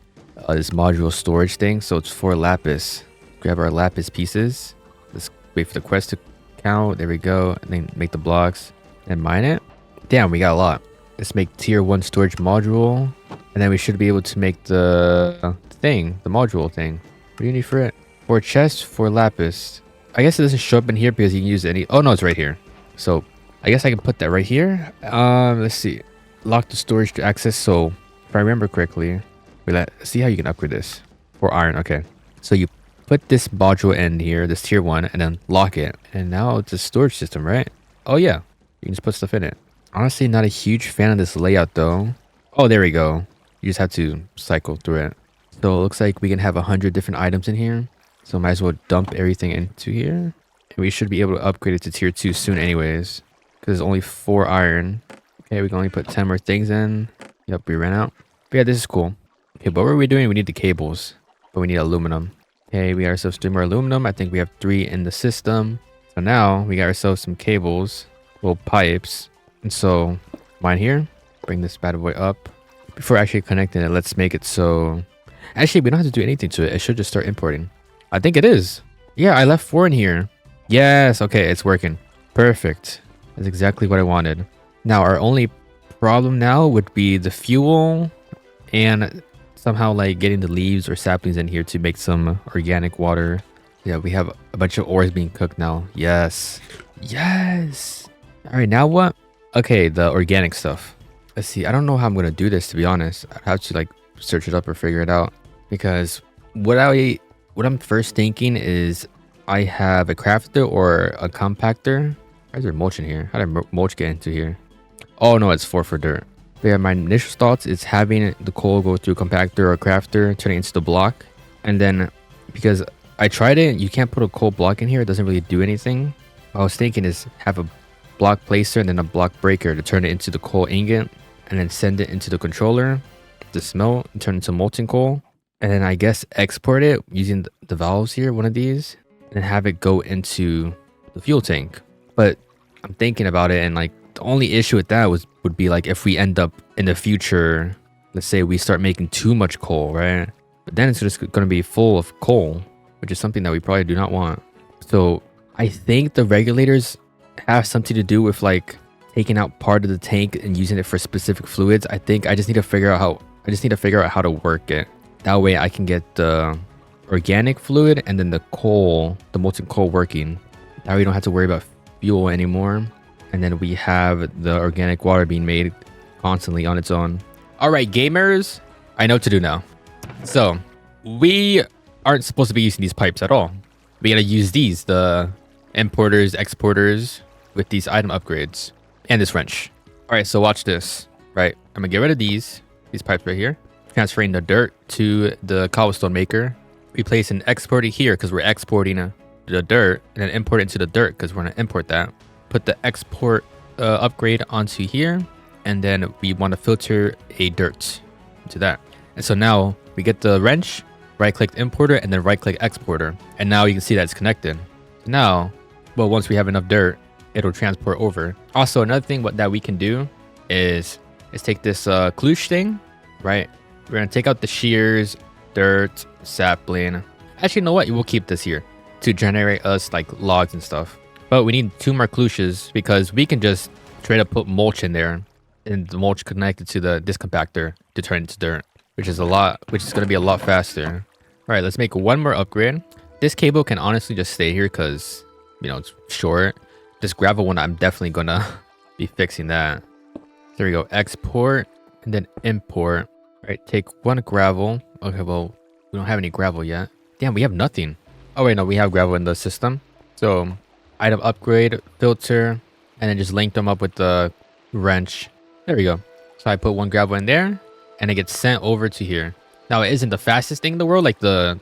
This module storage thing. So it's 4 lapis. Grab our lapis pieces. Let's wait for the quest to count. There we go. And then make the blocks and mine it. Damn, we got a lot. Let's make tier 1 storage module. And then we should be able to make the thing, the module thing. What do you need for it? 4 chests, 4 lapis. I guess it doesn't show up in here because you can use any. Oh no, it's right here. So I guess I can put that right here. Let's see. Lock the storage to access. So if I remember correctly, let's see how you can upgrade this. 4 iron. Okay. So you put this module in here, this tier 1, and then lock it. And now it's a storage system, right? Oh yeah. You can just put stuff in it. Honestly, not a huge fan of this layout though. Oh, there we go. You just have to cycle through it. So it looks like we can have 100 different items in here. So might as well dump everything into here. And we should be able to upgrade it to tier 2 soon anyways. Because there's only 4 iron. Okay, we can only put 10 more things in. Yep, we ran out. But yeah, this is cool. Okay, but what are we doing? We need the cables. But we need aluminum. Okay, we got ourselves 3 more aluminum. I think we have 3 in the system. So now we got ourselves some cables. Little pipes. And so, mine here. Bring this bad boy up. Before actually connecting it, let's make it so... Actually, we don't have to do anything to it. It should just start importing. I think it is. Yeah, I left 4 in here. Yes, okay, it's working. Perfect. That's exactly what I wanted. Now, our only problem now would be the fuel and somehow like getting the leaves or saplings in here to make some organic water. Yeah, we have a bunch of ores being cooked now. Yes. Yes. All right, now what? Okay, the organic stuff. Let's see. I don't know how I'm going to do this, to be honest. I'd have to like search it up or figure it out, because what I'm first thinking is I have a crafter or a compactor. Why is there mulch in here? How did mulch get into here? Oh no, it's 4 for dirt. But yeah, my initial thoughts is having the coal go through compactor or crafter, turning it into the block. And then because I tried it, you can't put a coal block in here. It doesn't really do anything. What I was thinking is have a block placer and then a block breaker to turn it into the coal ingot, and then send it into the controller to smelt and turn into molten coal. And then I guess export it using the valves here, one of these, and have it go into the fuel tank. But I'm thinking about it, and like the only issue with that would be like if we end up in the future, let's say we start making too much coal, right? But then it's just going to be full of coal, which is something that we probably do not want. So I think the regulators have something to do with like taking out part of the tank and using it for specific fluids. I think I just need to figure out how to work it. That way I can get the organic fluid and then the coal, the molten coal working. Now we don't have to worry about fuel anymore. And then we have the organic water being made constantly on its own. All right, gamers, I know what to do now. So we aren't supposed to be using these pipes at all. We gotta use these, the importers, exporters, with these item upgrades and this wrench. All right, so watch this, right? I'm gonna get rid of these pipes right here, transferring the dirt to the cobblestone maker. We place an exporter here because we're exporting the dirt, and then import it into the dirt because we're gonna import that. Put the export upgrade onto here, and then we want to filter a dirt into that. And so now we get the wrench, right click importer, and then right click exporter, and now you can see that it's connected. Now, well, once we have enough dirt, it'll transport over. Also, another thing that we can do is take this kloosh thing, right? We're gonna take out the shears, dirt, sapling. Actually, you know what? We'll keep this here to generate us like logs and stuff. But we need 2 more klooshes because we can just straight up put mulch in there, and the mulch connected to this compactor to turn into dirt, which is going to be a lot faster. All right, let's make one more upgrade. This cable can honestly just stay here because, you know, it's short. This gravel one, I'm definitely going to be fixing that. There we go. Export and then import. All right, take one gravel. Okay, well, we don't have any gravel yet. Damn, we have nothing. Oh, wait, no, we have gravel in the system. So, item upgrade, filter, and then just link them up with the wrench. There we go. So I put one gravel in there, and it gets sent over to here. Now, it isn't the fastest thing in the world, like the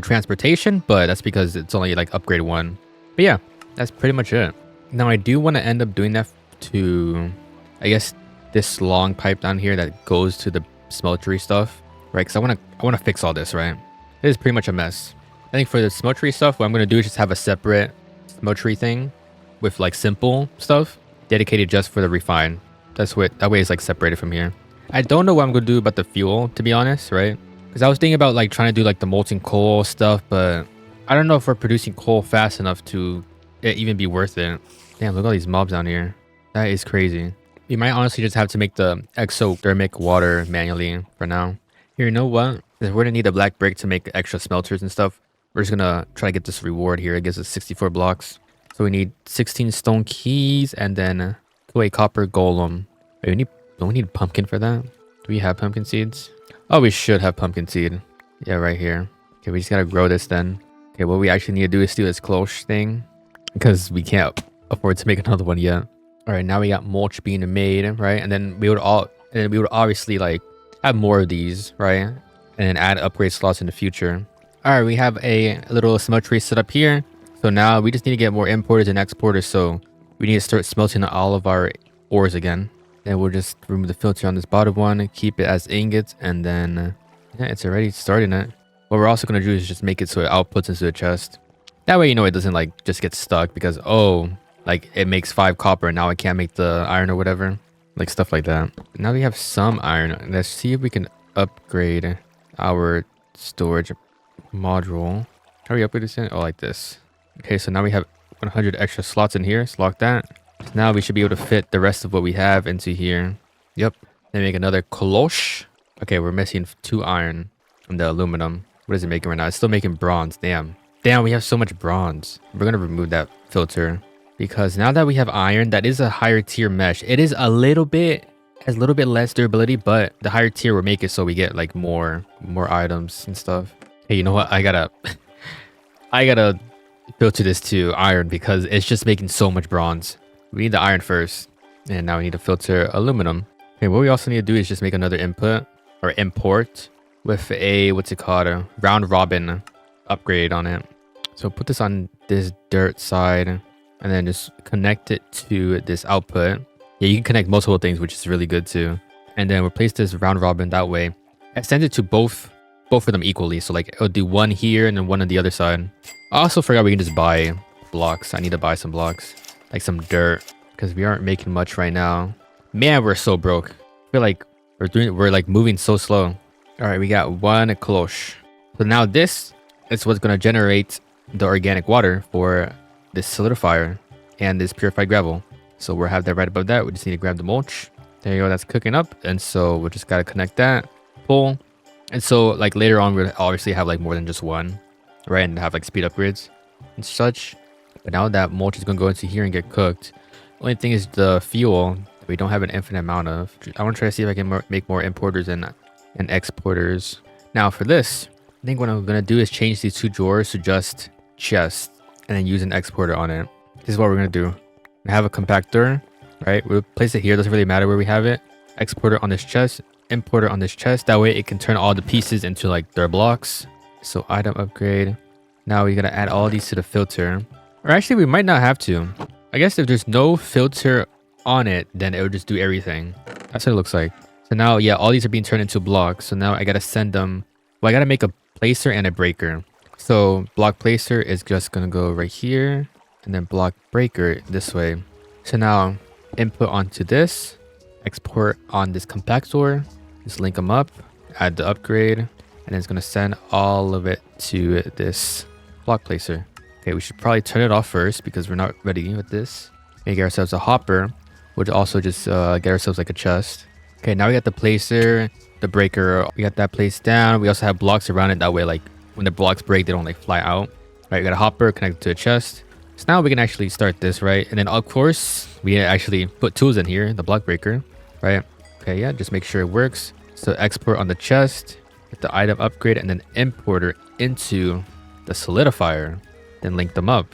transportation, but that's because it's only like upgrade 1. But yeah, that's pretty much it. Now, I do want to end up doing that to, I guess, this long pipe down here that goes to the smeltery stuff, right? Because I want to fix all this, right? It is pretty much a mess. I think for the smeltery stuff, what I'm going to do is just have a separate smeltery thing with like simple stuff dedicated just for the refine. That way it's like separated from here. I don't know what I'm going to do about the fuel, to be honest, right? Because I was thinking about like trying to do like the molten coal stuff, but I don't know if we're producing coal fast enough to it even be worth it. Damn, look at all these mobs down here. That is crazy. We might honestly just have to make the exothermic water manually for now. Here, you know what? We're going to need a black brick to make extra smelters and stuff. We're just going to try to get this reward here. It gives us 64 blocks. So we need 16 stone keys and then a copper golem. Wait, don't we need pumpkin for that? Do we have pumpkin seeds? Oh, we should have pumpkin seed. Yeah, right here. Okay, we just got to grow this then. Okay, what we actually need to do is do this cloche thing because we can't afford to make another one yet. All right, now we got mulch being made, right? And then we would obviously like have more of these, right? And then add upgrade slots in the future. All right, we have a little smeltery set up here. So now we just need to get more importers and exporters. So we need to start smelting all of our ores again. Then we'll just remove the filter on this bottom one, keep it as ingots, and then yeah, it's already starting it. What we're also going to do is just make it so it outputs into the chest. That way, you know, it doesn't like just get stuck because, oh, like it makes 5 copper and now I can't make the iron or whatever. Like stuff like that. Now we have some iron. Let's see if we can upgrade our storage module. How do we upgrade this in? Oh, like this. Okay, so now we have 100 extra slots in here. Let's lock that. Now we should be able to fit the rest of what we have into here. Yep. Then make another cloche. Okay, we're missing 2 iron from the aluminum. What is it making right now? It's still making bronze. Damn. Damn, we have so much bronze. We're going to remove that filter. Because now that we have iron, that is a higher tier mesh. It is has a little bit less durability, but the higher tier will make it so we get like more items and stuff. Hey, you know what? I gotta filter this to iron because it's just making so much bronze. We need the iron first, and now we need to filter aluminum. Okay, what we also need to do is just make another input or import with a a round robin upgrade on it. So put this on this dirt side. And then just connect it to this output. Yeah, you can connect multiple things, which is really good too. And then replace this round robin that way. Extend it to both of them equally. So like it'll do one here and then one on the other side. I also forgot we can just buy blocks. I need to buy some blocks, like some dirt, because we aren't making much right now. Man, we're so broke. I feel like we're like moving so slow. All right, we got 1 cloche. So now this is what's gonna generate the organic water for this solidifier and this purified gravel. So we'll have that right above that. We just need to grab the mulch. There you go, that's cooking up. And so we just gotta connect that, pull. And so like later on, we'll obviously have like more than just one, right? And have like speed upgrades and such. But now that mulch is gonna go into here and get cooked. Only thing is the fuel we don't have an infinite amount of. I want to try to see if I can make more importers and exporters. Now for this, I think what I'm gonna do is change these 2 drawers to just chests. And then use an exporter on it. This is what we're going to do. We have a compactor, right? We'll place it here. Doesn't really matter where we have it. Exporter on this chest. Importer on this chest. That way it can turn all the pieces into like their blocks. So item upgrade. Now we got to add all these to the filter. Or actually we might not have to. I guess if there's no filter on it, then it would just do everything. That's what it looks like. So now, yeah, all these are being turned into blocks. So now I got to send them. Well, I got to make a placer and a breaker. So block placer is just going to go right here and then block breaker this way. So now input onto this, export on this compactor, just link them up, add the upgrade, and it's going to send all of it to this block placer. Okay, we should probably turn it off first because we're not ready with this. And get ourselves a hopper, which also just get ourselves like a chest. Okay, now we got the placer the breaker. We got that placed down. We also have blocks around it. That way, like when the blocks break, they don't like fly out. Right, we got a hopper connected to a chest. So now we can actually start this, right? And then of course, we actually put tools in here, the block breaker, right? Okay, yeah, just make sure it works. So export on the chest, get the item upgrade, and then importer into the solidifier. Then link them up.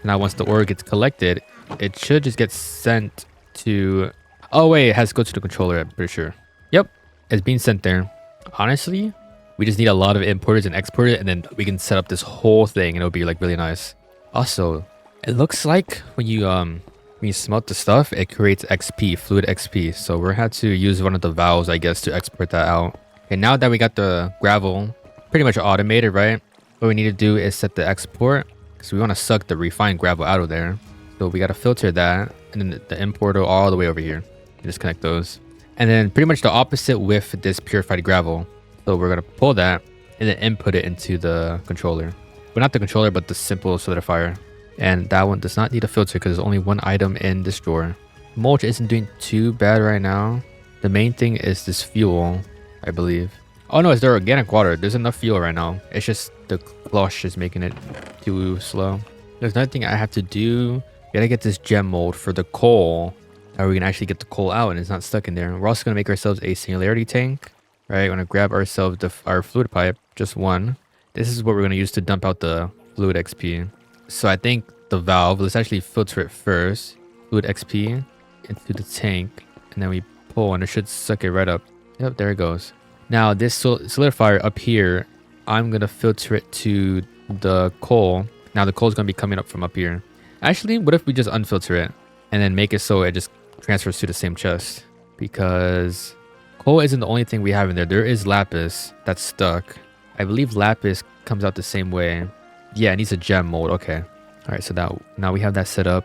Now once the ore gets collected, it should just get sent to... Oh wait, it has to go to the controller, I'm pretty sure. Yep, it's being sent there. Honestly, we just need a lot of importers and exporters, and then we can set up this whole thing, and it'll be like really nice. Also, it looks like when you smelt the stuff, it creates XP, fluid XP. So we're gonna have to use one of the valves, I guess, to export that out. And now that we got the gravel pretty much automated, right? What we need to do is set the export, because we want to suck the refined gravel out of there. So we got to filter that, and then the importer all the way over here. Disconnect those. And then pretty much the opposite with this purified gravel. So we're going to pull that and then input it into the controller. Well, not the controller, but the simple solidifier. And that one does not need a filter because there's only one item in this drawer. Mulch isn't doing too bad right now. The main thing is this fuel, I believe. Oh no, it's the organic water. There's enough fuel right now. It's just the cloche is making it too slow. There's another thing I have to do. We gotta get this gem mold for the coal. How we can actually get the coal out and it's not stuck in there. We're also gonna make ourselves a singularity tank. Right, we're gonna grab ourselves our fluid pipe, just one. This is what we're gonna use to dump out the fluid XP. So I think the valve, let's actually filter it first. Fluid XP into the tank, and then we pull and it should suck it right up. Yep, there it goes. Now this solidifier up here, I'm gonna filter it to the coal. Now the coal is gonna be coming up from up here. Actually, what if we just unfilter it and then make it so it just transfers to the same chest? Because coal isn't the only thing we have in there. There is lapis that's stuck. I believe lapis comes out the same way. Yeah, it needs a gem mold. Okay. All right, so now we have that set up.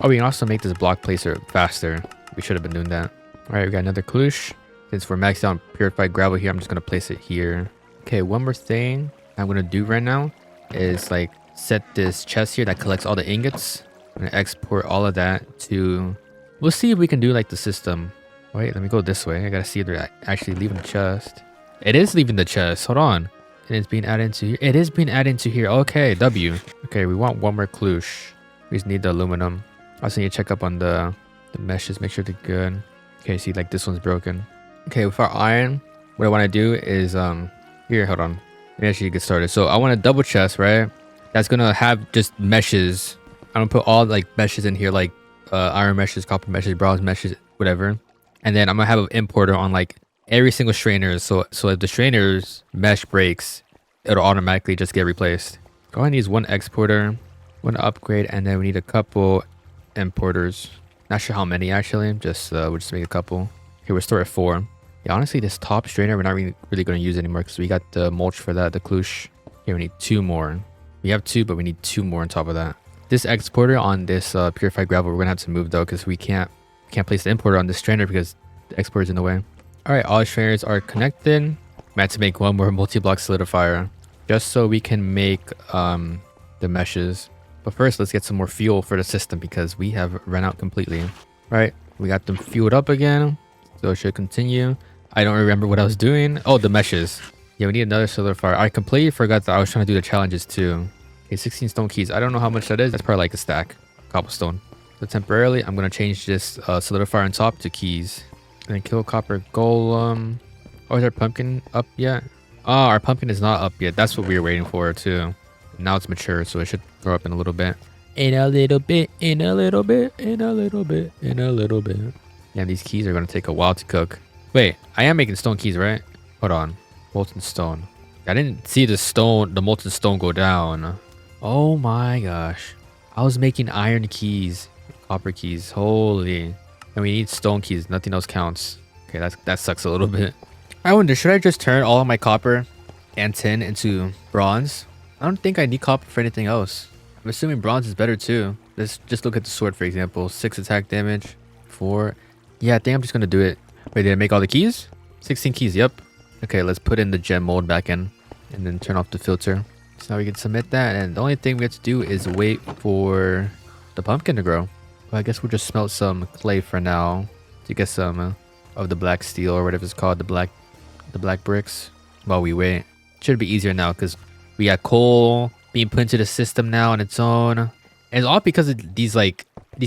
Oh, we can also make this block placer faster. We should have been doing that. All right, we got another cluche. Since we're maxed out on purified gravel here, I'm just gonna place it here. Okay, one more thing I'm gonna do right now is like set this chest here that collects all the ingots. I'm gonna export all of that to... We'll see if we can do like the system. Wait, let me go this way. I gotta see if they're actually leaving the chest. It is leaving the chest. Hold on. And it's being added into here. It is being added into here. Okay, W. Okay, we want one more cluche. We just need the aluminum. I also need to check up on the meshes, make sure they're good. Okay, see, like this one's broken. Okay, with our iron, what I want to do is here, hold on. Let me actually get started. So I want a double chest, right? That's gonna have just meshes. I'm gonna put all like meshes in here, like iron meshes, copper meshes, bronze meshes, whatever. And then I'm gonna have an importer on like every single strainer. So if the strainer's mesh breaks, it'll automatically just get replaced. All I need is one exporter, one upgrade, and then we need a couple importers. Not sure how many actually. Just we'll just make a couple. Okay, we'll store at 4. Yeah, honestly, this top strainer we're not really going to use anymore because we got the mulch for that, the cluche. Okay, we need 2 more. We have 2, but we need 2 more on top of that. This exporter on this purified gravel, we're going to have to move though because we can't place the importer on this strainer because the exporter's in the way. All right, all strainers are connected. We had to make one more multi-block solidifier just so we can make the meshes. But first, let's get some more fuel for the system because we have run out completely. All right, we got them fueled up again. So it should continue. I don't remember what I was doing. Oh, the meshes. Yeah, we need another solidifier. I completely forgot that I was trying to do the challenges too. Okay, 16 stone keys. I don't know how much that is. That's probably like a stack. Cobblestone. So temporarily, I'm going to change this solidifier on top to keys. And then kill copper golem. Oh, is our pumpkin up yet? Oh, our pumpkin is not up yet. That's what we were waiting for too. Now it's mature, so it should grow up in a little bit. In a little bit, in a little bit, in a little bit, in a little bit. Yeah, these keys are going to take a while to cook. Wait, I am making stone keys, right? Hold on. Molten stone. I didn't see the molten stone go down. Oh my gosh. I was making iron keys. Copper keys. Holy. And we need stone keys. Nothing else counts. Okay, that sucks a little bit. I wonder, should I just turn all of my copper and tin into bronze? I don't think I need copper for anything else. I'm assuming bronze is better too. Let's just look at the sword, for example. 6 attack damage. 4. Yeah, I think I'm just going to do it. Wait, did I make all the keys? 16 keys, yep. Okay, let's put in the gem mold back in. And then turn off the filter. So now we can submit that. And the only thing we have to do is wait for the pumpkin to grow. Well, I guess we'll just smelt some clay for now. To get some of the black steel or whatever it's called. The black the black bricks while we wait. Should be easier now because we got coal being put into the system now on its own. And it's all because of these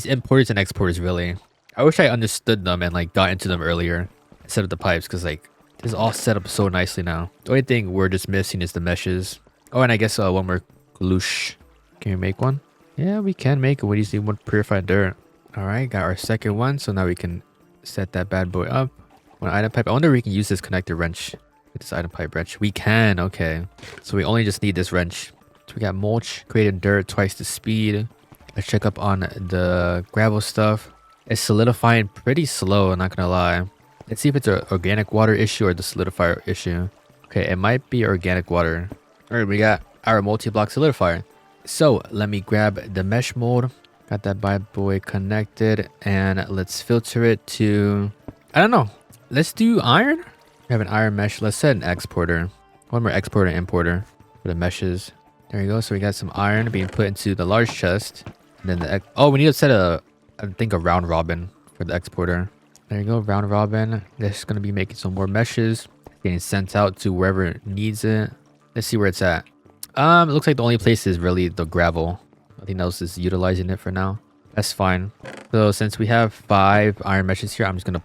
importers and exporters, really. I wish I understood them and like got into them earlier and set up the pipes, because like this is all set up so nicely now. The only thing we're just missing is the meshes. Oh, and I guess one more glouche. Can we make one? Yeah, we can make it. We just need one purified dirt. All right, got our second one. So now we can set that bad boy up. One item pipe. I wonder if we can use this connector wrench with this item pipe wrench. We can. Okay. So we only just need this wrench. So we got mulch, created dirt, twice the speed. Let's check up on the gravel stuff. It's solidifying pretty slow, not gonna lie. Let's see if it's an organic water issue or the solidifier issue. Okay, it might be organic water. All right, we got our multi-block solidifier. So let me grab the mesh mold. Got that bad boy connected, and let's filter it to, I don't know. Let's do iron. We have an iron mesh. Let's set an exporter. One more exporter and importer for the meshes. There you go. So we got some iron being put into the large chest. And then oh, we need to set I think a round robin for the exporter. There you go, round robin. This is gonna be making some more meshes, getting sent out to wherever it needs it. Let's see where it's at. It looks like the only place is really the gravel. Nothing else is utilizing it for now. That's fine. So since we have 5 iron meshes here, I'm just gonna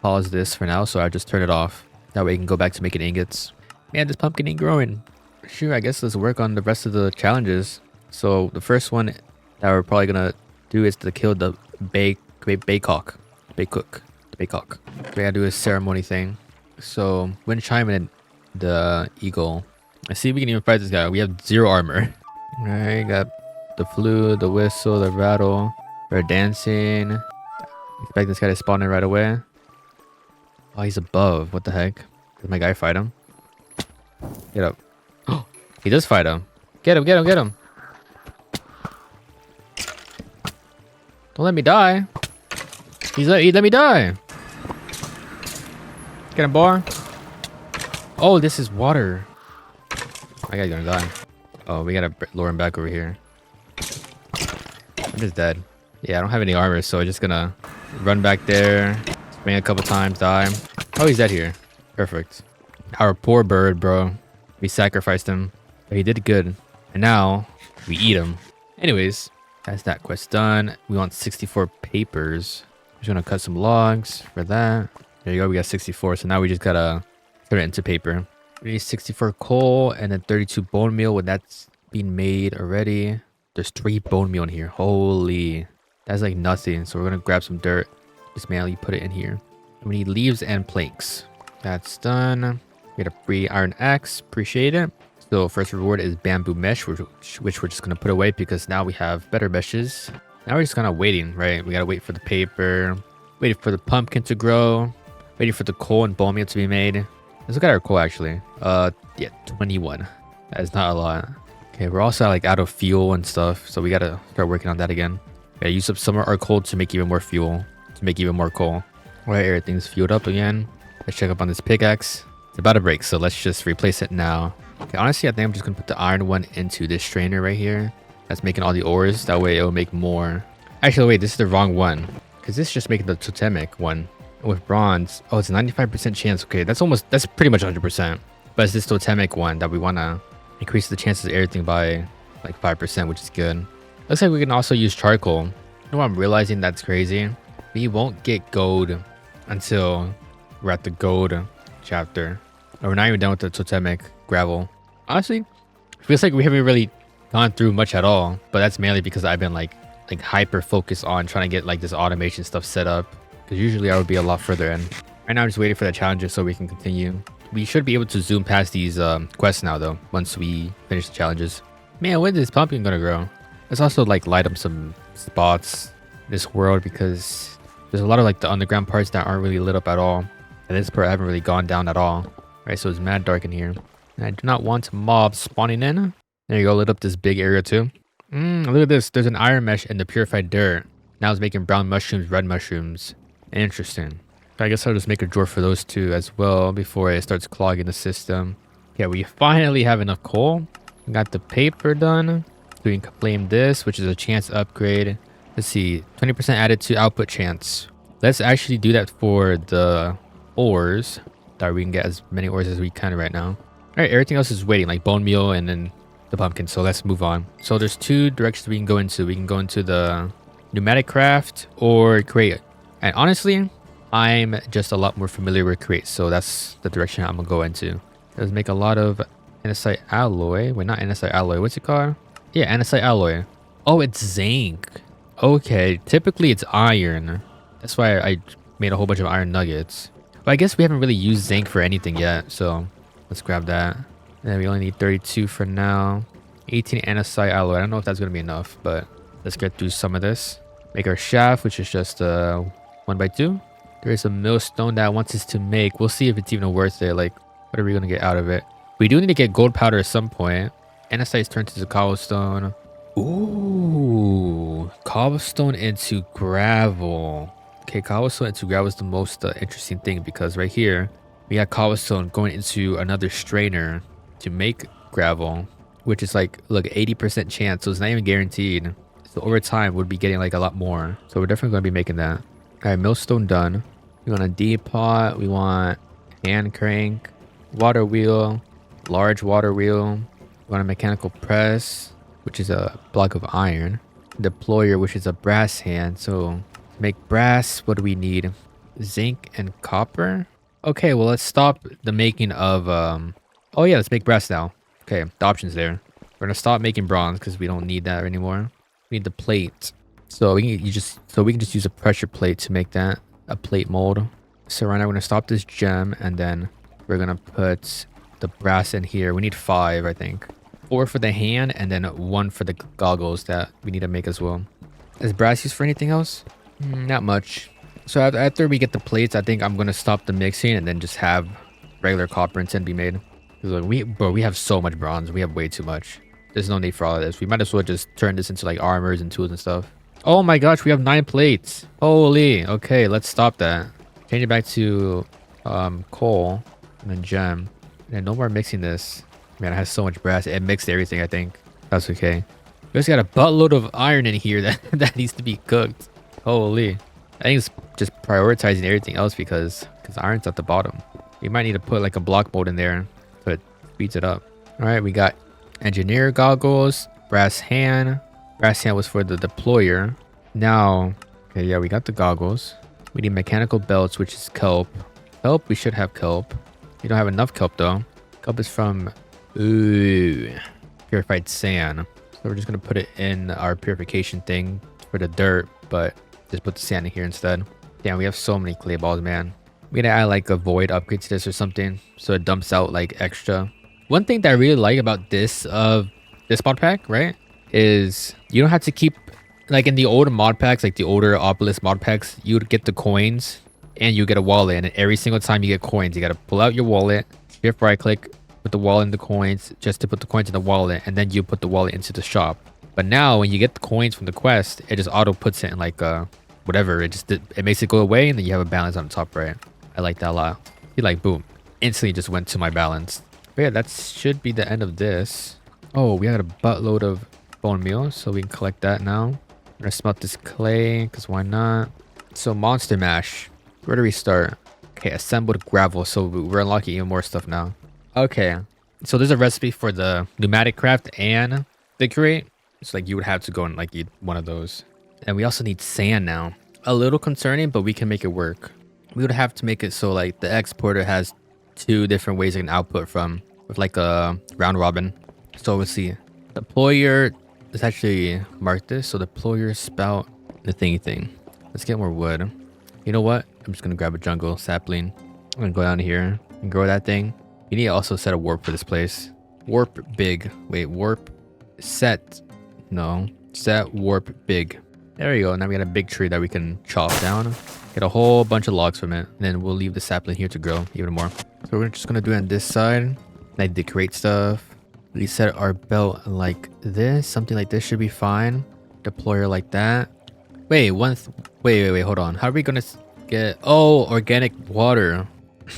pause this for now. So I just turn it off. That way we can go back to making ingots. Man, this pumpkin ain't growing. Sure, I guess let's work on the rest of the challenges. So the first one that we're probably gonna do is to kill the baycock. We gotta do a ceremony thing. So wind chime and the eagle. Let's see if we can even fight this guy. We have 0 armor. Alright, got the flute, the whistle, the rattle. We're dancing. Expect this guy to spawn in right away. Oh, he's above. What the heck? Did my guy fight him? Get up. Oh, he does fight him. Get him. Don't let me die. He let me die. Get him, boy. Oh, this is water. My guy's gonna die. Oh, we gotta lure him back over here. I'm just dead. Yeah, I don't have any armor, so I'm just gonna run back there, swing a couple times, die. Oh, he's dead here. Perfect. Our poor bird, bro. We sacrificed him, but he did good. And now we eat him. Anyways, that's that quest done. We want 64 papers. I'm just gonna cut some logs for that. There you go. We got 64. So now we just gotta turn it into paper. We need 64 coal and then 32 bone meal when that's being made already. There's 3 bone meal in here. Holy, that's like nothing. So we're gonna grab some dirt, just manually put it in here. And we need leaves and planks. That's done. We got a free iron axe. Appreciate it. So first reward is bamboo mesh, which we're just gonna put away because now we have better meshes. Now we're just kind of waiting, right? We gotta wait for the paper, waiting for the pumpkin to grow, waiting for the coal and bone meal to be made. Let's look at our coal actually. Yeah, 21. That is not a lot. Okay, we're also like out of fuel and stuff, so we gotta start working on that again. We gotta use up some of our coal to make even more fuel, to make even more coal. All right, everything's fueled up again. Let's check up on this pickaxe. It's about to break, so let's just replace it now. Okay, honestly, I think I'm just gonna put the iron one into this strainer right here. That's making all the ores. That way it will make more. Actually, wait, this is the wrong one, because this is just making the totemic one. With bronze, oh, it's a 95% chance. Okay, that's pretty much 100%. But it's this totemic one that we want to increase the chances of everything by like 5%, which is good. Looks like we can also use charcoal. You know what I'm realizing that's crazy? We won't get gold until we're at the gold chapter. Or we're not even done with the totemic gravel. Honestly, it feels like we haven't really gone through much at all. But that's mainly because I've been like hyper focused on trying to get like this automation stuff set up. Because usually I would be a lot further in. Right now I'm just waiting for the challenges so we can continue. We should be able to zoom past these quests now though, once we finish the challenges. Man, when is this pumpkin gonna grow? Let's also like light up some spots in this world because there's a lot of like the underground parts that aren't really lit up at all. And this part I haven't really gone down at all. Right, so it's mad dark in here. And I do not want mobs spawning in. There you go, lit up this big area too. Look at this, there's an iron mesh in the purified dirt. Now it's making brown mushrooms, red mushrooms. Interesting. I guess I'll just make a drawer for those two as well before it starts clogging the system. Yeah, we finally have enough coal. We got the paper done. So we can claim this, which is a chance upgrade. Let's see, 20% added to output chance. Let's actually do that for the ores. that we can get as many ores as we can right now. All right, everything else is waiting, like bone meal and then the pumpkin. So let's move on. So there's two directions we can go into. We can go into the pneumatic craft or create. And honestly, I'm just a lot more familiar with create, so that's the direction I'm gonna go into. Let's make a lot of andesite alloy. Wait, not andesite alloy. What's it called? Yeah, andesite alloy. Oh, it's zinc. Okay, typically it's iron. That's why I made a whole bunch of iron nuggets. But I guess we haven't really used zinc for anything yet, so let's grab that. And we only need 32 for now. 18 andesite alloy. I don't know if that's gonna be enough, but let's get through some of this. Make our shaft, which is just 1x2. There is a millstone that wants us to make. We'll see if it's even worth it. Like, what are we gonna get out of it? We do need to get gold powder at some point. Andesite's turned into cobblestone. Ooh, cobblestone into gravel. Okay, cobblestone into gravel is the most interesting thing, because right here we got cobblestone going into another strainer to make gravel, which is like, look, 80% chance, so it's not even guaranteed. So over time we'll be getting like a lot more, so we're definitely going to be making that. All right, millstone done. We want a depot, we want hand crank, water wheel, large water wheel. We want a mechanical press, which is a block of iron, deployer, which is a brass hand. So to make brass, what do we need? Zinc and copper. Okay, well, let's stop the making of oh yeah, let's make brass now. Okay, the options there. We're gonna stop making bronze because we don't need that anymore. We need the plate. So we can just use a pressure plate to make that a plate mold. So right now we're gonna stop this gem, and then we're gonna put the brass in here. We need 5, I think. 4 for the hand, and then 1 for the goggles that we need to make as well. Is brass used for anything else? Not much. So after we get the plates, I think I'm gonna stop the mixing and then just have regular copper and tin be made. Because like, we have so much bronze. We have way too much. There's no need for all of this. We might as well just turn this into like armors and tools and stuff. Oh my gosh, we have 9 plates. Holy. Okay, let's stop that. Change it back to coal and then gem. And no more mixing this. Man, it has so much brass. It mixed everything, I think. That's okay. We also got a buttload of iron in here that needs to be cooked. Holy. I think it's just prioritizing everything else because iron's at the bottom. We might need to put like a block mold in there so it speeds it up. All right, we got engineer goggles, brass hand. Brass hand was for the deployer. Now, okay, yeah, we got the goggles. We need mechanical belts, which is kelp. Kelp, we should have kelp. We don't have enough kelp though. Kelp is from purified sand. So we're just gonna put it in our purification thing for the dirt, but just put the sand in here instead. Damn, we have so many clay balls, man. We gotta add like a void upgrade to this or something, so it dumps out like extra. One thing that I really like about this mod pack, right, is you don't have to keep, like in the older mod packs, like the older Seaopolis mod packs, you would get the coins and you get a wallet, and every single time you get coins, you gotta pull out your wallet, shift right click, put the wallet in the coins just to put the coins in the wallet, and then you put the wallet into the shop. But now when you get the coins from the quest, it just auto puts it in like whatever. It makes it go away, and then you have a balance on the top right. I like that a lot. See, like boom, instantly just went to my balance. But yeah, that should be the end of this. Oh, we got a buttload of bone meal, so we can collect that now. I'm gonna smelt this clay because why not? So monster mash. Where do we start? Okay, assembled gravel. So we're unlocking even more stuff now. Okay, so there's a recipe for the pneumatic craft and the crate. It's like you would have to go and like eat one of those. And we also need sand now. A little concerning, but we can make it work. We would have to make it so like the exporter has 2 different ways it can output from, with like a round robin. So we'll see. Deployer, let's actually mark this. So deployer, spout, the thingy thing. Let's get more wood. You know what? I'm just gonna grab a jungle sapling. I'm gonna go down here and grow that thing. You need to also set a warp for this place. Warp big. Wait, warp set. No, set warp big. There we go. Now we got a big tree that we can chop down. Get a whole bunch of logs from it. And then we'll leave the sapling here to grow even more. So we're just gonna do it on this side. Like decorate stuff. We set our belt like this. Something like this should be fine. Deployer like that. Wait, wait, hold on. How are we gonna get... Oh, organic water.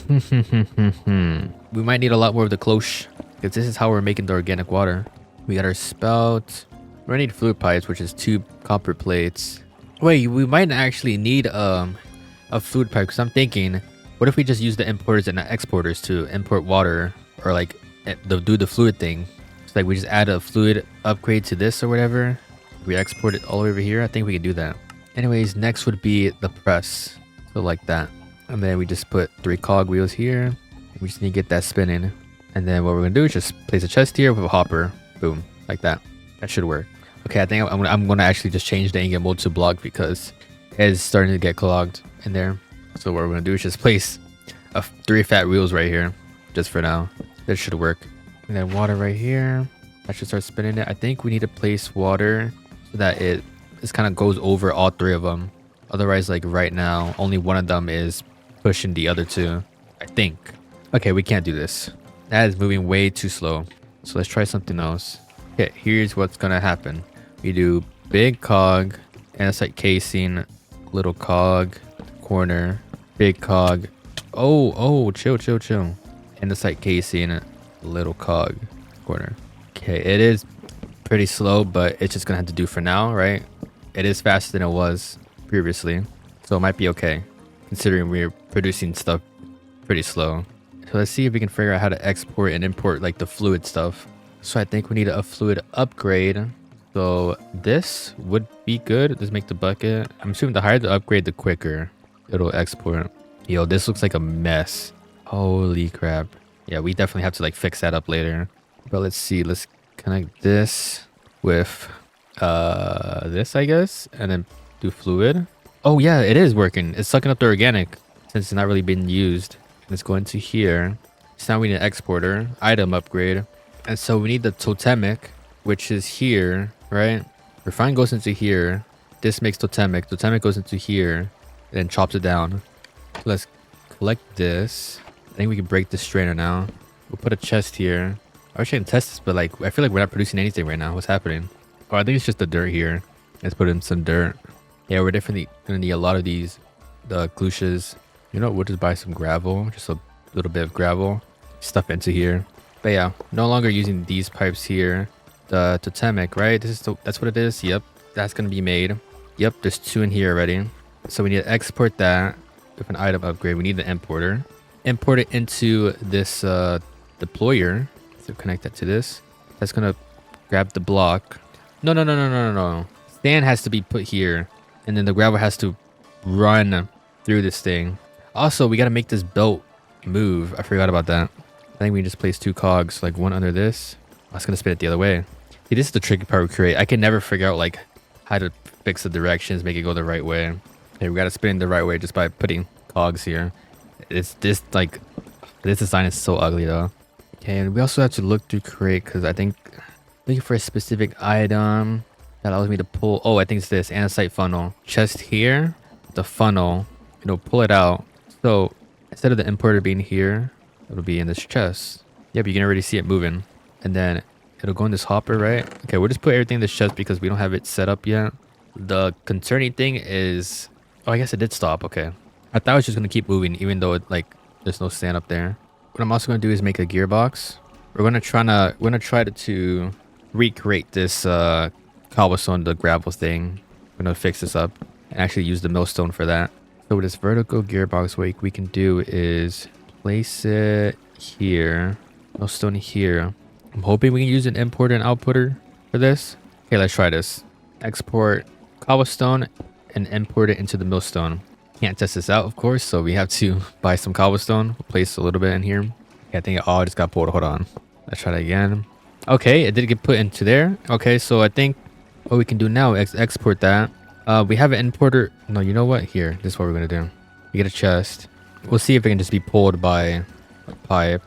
We might need a lot more of the cloche, because this is how we're making the organic water. We got our spout. We're gonna need fluid pipes, which is 2 copper plates. Wait, we might actually need a fluid pipe, because I'm thinking What if we just use the importers and the exporters to import water, or like do the fluid thing? It's like we just add a fluid upgrade to this or whatever. We export it all over here. I think we can do that. Anyways, next would be the press. So like that. And then we just put 3 cog wheels here. We just need to get that spinning. And then what we're gonna do is just place a chest here with a hopper. Boom, like that. That should work. Okay, I think I'm gonna actually just change the ingot mode to block because it's starting to get clogged in there. So what we're gonna do is just place 3 fat wheels right here, just for now. That should work. And then water right here. I should start spinning it. I think we need to place water so that it just kind of goes over all 3 of them. Otherwise, like right now, only one of them is pushing the other 2. I think. Okay, we can't do this. That is moving way too slow. So let's try something else. Okay, here's what's gonna happen. We do big cog, andesite casing, little cog, corner, big cog. Oh, chill. Andesite casing, little cog, corner. Okay, it is pretty slow, but it's just gonna have to do for now, right? It is faster than it was previously, so it might be okay, considering we're producing stuff pretty slow. So let's see if we can figure out how to export and import like the fluid stuff. So I think we need a fluid upgrade. So this would be good. Let's make the bucket. I'm assuming the higher the upgrade, the quicker it'll export. Yo, this looks like a mess. Holy crap. Yeah, we definitely have to like fix that up later. But let's see. Let's connect this with this, I guess, and then do fluid. Oh yeah, it is working. It's sucking up the organic since it's not really being used. Let's go into here. So now we need an exporter, item upgrade. And so we need the totemic, which is here, right? Refine goes into here. This makes totemic. Totemic goes into here, and then chops it down. So let's collect this. I think we can break this strainer now. We'll put a chest here. I wish I can test this, but like I feel like we're not producing anything right now. What's happening? Oh, I think it's just the dirt here. Let's put in some dirt. Yeah, we're definitely gonna need a lot of these, the cloches. You know, we'll just buy some gravel, just a little bit of gravel, stuff into here. But yeah, no longer using these pipes here. The totemic, right? That's what it is. Yep, that's gonna be made. Yep, there's 2 in here already. So we need to export that with an item upgrade. We need the importer. Import it into this deployer. So connect that to this. That's gonna grab the block. No. Sand has to be put here, and then the gravel has to run through this thing. Also, we gotta make this belt move. I forgot about that. I think we just place 2 cogs, like one under this. I was gonna spin it the other way. See, this is the tricky part we create. I can never figure out like how to fix the directions, make it go the right way. Okay, we gotta spin it the right way just by putting cogs here. It's this like this design is so ugly though. Okay, and we also have to look through crate because I think looking for a specific item that allows me to pull. Oh, I think it's this andesite funnel. Chest here, the funnel. It'll pull it out. So instead of the importer being here, it'll be in this chest. Yeah, but you can already see it moving. And then it'll go in this hopper, right? Okay, we'll just put everything in this chest because we don't have it set up yet. The concerning thing is, oh, I guess it did stop. Okay, I thought it was just gonna keep moving even though it like there's no sand up there. What I'm also gonna do is make a gearbox. We're gonna try to recreate this cobblestone, the gravel thing. We're gonna fix this up and actually use the millstone for that. So with this vertical gearbox, what we can do is place it here, millstone here. I'm hoping we can use an importer and outputter for this. Okay, let's try this. Export cobblestone and import it into the millstone. Can't test this out, of course, so we have to buy some cobblestone. We'll place a little bit in here. Okay, I think it all just got pulled. Hold on. Let's try that again. Okay, it did get put into there. Okay, so I think what we can do now is export that. We have an importer. No, you know what? Here, this is what we're gonna do. We get a chest. We'll see if it can just be pulled by a pipe.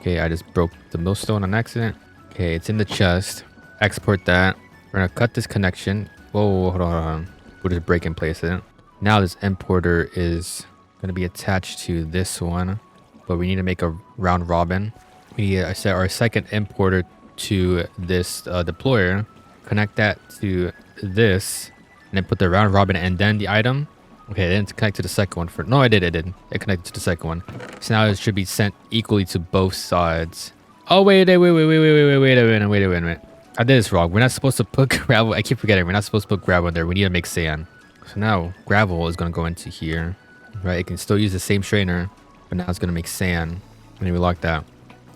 Okay, I just broke the millstone on accident. Okay, it's in the chest. Export that. We're gonna cut this connection. Whoa, hold on. We'll just break and place it. Now this importer is gonna be attached to this one, but we need to make a round robin. We need to set our second importer to this deployer. Connect that to this, and then put the round robin and then the item. Okay, then it's connect to the second one for. No, it did. It connected to the second one. So now it should be sent equally to both sides. Oh wait a minute. I did this wrong. We're not supposed to put gravel. I keep forgetting. We're not supposed to put gravel in there. We need to make sand. So now gravel is gonna go into here, right? It can still use the same strainer. but now it's gonna make sand. And then we lock that.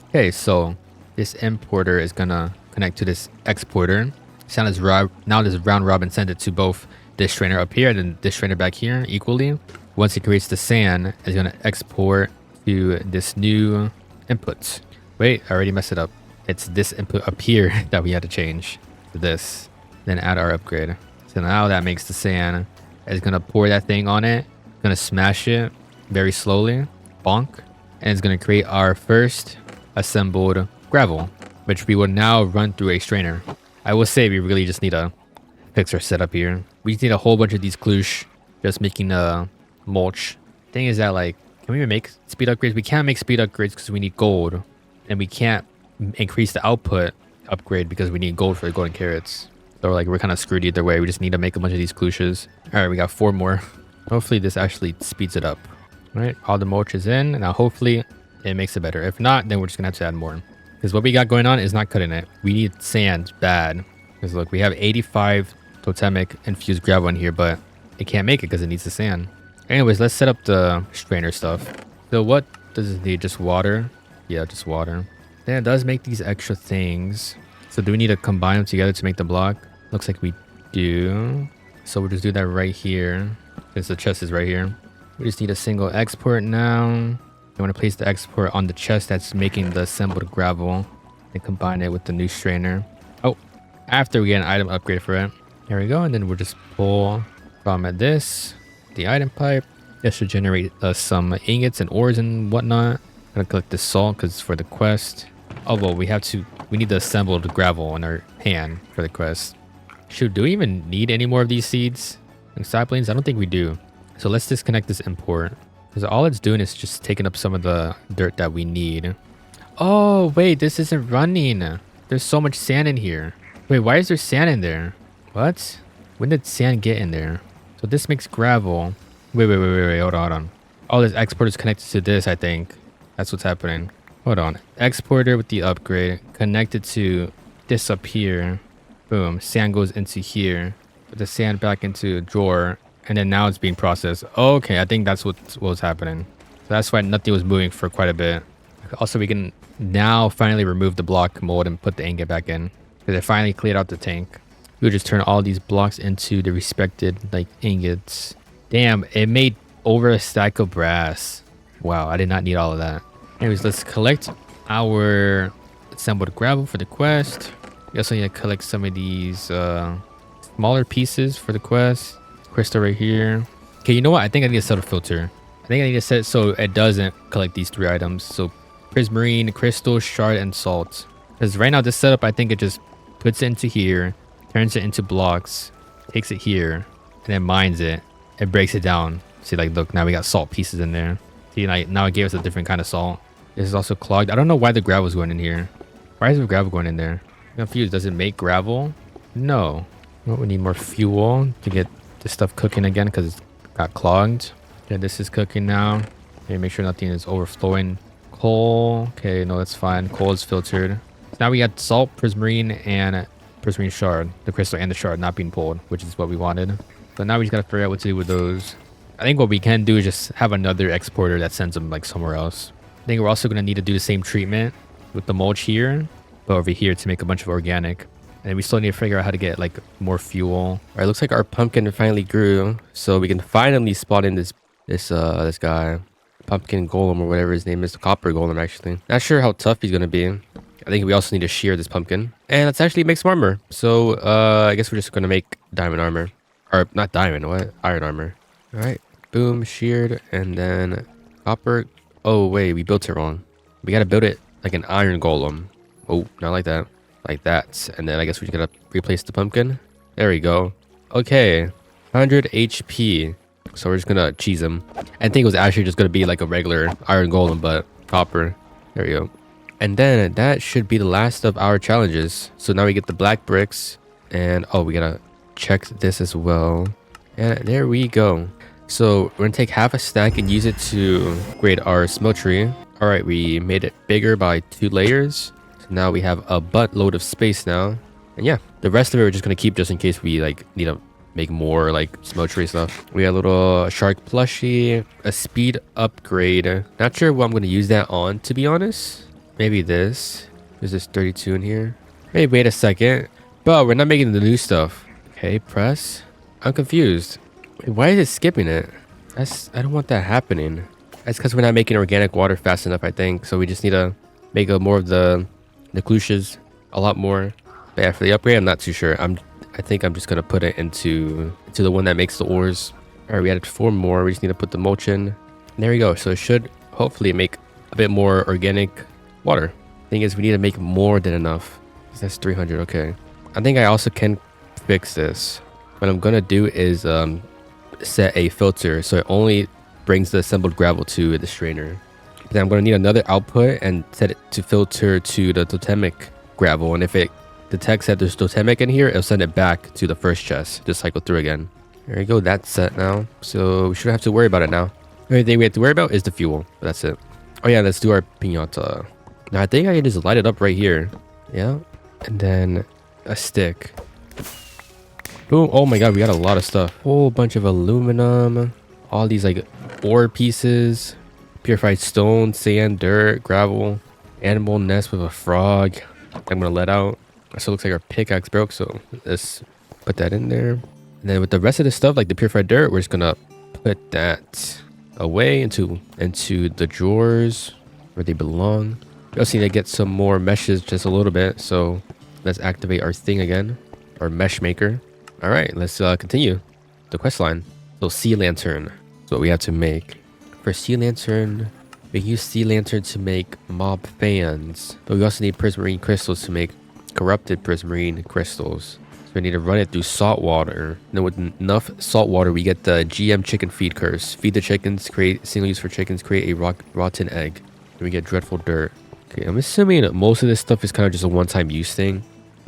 Okay, so this importer is gonna connect to this exporter. Now this round robin sends it to both this strainer up here and then this strainer back here equally. Once it creates the sand, it's gonna export to this new input. Wait, I already messed it up. It's this input up here that we had to change to this. Then add our upgrade. So now that makes the sand. It's gonna pour that thing on it. Gonna smash it very slowly. Bonk. And it's gonna create our first assembled gravel, which we will now run through a strainer. I will say we really just need to fix our setup here. We just need a whole bunch of these kloosh, just making a mulch. Thing is that, like, can we even make speed upgrades? We can't make speed upgrades because we need gold, and we can't increase the output upgrade because we need gold for the golden carrots. So like we're kind of screwed either way. We just need to make a bunch of these klooshes. All right, we got 4 more. Hopefully this actually speeds it up. All right, all the mulch is in. Now hopefully it makes it better. If not, then we're just gonna have to add more, because what we got going on is not cutting it. We need sand bad, because look, we have 85 totemic infused gravel in here, but it can't make it because it needs the sand. Anyways, let's set up the strainer stuff. So what does it need? Just water? Yeah, just water. Then it does make these extra things. So do we need to combine them together to make the block? Looks like we do. So we'll just do that right here, since the chest is right here. We just need a single export now. You want to place the export on the chest that's making the assembled gravel and combine it with the new strainer. Oh, after we get an item upgrade for it. There we go. And then we'll just pull from this, the item pipe. This should generate some ingots and ores and whatnot. I'm gonna collect the salt because it's for the quest. Oh, well, we need the assembled gravel in our hand for the quest. Shoot, do we even need any more of these seeds and saplings? I don't think we do. So let's disconnect this import, because all it's doing is just taking up some of the dirt that we need. Oh, wait, this isn't running. There's so much sand in here. Wait, why is there sand in there? What? When did sand get in there? So this makes gravel. Wait, hold on. Oh, this export is connected to this, I think. That's what's happening. Hold on. Exporter with the upgrade connected to this up here. Boom. Sand goes into here. Put the sand back into a drawer. And then now it's being processed. Okay, I think that's what was happening. So that's why nothing was moving for quite a bit. Also, we can now finally remove the block mold and put the ingot back in, because it finally cleared out the tank. We'll just turn all these blocks into the respected like ingots. Damn, it made over a stack of brass. Wow, I did not need all of that. Anyways, let's collect our assembled gravel for the quest. We also need to collect some of these smaller pieces for the quest. Crystal right here. Okay, you know what? I think I need to set a filter. I think I need to set it so it doesn't collect these 3 items. So prismarine, crystal, shard, and salt. Because right now this setup, I think it just puts it into here, turns it into blocks, takes it here, and then mines it. It breaks it down. See, like, look, now we got salt pieces in there. See, like, now it gave us a different kind of salt. This is also clogged. I don't know why the gravel is going in here. Why is the gravel going in there? I'm confused. Does it make gravel? No. Well, we need more fuel to get this stuff cooking again, because it's got clogged. Yeah, this is cooking now. Okay, make sure nothing is overflowing. Coal. Okay, no, that's fine. Coal is filtered. So now we got salt, prismarine, and prismarine shard. The crystal and the shard not being pulled, which is what we wanted. So now we just gotta figure out what to do with those. I think what we can do is just have another exporter that sends them like somewhere else. I think we're also gonna need to do the same treatment with the mulch here, but over here to make a bunch of organic. And we still need to figure out how to get like more fuel. All right, looks like our pumpkin finally grew, so we can finally spot in this guy, pumpkin golem or whatever his name is, the copper golem actually. Not sure how tough he's gonna be. I think we also need to shear this pumpkin, and let's actually make some armor. So I guess we're just gonna make diamond armor, or not diamond, what? Iron armor. All right, boom, sheared, and then copper. Oh wait, we built it wrong. We gotta build it like an iron golem. Oh, not like that. Like that, and then I guess we just gotta replace the pumpkin. There we go. Okay, 100 HP. So we're just gonna cheese him. I think it was actually just gonna be like a regular iron golem, but copper. There we go. And then that should be the last of our challenges. So now we get the black bricks, and oh, we gotta check this as well. And there we go. So we're gonna take half a stack and use it to upgrade our smeltery. All right, we made it bigger by 2 layers. Now we have a buttload of space now, and yeah, the rest of it we're just gonna keep just in case we like need to make more like smeltery stuff. We got a little shark plushie, a speed upgrade. Not sure what I'm going to use that on, to be honest. Maybe this. There's this 32 in here. Hey, wait a second. But we're not making the new stuff. Okay, press. I'm confused. Wait, why is it skipping it? I don't want that happening. That's because we're not making organic water fast enough, I think. So we just need to make more of the cloches a lot more. But yeah, for the upgrade, I'm not too sure. I think I'm just gonna put it into the one that makes the ores. All right, we added 4 more. We just need to put the mulch in. There we go. So it should hopefully make a bit more organic water. Thing is, we need to make more than enough. That's 300. Okay. I think I also can fix this. What I'm gonna do is set a filter so it only brings the assembled gravel to the strainer. Then I'm gonna need another output and set it to filter to the totemic gravel. And if it detects that there's totemic in here, it'll send it back to the first chest. Just cycle through again. There you go. That's set now. So we shouldn't have to worry about it now. The only thing we have to worry about is the fuel. But that's it. Oh yeah, let's do our piñata. Now I think I can just light it up right here. Yeah. And then a stick. Boom. Oh my god, we got a lot of stuff. Whole bunch of aluminum. All these like ore pieces. Purified stone, sand, dirt, gravel. Animal nest with a frog. I'm gonna let out. So it looks like our pickaxe broke, so let's put that in there. And then with the rest of the stuff, like the purified dirt, we're just gonna put that away into the drawers where they belong. We also need to get some more meshes just a little bit, so let's activate our thing again, our mesh maker. All right, let's continue the quest line. So sea lantern is what we have to make. For sea lantern, we use sea lantern to make mob fans, but we also need prismarine crystals to make corrupted prismarine crystals. So we need to run it through salt water. And then with enough salt water, we get the GM chicken feed curse. Feed the chickens, create single use for chickens, create a rotten egg. And we get dreadful dirt. Okay, I'm assuming that most of this stuff is kind of just a one-time use thing.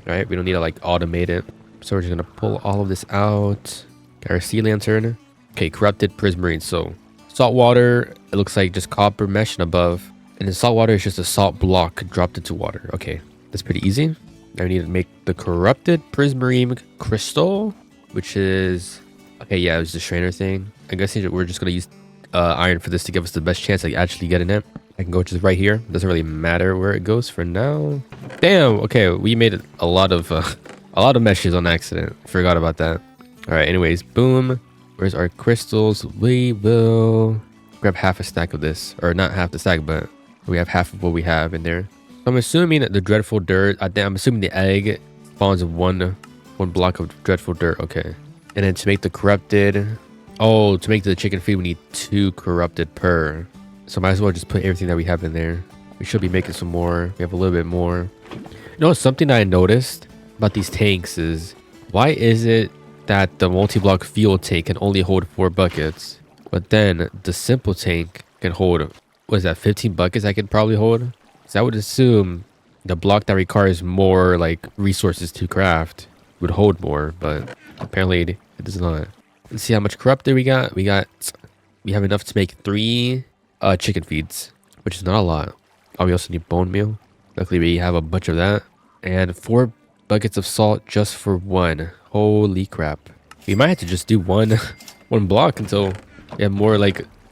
Right? We don't need to like automate it. So we're just gonna pull all of this out. Got our sea lantern. Okay, corrupted prismarine. So salt water, it looks like just copper mesh and above. And then salt water is just a salt block dropped into water. Okay, that's pretty easy. Now we need to make the corrupted prismarine crystal, which is okay. Yeah, it was the strainer thing. I guess we're just gonna use iron for this to give us the best chance of actually getting it. I can go just right here. Doesn't really matter where it goes for now. Damn. Okay, we made a lot of meshes on accident. Forgot about that. All right. Anyways, boom. Where's our crystals? We will grab half a stack of this, or not half the stack, but we have half of what we have in there. I'm assuming that the dreadful dirt. I'm assuming the egg spawns one block of dreadful dirt. Okay. And then to make the corrupted. Oh, to make the chicken feed, we need 2 corrupted per. So might as well just put everything that we have in there. We should be making some more. We have a little bit more. You know, something that I noticed about these tanks is why is it that the multi-block fuel tank can only hold 4 buckets, but then the simple tank can hold, what is that, 15 buckets I could probably hold? So I would assume the block that requires more like resources to craft would hold more, but apparently it does not. Let's see how much corrupted we got. We have enough to make 3 chicken feeds, which is not a lot. Oh, we also need bone meal. Luckily we have a bunch of that, and 4 buckets of salt just for 1. Holy crap. We might have to just do one block until we have more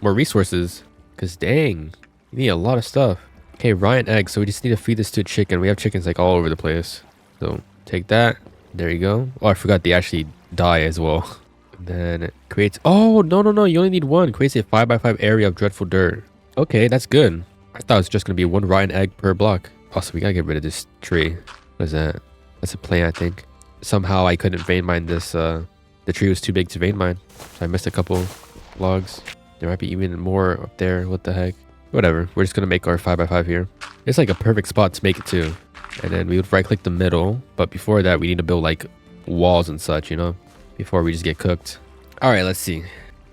resources, because dang, you need a lot of stuff. Okay, rotten egg. So we just need to feed this to a chicken. We have chickens like all over the place. So take that. There you go. Oh, I forgot they actually die as well. And then it creates, oh, no. You only need 1. Creates a 5x5 area of dreadful dirt. Okay, that's good. I thought it was just going to be 1 rotten egg per block. Also, we got to get rid of this tree. What is that? That's a plant, I think. Somehow I couldn't vein mine this. The tree was too big to vein mine. So I missed a couple logs. There might be even more up there. What the heck? Whatever. We're just going to make our 5x5 here. It's like a perfect spot to make it too. And then we would right click the middle. But before that, we need to build like walls and such, you know, before we just get cooked. All right, let's see.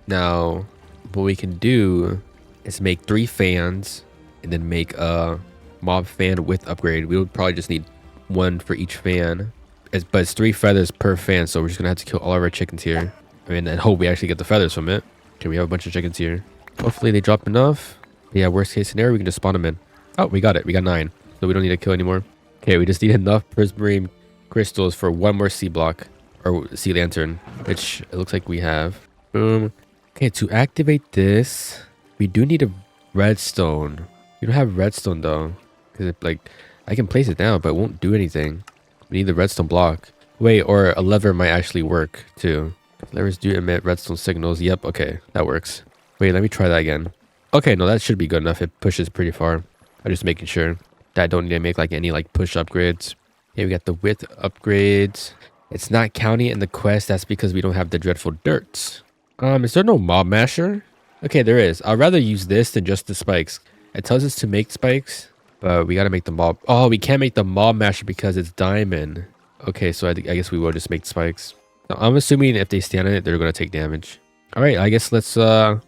Now, what we can do is make 3 fans and then make a mob fan with upgrade. We would probably just need 1 for each fan. But it's 3 feathers per fan. So we're just going to have to kill all of our chickens here. I mean, and hope we actually get the feathers from it. Okay, we have a bunch of chickens here. Hopefully they drop enough. Yeah, worst case scenario, we can just spawn them in. Oh, we got it. We got 9. So we don't need to kill anymore. Okay, we just need enough prismarine crystals for 1 more sea block. Or sea lantern. which it looks like we have. Boom. Okay, to activate this, we do need a redstone. We don't have redstone though, because like I can place it down, but it won't do anything. We need the redstone block. Wait, or a lever might actually work too. Levers do emit redstone signals. Yep, okay, that works. Wait, let me try that again. Okay, no, that should be good enough. It pushes pretty far. I'm just making sure that I don't need to make like any like push upgrades. Okay, we got the width upgrades. It's not counting in the quest. That's because we don't have the dreadful dirt. Is there no mob masher? Okay, there is. I'd rather use this than just the spikes. It tells us to make spikes, but we gotta make the mob. Oh, we can't make the mob masher because it's diamond. Okay, so I guess we will just make spikes. So I'm assuming if they stand on it, they're gonna take damage. All right, I guess let's start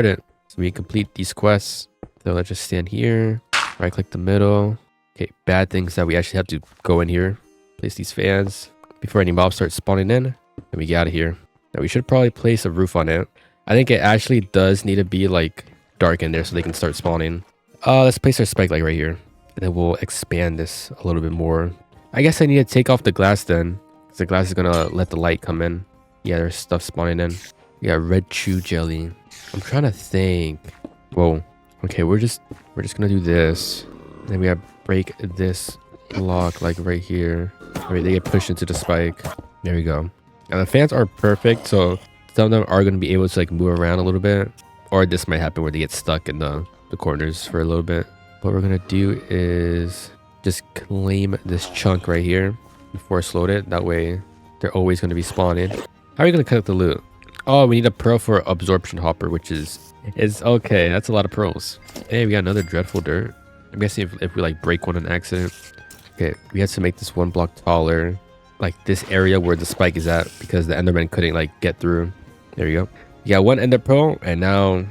it. So we complete these quests. So let's just stand here. Right click the middle. Okay, bad things that we actually have to go in here. Place these fans before any mobs start spawning in. Then we get out of here. Now we should probably place a roof on it. I think it actually does need to be like dark in there so they can start spawning. Let's place our spike like right here. And then we'll expand this a little bit more. I guess I need to take off the glass then. Because the glass is gonna let the light come in. Yeah, there's stuff spawning in. We got red chew jelly. I'm trying to think. Whoa. Okay, we're just gonna do this. Then we gotta break this block like right here. Alright, they get pushed into the spike. There we go. Now the fans are perfect, so some of them are gonna be able to like move around a little bit. Or this might happen where they get stuck in the corners for a little bit. What we're gonna do is just claim this chunk right here and force load it. That way they're always gonna be spawning. How are we gonna cut the loot? Oh, we need a pearl for absorption hopper, which is okay. That's a lot of pearls. Hey, we got another dreadful dirt. I'm guessing if we like break one in accident. Okay, we had to make this one block taller, like this area where the spike is at, because the enderman couldn't like get through. There you go. You got one ender pearl, and now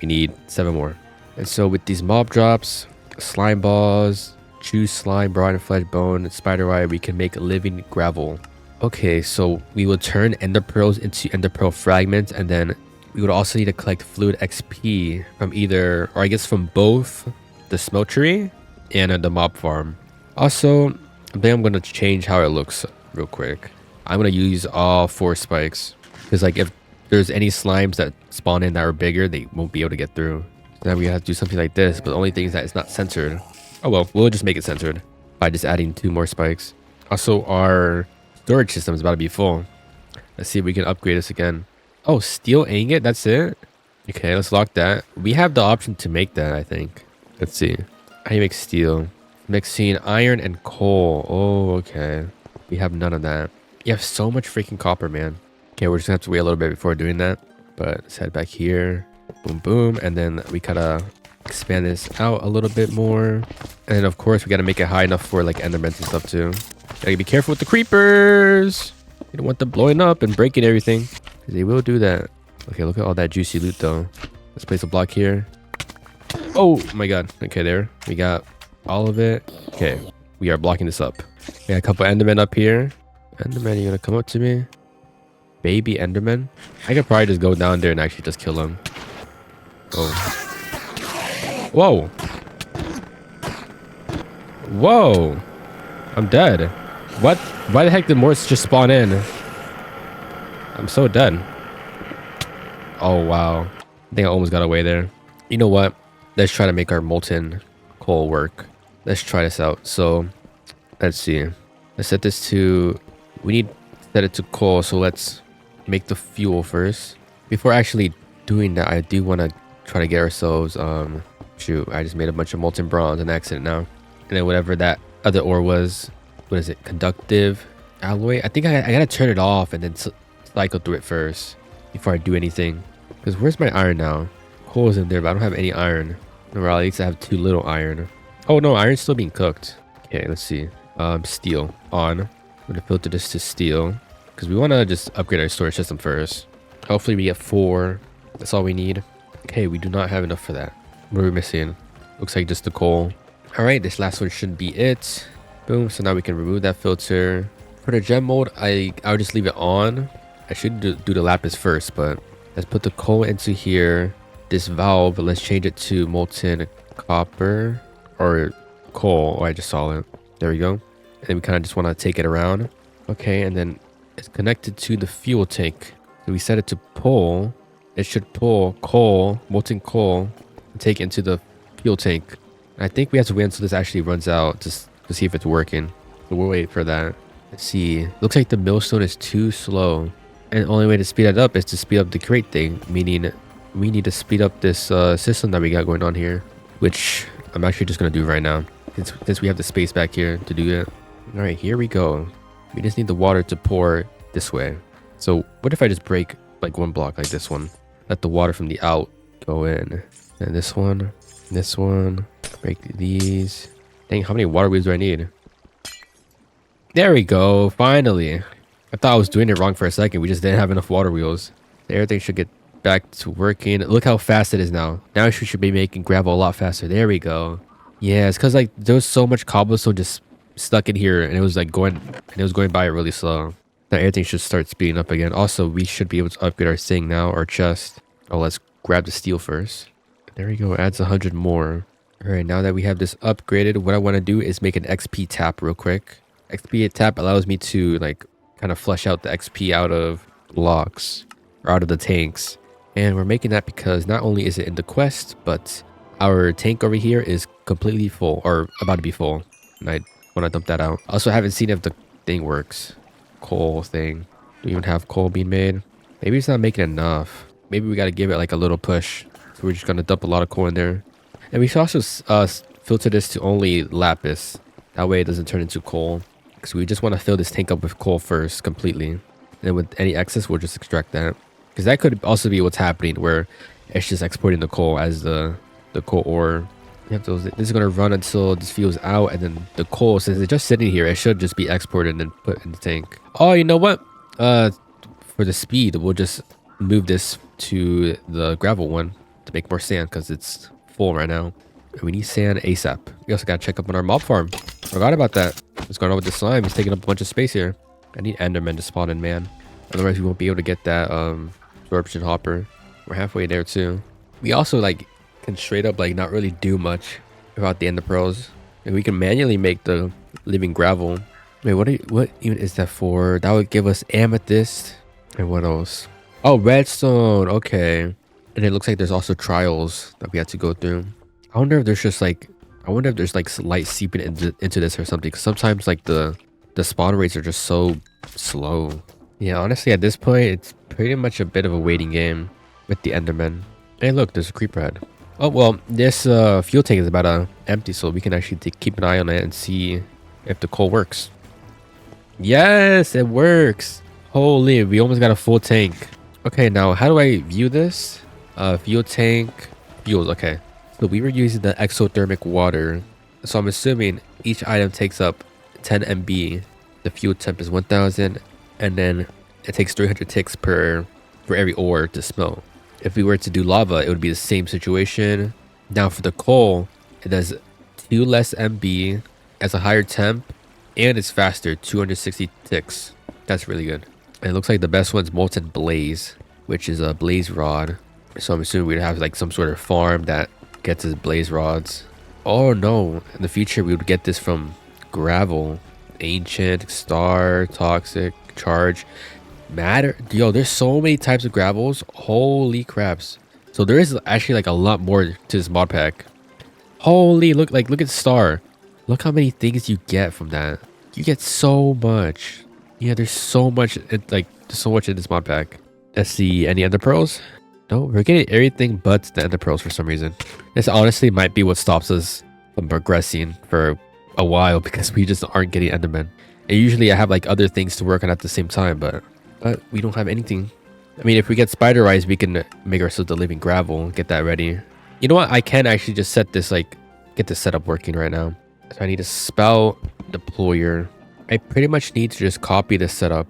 we need 7 more. And so with these mob drops, slime balls, chew slime, broad and flesh bone, and spider wire, we can make living gravel. Okay, so we will turn ender pearls into ender pearl fragments, and then we would also need to collect fluid XP from either, or I guess from both the smeltery and the mob farm. Also, I think I'm going to change how it looks real quick. I'm going to use all 4 spikes, because like if there's any slimes that spawn in that are bigger, they won't be able to get through. So now we have to do something like this, but the only thing is that it's not censored. Oh well, we'll just make it censored by just adding 2 more spikes. Also, our storage system is about to be full. Let's see if we can upgrade this again. Oh, steel ingot, that's it? Okay, let's lock that. We have the option to make that, I think. Let's see. How do you make steel? Mixing iron and coal. Oh, okay. We have none of that. You have so much freaking copper, man. Okay, we're just gonna have to wait a little bit before doing that. But let's head back here. Boom, boom. And then we gotta expand this out a little bit more. And then, of course, we gotta make it high enough for like endermans and stuff too. Gotta be careful with the creepers. You don't want them blowing up and breaking everything. They will do that. Okay, look at all that juicy loot though. Let's place a block here. Oh my god. Okay, there. We got all of it. Okay, we are blocking this up. We got a couple endermen up here. Enderman, you gonna come up to me? Baby enderman? I could probably just go down there and actually just kill him. Oh. Whoa. Whoa. I'm dead. What? Why the heck did more just spawn in? I'm so dead. Oh, wow. I think I almost got away there. You know what? Let's try to make our molten coal work. Let's try this out. So, let's see. Let's set this to... We need to set it to coal. So, let's make the fuel first. Before actually doing that, I do want to try to get ourselves... Shoot, I just made a bunch of molten bronze in accident now. And then whatever that other ore was... What is it? Conductive alloy? I think I gotta turn it off and then cycle through it first before I do anything. Because where's my iron now? Coal is in there, but I don't have any iron. Or at least I have too little iron. Oh no, iron's still being cooked. Okay, let's see. Steel on. I'm gonna filter this to steel because we want to just upgrade our storage system first. Hopefully we get 4. That's all we need. Okay, we do not have enough for that. What are we missing? Looks like just the coal. All right, this last one should be it. Boom. So now we can remove that filter. For the gem mold, I'll just leave it on. I should do the lapis first, but let's put the coal into here. This valve, let's change it to molten copper or coal. Oh, I just saw it. There we go. And then we kind of just want to take it around. Okay, and then is connected to the fuel tank. So we set it to pull. It should pull coal, molten coal, and take it into the fuel tank. I think we have to wait until this actually runs out to see if it's working. So we'll wait for that. Let's see. Looks like the millstone is too slow. And the only way to speed it up is to speed up the crate thing, meaning we need to speed up this system that we got going on here, which I'm actually just going to do right now since we have the space back here to do it. All right, here we go. We just need the water to pour this way. So what if I just break like one block like this one? Let the water from the out go in. And this one, break these. Dang, how many water wheels do I need? There we go, finally. I thought I was doing it wrong for a second. We just didn't have enough water wheels. Everything should get back to working. Look how fast it is now. Now we should be making gravel a lot faster. There we go. Yeah, it's because like there was so much cobblestone just stuck in here, and it was like going by it really slow. Now everything should start speeding up again. Also, we should be able to upgrade our thing now, our chest. Oh, let's grab the steel first. There we go. Adds 100 more. All right, now that we have this upgraded, what I want to do is make an XP tap real quick. XP tap allows me to like kind of flush out the XP out of blocks or out of the tanks. And we're making that because not only is it in the quest, but our tank over here is completely full or about to be full. And I want to dump that out. Also, I haven't seen if the thing works. Coal thing. Do we even have coal being made? Maybe it's not making enough. Maybe we got to give it like a little push. So we're just going to dump a lot of coal in there. And we should also filter this to only lapis. That way it doesn't turn into coal. Because we just want to fill this tank up with coal first completely. And then with any excess, we'll just extract that. Because that could also be what's happening, where it's just exporting the coal as the coal ore. You have to, this is going to run until this fuel's out, and then the coal, since it's just sitting here, it should just be exported and put in the tank. Oh, you know what? For the speed, we'll just move this to the gravel one to make more sand, because it's full right now. And we need sand ASAP. We also got to check up on our mob farm. Forgot about that. What's going on with the slime? He's taking up a bunch of space here. I need endermen to spawn in, man. Otherwise, we won't be able to get that absorption hopper. We're halfway there too. We also like can straight up like not really do much without the ender pearls. And we can manually make the living gravel. Wait, what even is that for? That would give us amethyst. And what else? Oh, redstone. Okay. And it looks like there's also trials that we have to go through. I wonder if there's just like, light seeping into this or something. 'Cause sometimes like the spawn rates are just so slow. Yeah, honestly, at this point, it's pretty much a bit of a waiting game with the endermen. Hey, look, there's a creeper head. Oh, well, this fuel tank is about to empty, so we can actually keep an eye on it and see if the coal works. Yes, it works. Holy, we almost got a full tank. Okay, now how do I view this? Fuel tank, fuels, okay. So we were using the exothermic water. So I'm assuming each item takes up 10 MB. The fuel temp is 1000, and then it takes 300 ticks for every ore to smelt. If we were to do lava, it would be the same situation. Now for the coal, it does 2 less MB, has a higher temp, and it's faster, 260 ticks. That's really good. And it looks like the best one's molten blaze, which is a blaze rod. So I'm assuming we'd have like some sort of farm that gets us blaze rods. Oh no, in the future we would get this from gravel. Ancient, star, toxic, charge, matter. Yo, there's so many types of gravels. Holy craps. So there is actually like a lot more to this mod pack. Holy, look at star. Look how many things you get from that. You get so much. Yeah, there's so much. There's so much in this mod pack. Let's see, any ender pearls? No, we're getting everything but the ender pearls for some reason. This honestly might be what stops us from progressing for a while, because we just aren't getting endermen. And usually I have like other things to work on at the same time, but we don't have anything. I mean, if we get spider eyes, we can make ourselves the living gravel, get that ready. You know what? I can actually just set this, like, get this setup working right now. So I need a spout deployer. I pretty much need to just copy this setup.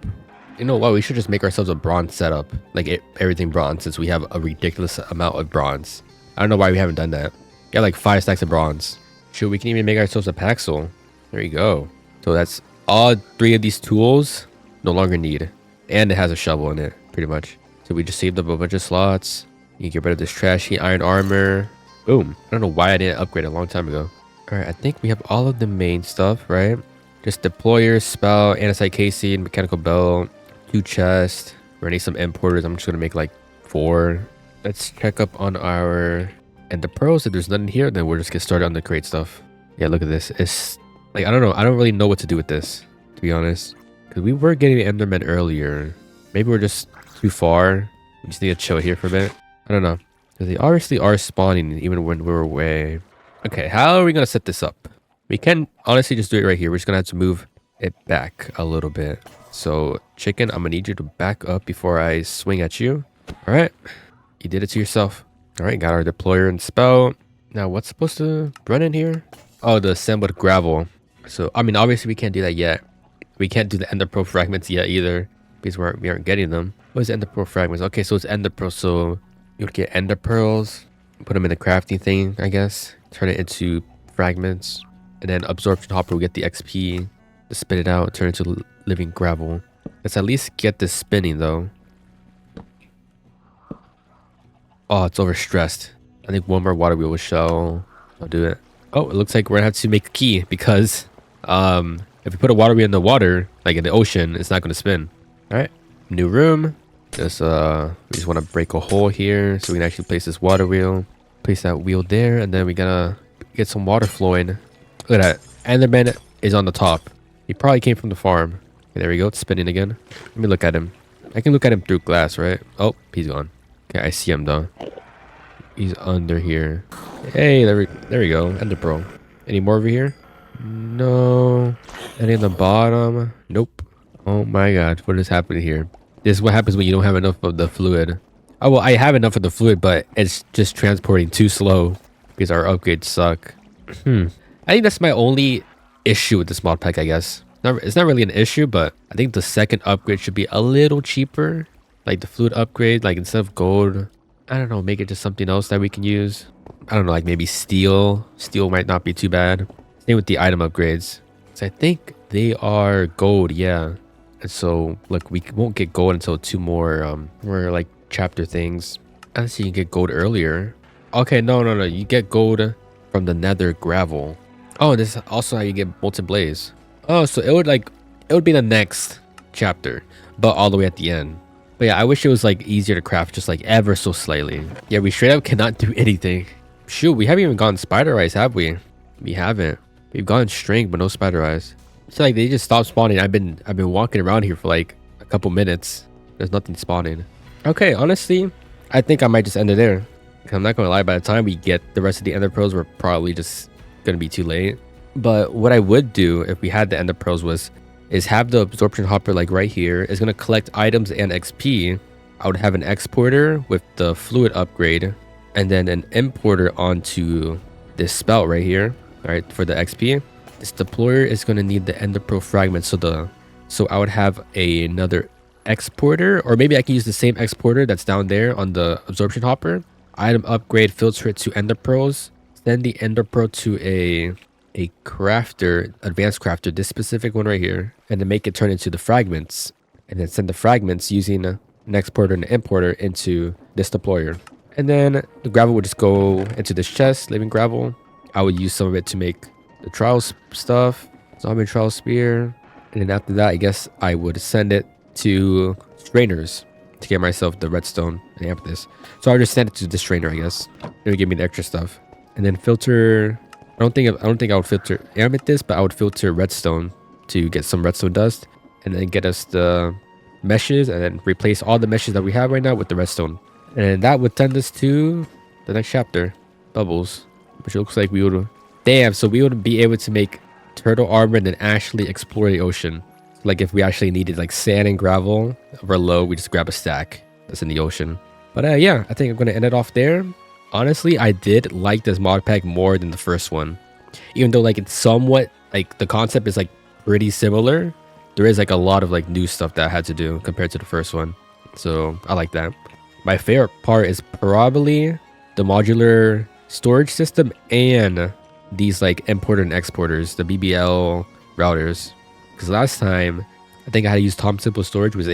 You know what? We should just make ourselves a bronze setup, like everything bronze, since we have a ridiculous amount of bronze. I don't know why we haven't done that. Got like 5 stacks of bronze. Shoot, we can even make ourselves a paxel. There you go. So that's all 3 of these tools no longer need. And it has a shovel in it, pretty much. So we just saved up a bunch of slots. You can get rid of this trashy iron armor. Boom. I don't know why I didn't upgrade a long time ago. Alright, I think we have all of the main stuff, right? Just deployer, spout, andesite casing, mechanical belt, 2 chests. We're gonna need some importers. I'm just gonna make like 4. Let's check up on our ender pearls. If there's nothing here, then we'll just get started on the crate stuff. Yeah, look at this. It's like, I don't know. I don't really know what to do with this, to be honest. Because we were getting endermen earlier. Maybe we're just too far. We just need to chill here for a bit. I don't know. Because they obviously are spawning even when we're away. Okay, how are we gonna set this up? We can honestly just do it right here. We're just gonna have to move it back a little bit. So chicken, I'm gonna need you to back up before I swing at you. All right, you did it to yourself. All right, got our deployer and spell. Now what's supposed to run in here? Oh, the assembled gravel. So I mean, obviously we can't do that yet. We can't do the ender pearl fragments yet either because we aren't getting them. What is ender pearl fragments? Okay, so it's ender pearl. So you would get ender pearls, put them in the crafting thing, I guess. Turn it into fragments, and then absorption hopper will get the XP to spit it out, turn it into living gravel. Let's at least get this spinning though. Oh, it's overstressed. I think one more water wheel will show. I'll do it. Oh, it looks like we're gonna have to make a key because if we put a water wheel in the water, like in the ocean, it's not gonna spin. All right, new room. Just we just want to break a hole here so we can actually place this water wheel. Place that wheel there, and then we gotta get some water flowing. Look at that. Enderman is on the top. He probably came from the farm. Okay, there we go. It's spinning again. Let me look at him. I can look at him through glass, right? Oh, he's gone. Okay, I see him though. He's under here. Hey, there we go. Ender pearl. Any more over here? No. Any on the bottom? Nope. Oh my god, what is happening here? This is what happens when you don't have enough of the fluid. Oh, well, I have enough of the fluid, but it's just transporting too slow because our upgrades suck. I think that's my only issue with this mod pack, I guess. It's not really an issue, but I think the second upgrade should be a little cheaper. Like the fluid upgrade, like instead of gold, I don't know, make it just something else that we can use. I don't know, like maybe steel. Steel might not be too bad. Same with the item upgrades. So I think they are gold, yeah. And so, look, we won't get gold until 2 more like chapter things. Unless you can get gold earlier. Okay, no. You get gold from the nether gravel. Oh, this is also how you get molten blaze. Oh, so it would be the next chapter, but all the way at the end. But yeah, I wish it was like easier to craft, just like ever so slightly. Yeah, we straight up cannot do anything. Shoot, we haven't even gotten spider eyes, have we? We haven't. We've gotten string, but no spider eyes. So like they just stopped spawning. I've been walking around here for like a couple minutes. There's nothing spawning. Okay, honestly, I think I might just end it there. I'm not gonna lie, by the time we get the rest of the ender pearls, we're probably just gonna be too late. But what I would do if we had the ender pearls is have the absorption hopper like right here. It's gonna collect items and XP. I would have an exporter with the fluid upgrade, and then an importer onto this spout right here. All right, for the XP. This deployer is gonna need the ender pearl fragment. So I would have another exporter, or maybe I can use the same exporter that's down there on the absorption hopper. Item upgrade, filter it to ender pearls. Send the ender pearl to a crafter, advanced crafter, this specific one right here, and then make it turn into the fragments, and then send the fragments using an exporter and an importer into this deployer. And then the gravel would just go into this chest, living gravel. I would use some of it to make the trials stuff, zombie trial spear, and then after that, I guess I would send it to strainers to get myself the redstone and amethyst. So I'll just send it to the strainer, I guess. It would give me the extra stuff, and then filter. I don't think I would filter amethyst, but I would filter redstone to get some redstone dust, and then get us the meshes, and then replace all the meshes that we have right now with the redstone. And that would send us to the next chapter, bubbles, which looks like we would. Damn, so we would be able to make turtle armor and then actually explore the ocean. Like if we actually needed like sand and gravel, we're low, we just grab a stack that's in the ocean. But yeah, I think I'm gonna end it off there. Honestly, I did like this mod pack more than the first one. Even though like it's somewhat like the concept is like pretty similar, there is like a lot of like new stuff that I had to do compared to the first one. So I like that. My favorite part is probably the modular storage system and these like importer and exporters, the BBL routers. Because last time I think I had to use Tom Simple storage, which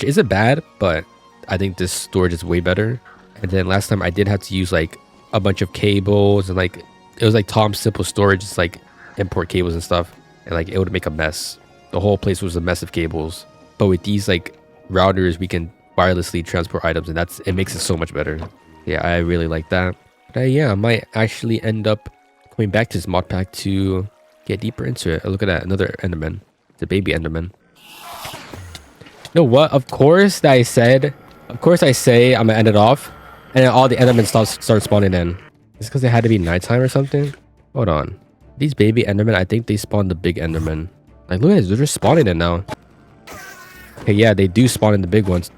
isn't bad, but I think this storage is way better. And then last time I did have to use like a bunch of cables, and like it was like Tom Simple storage, it's like import cables and stuff, and like it would make a mess. The whole place was a mess of cables. But with these like routers, we can wirelessly transport items, and it makes it so much better. Yeah, I really like that. But yeah, I might actually end up coming back to this mod pack to get deeper into it. Oh, look at that, another Enderman. It's a baby Enderman. You know what? Of course I say I'm gonna end it off, and then all the Endermen start spawning in. It's because it had to be nighttime or something. Hold on. These baby Endermen, I think they spawned the big Enderman. Like, look at this, they're just spawning in now. Okay, yeah, they do spawn in the big ones.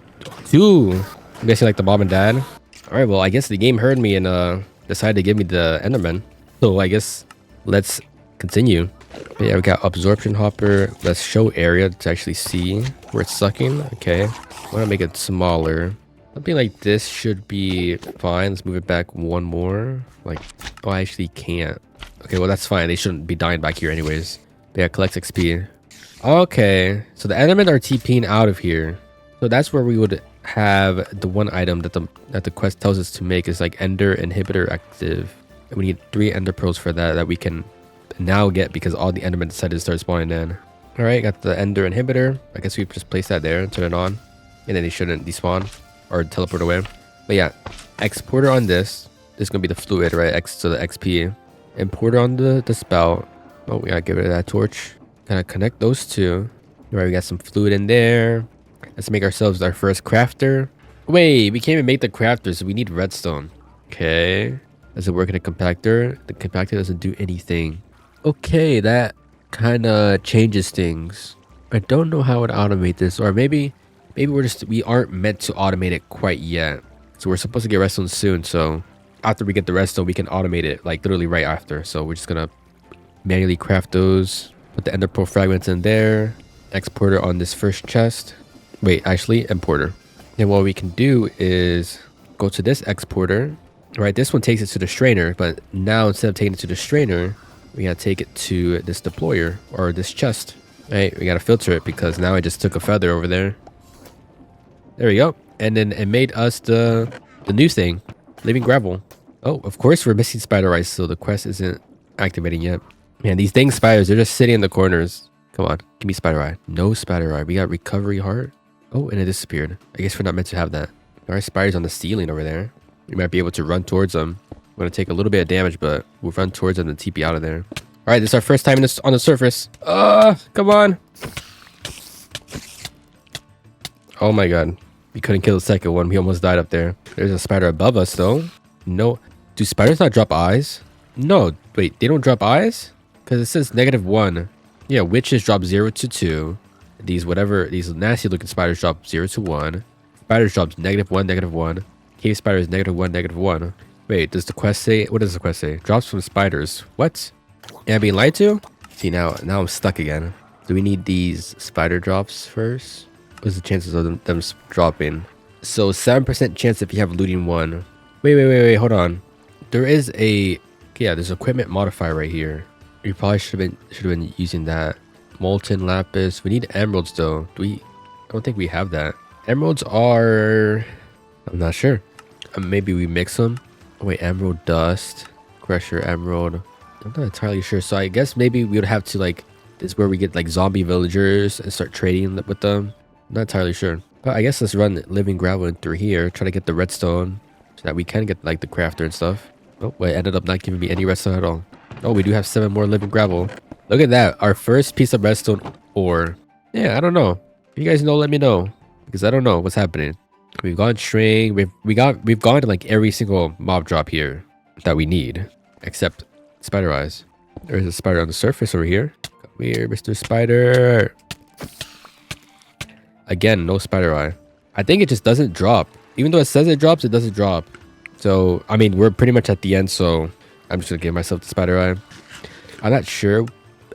Two. I'm guessing like the mom and dad. All right, well, I guess the game heard me and decided to give me the Enderman. So I guess let's continue. But yeah, we got absorption hopper. Let's show area to actually see where it's sucking. Okay, I want to make it smaller. Something like this should be fine. Let's move it back one more. Like, oh, I actually can't. Okay, well, that's fine. They shouldn't be dying back here anyways. But yeah, collect XP. Okay, so the Endermen are TPing out of here. So that's where we would have the one item that the quest tells us to make is like Ender Inhibitor active. And we need 3 Ender Pearls for that we can now get because all the Endermen decided to start spawning in. All right, got the Ender Inhibitor. I guess we just place that there and turn it on. And then they shouldn't despawn or teleport away. But yeah, exporter on this. This is going to be the fluid, right? X to the XP. Importer on the spout. Oh, we got to get rid of that torch. Gotta connect those two. All right, we got some fluid in there. Let's make ourselves our first crafter. Wait, we can't even make the crafter, so we need redstone. Okay. Does it work in a compactor? The compactor doesn't do anything. Okay, that kind of changes things. I don't know how to automate this, or maybe we aren't meant to automate it quite yet. So we're supposed to get redstone soon, so after we get the redstone, we can automate it like literally right after. So we're just gonna manually craft those. Put the ender pearl fragments in there. Exporter on this first chest. Wait, actually, importer. And what we can do is go to this exporter. Right, this one takes it to the strainer, but now instead of taking it to the strainer, we gotta take it to this deployer or this chest. Right, we gotta filter it because now I just took a feather over there. There we go. And then it made us the new thing, living gravel. Oh, of course we're missing spider eyes, so the quest isn't activating yet. Man, these dang spiders, they're just sitting in the corners. Come on, give me spider eye. No spider eye. We got recovery heart. Oh, and it disappeared. I guess we're not meant to have that. There are spiders on the ceiling over there. We might be able to run towards them. I'm going to take a little bit of damage, but we'll run towards them and TP out of there. All right, this is our first time on the surface. Come on. Oh my god. We couldn't kill the second one. We almost died up there. There's a spider above us, though. No. Do spiders not drop eyes? No. Wait, they don't drop eyes? Because it says -1. Yeah, witches drop 0 to 2. These nasty looking spiders drop 0 to 1. Spiders drops -1, -1. Cave spider is -1, -1. Wait, does the quest say? What does the quest say? Drops from spiders. What? Am I being lied to? See, now I'm stuck again. Do we need these spider drops first? What's the chances of them dropping? So 7% chance if you have looting 1. Wait, hold on. There is there's equipment modifier right here. We probably should have been using that. Molten lapis. We need emeralds though. I don't think we have that. Emeralds are, I'm not sure. Maybe we mix them. Oh, wait, emerald dust, crusher emerald. I'm not entirely sure. So I guess maybe we would have to this is where we get like zombie villagers and start trading with them. I'm not entirely sure. But I guess let's run living gravel in through here. Try to get the redstone so that we can get like the crafter and stuff. Oh, wait, ended up not giving me any redstone at all. Oh, we do have 7 more living gravel. Look at that. Our first piece of redstone ore. Yeah, I don't know. If you guys know, let me know. Because I don't know what's happening. We've gone string. We've gone to like every single mob drop here that we need. Except spider eyes. There's a spider on the surface over here. Come here, Mr. Spider. Again, no spider eye. I think it just doesn't drop. Even though it says it drops, it doesn't drop. So, I mean, we're pretty much at the end, so I'm just gonna give myself the spider eye. I'm not sure.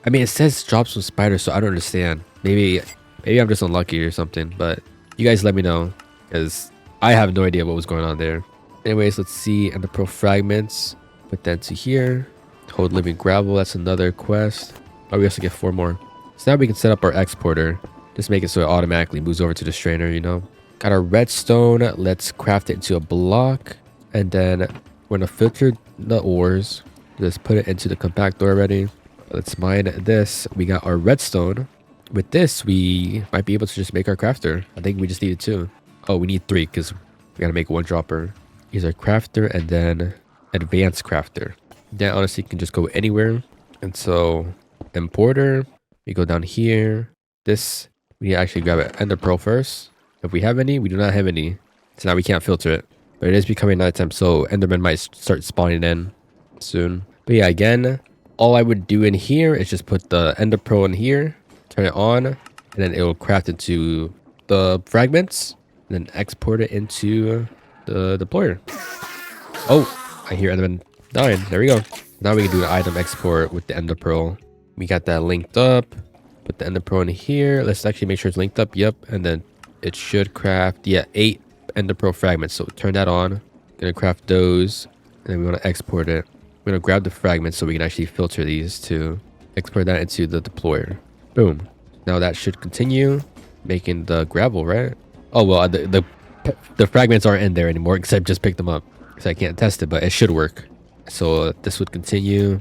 I mean, it says drops from spiders, so I don't understand. Maybe I'm just unlucky or something, but you guys let me know, because I have no idea what was going on there. Anyways, let's see. And the pro fragments. Put that to here. Hold living gravel. That's another quest. Oh, we also get 4 more. So now we can set up our exporter. Just make it so it automatically moves over to the strainer, you know. Got our redstone. Let's craft it into a block. And then we're going to filter the ores. Just put it into the compactor already. Let's mine this. We got our redstone. with this, we might be able to just make our crafter. I think we just needed 2. Oh, we need 3 because we gotta make 1 dropper. Here's our crafter and then advanced crafter. That honestly can just go anywhere. And so importer, we go down here. This, we need to actually grab an ender pearl first. If we have any, we do not have any. So now we can't filter it. But it is becoming nighttime, so enderman might start spawning in soon. But yeah, again, all I would do in here is just put the ender pearl in here, turn it on, and then it will craft into the fragments, and then export it into the deployer. Oh, I hear enderman dying. There we go. Now we can do an item export with the ender pearl. We got that linked up. Put the ender pearl in here. Let's actually make sure it's linked up. Yep, and then it should craft, yeah, 8 ender pearl fragments. So turn that on. Gonna craft those, and then we want to export it. We're gonna grab the fragments so we can actually filter these to export that into the deployer. Boom. Now that should continue making the gravel, right? Oh well, the fragments aren't in there anymore because I just picked them up, so I can't test it, but it should work. So this would continue.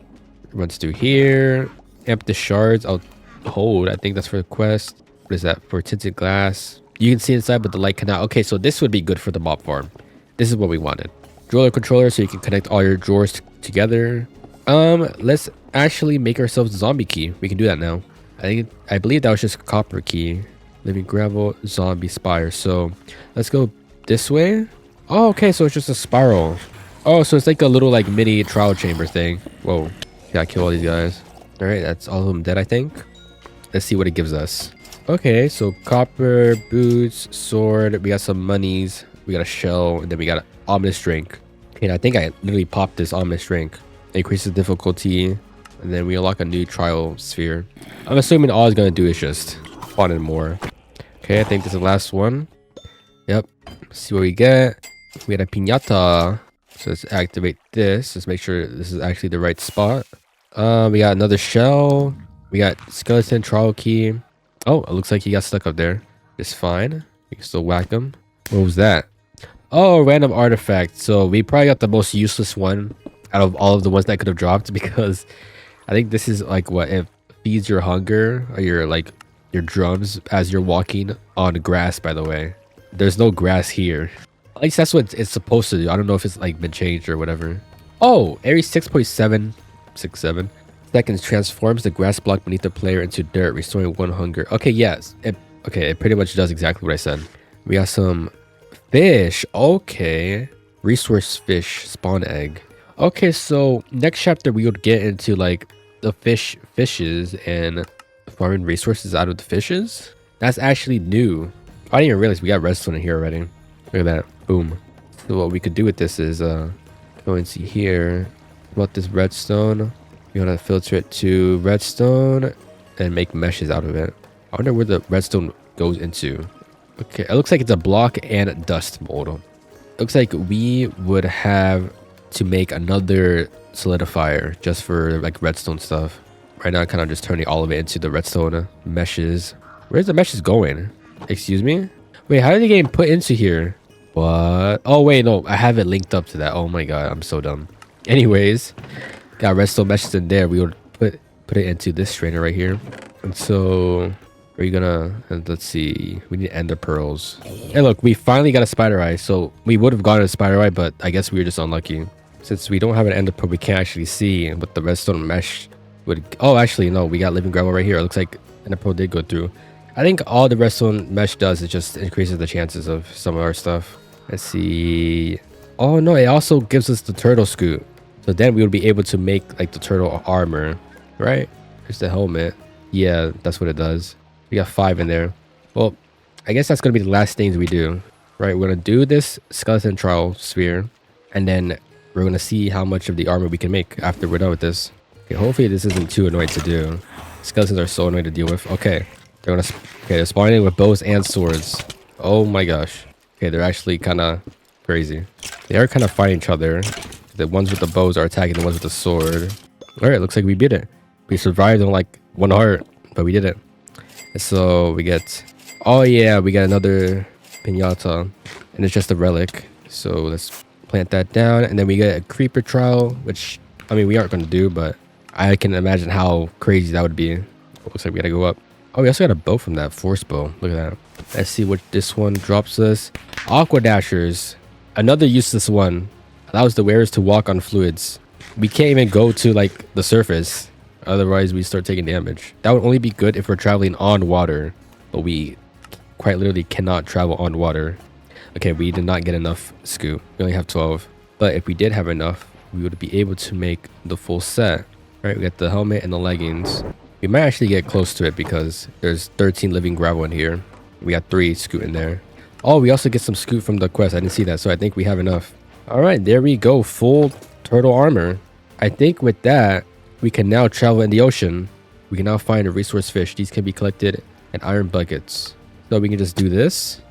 Runs through here. Amp the shards. I'll hold. I think that's for the quest. What is that for? Tinted glass. You can see inside, but the light cannot. Okay, so this would be good for the mob farm. This is what we wanted. Drawer controller, so you can connect all your drawers together. Let's actually make ourselves a zombie key. We can do that now. I believe that was just a copper key. Living gravel, zombie spire. So let's go this way. Oh, okay, so it's just a spiral. Oh, so it's like a little like mini trial chamber thing. Whoa, gotta kill all these guys. All right, that's all of them dead, I think. Let's see what it gives us. Okay, so copper, boots, sword. We got some monies. We got a shell, and then we got an ominous drink. Okay, and I think I literally popped this ominous drink. Increases difficulty, and then we unlock a new trial sphere. I'm assuming all it's gonna do is just spawn in more. Okay, I think this is the last one. Yep. Let's see what we get. We got a piñata. So let's activate this. Let's make sure this is actually the right spot. We got another shell. We got skeleton trial key. Oh, it looks like he got stuck up there. It's fine. We can still whack him. What was that? Oh, random artifact. So we probably got the most useless one out of all of the ones that could have dropped, because I think this is like what it feeds your hunger or your drums as you're walking on grass. By the way, there's no grass here. At least that's what it's supposed to do. I don't know if it's like been changed or whatever. Oh, every 6.767 seconds transforms the grass block beneath the player into dirt, restoring 1 hunger. Okay, yes. It pretty much does exactly what I said. We got some fish. Okay. Resource fish spawn egg. Okay, so next chapter we would get into like the fishes and farming resources out of the fishes. That's actually new. I didn't even realize we got redstone in here already. Look at that. Boom. So what we could do with this is go and see here about this redstone. We want to filter it to redstone and make meshes out of it. I wonder where the redstone goes into. Okay, it looks like it's a block and dust mold. Looks like we would have to make another solidifier just for like redstone stuff. Right now, I'm kind of just turning all of it into the redstone meshes. Where's the meshes going? Excuse me? Wait, how did they get put into here? What? Oh, wait, no. I have it linked up to that. Oh my god, I'm so dumb. Anyways, got redstone meshes in there. We would put it into this strainer right here. And so, are you gonna... let's see. We need ender pearls. Hey, look, we finally got a spider eye. So, we would have gotten a spider eye, but I guess we were just unlucky. Since we don't have an ender pearl, we can't actually see what the redstone mesh would... Oh, actually, no. We got living gravel right here. It looks like ender pearl did go through. I think all the redstone mesh does is just increases the chances of some of our stuff. Let's see. Oh no, it also gives us the turtle scoot. So then we would be able to make like the turtle armor, right? Here's the helmet. Yeah, that's what it does. We got 5 in there. Well, I guess that's gonna be the last things we do, right? We're gonna do this skeleton trial sphere, and then we're gonna see how much of the armor we can make after we're done with this. Okay, hopefully this isn't too annoying to do. Skeletons are so annoying to deal with. Okay. They're spawning with bows and swords. Oh my gosh. Okay, they're actually kind of crazy. They are kind of fighting each other. The ones with the bows are attacking the ones with the sword. All right, looks like we beat it. We survived on like 1 heart, but we did it. And so we get... Oh yeah, we got another piñata. And it's just a relic. So let's plant that down. And then we get a creeper trial, which, I mean, we aren't going to do, but I can imagine how crazy that would be. Looks like we got to go up. Oh, we also got a bow from that force bow. Look at that. Let's see what this one drops us. Aqua dashers. Another useless one. Allows the wearers to walk on fluids. We can't even go to like the surface. Otherwise we start taking damage. That would only be good if we're traveling on water. But we quite literally cannot travel on water. Okay, we did not get enough scoop. We only have 12. But if we did have enough, we would be able to make the full set. Right, we got the helmet and the leggings. We might actually get close to it because there's 13 living gravel in here. We got 3 scoot in there. Oh, we also get some scoot from the quest. I didn't see that, so I think we have enough. All right, there we go. Full turtle armor. I think with that, we can now travel in the ocean. We can now find a resource fish. These can be collected in iron buckets. So we can just do this.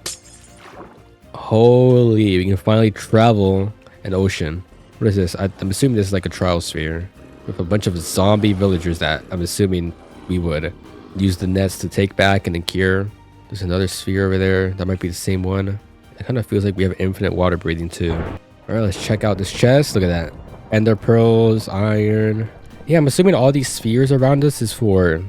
Holy, we can finally travel an ocean. What is this? I'm assuming this is like a trial sphere with a bunch of zombie villagers that I'm assuming we would use the nets to take back and then cure. There's another sphere over there. That might be the same one. It kind of feels like we have infinite water breathing too. All right, let's check out this chest. Look at that. Ender pearls, iron. Yeah, I'm assuming all these spheres around us is for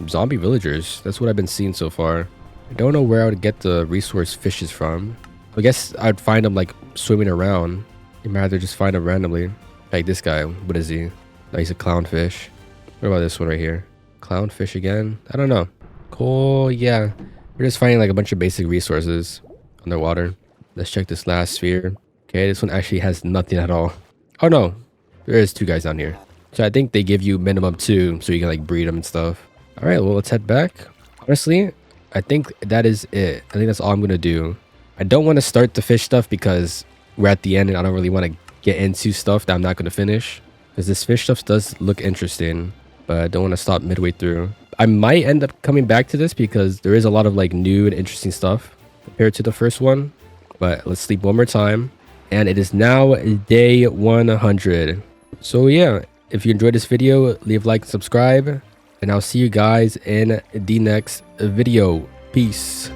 zombie villagers. That's what I've been seeing so far. I don't know where I would get the resource fishes from. I guess I'd find them like swimming around. You might either just find them randomly. Like this guy. What is he? Oh, he's a clownfish. What about this one right here? Clownfish again? I don't know. Cool. Yeah. We're just finding like a bunch of basic resources underwater. Let's check this last sphere. Okay, this one actually has nothing at all. Oh no, there is 2 guys down here. So I think they give you minimum 2 so you can like breed them and stuff. All right, well, let's head back. Honestly, I think that is it. I think that's all I'm gonna do. I don't want to start the fish stuff because we're at the end and I don't really want to get into stuff that I'm not gonna finish. Because this fish stuff does look interesting, but I don't want to stop midway through. I might end up coming back to this because there is a lot of like new and interesting stuff compared to the first one. But let's sleep one more time. And it is now day 100. So yeah, if you enjoyed this video, leave a like, subscribe, and I'll see you guys in the next video. Peace.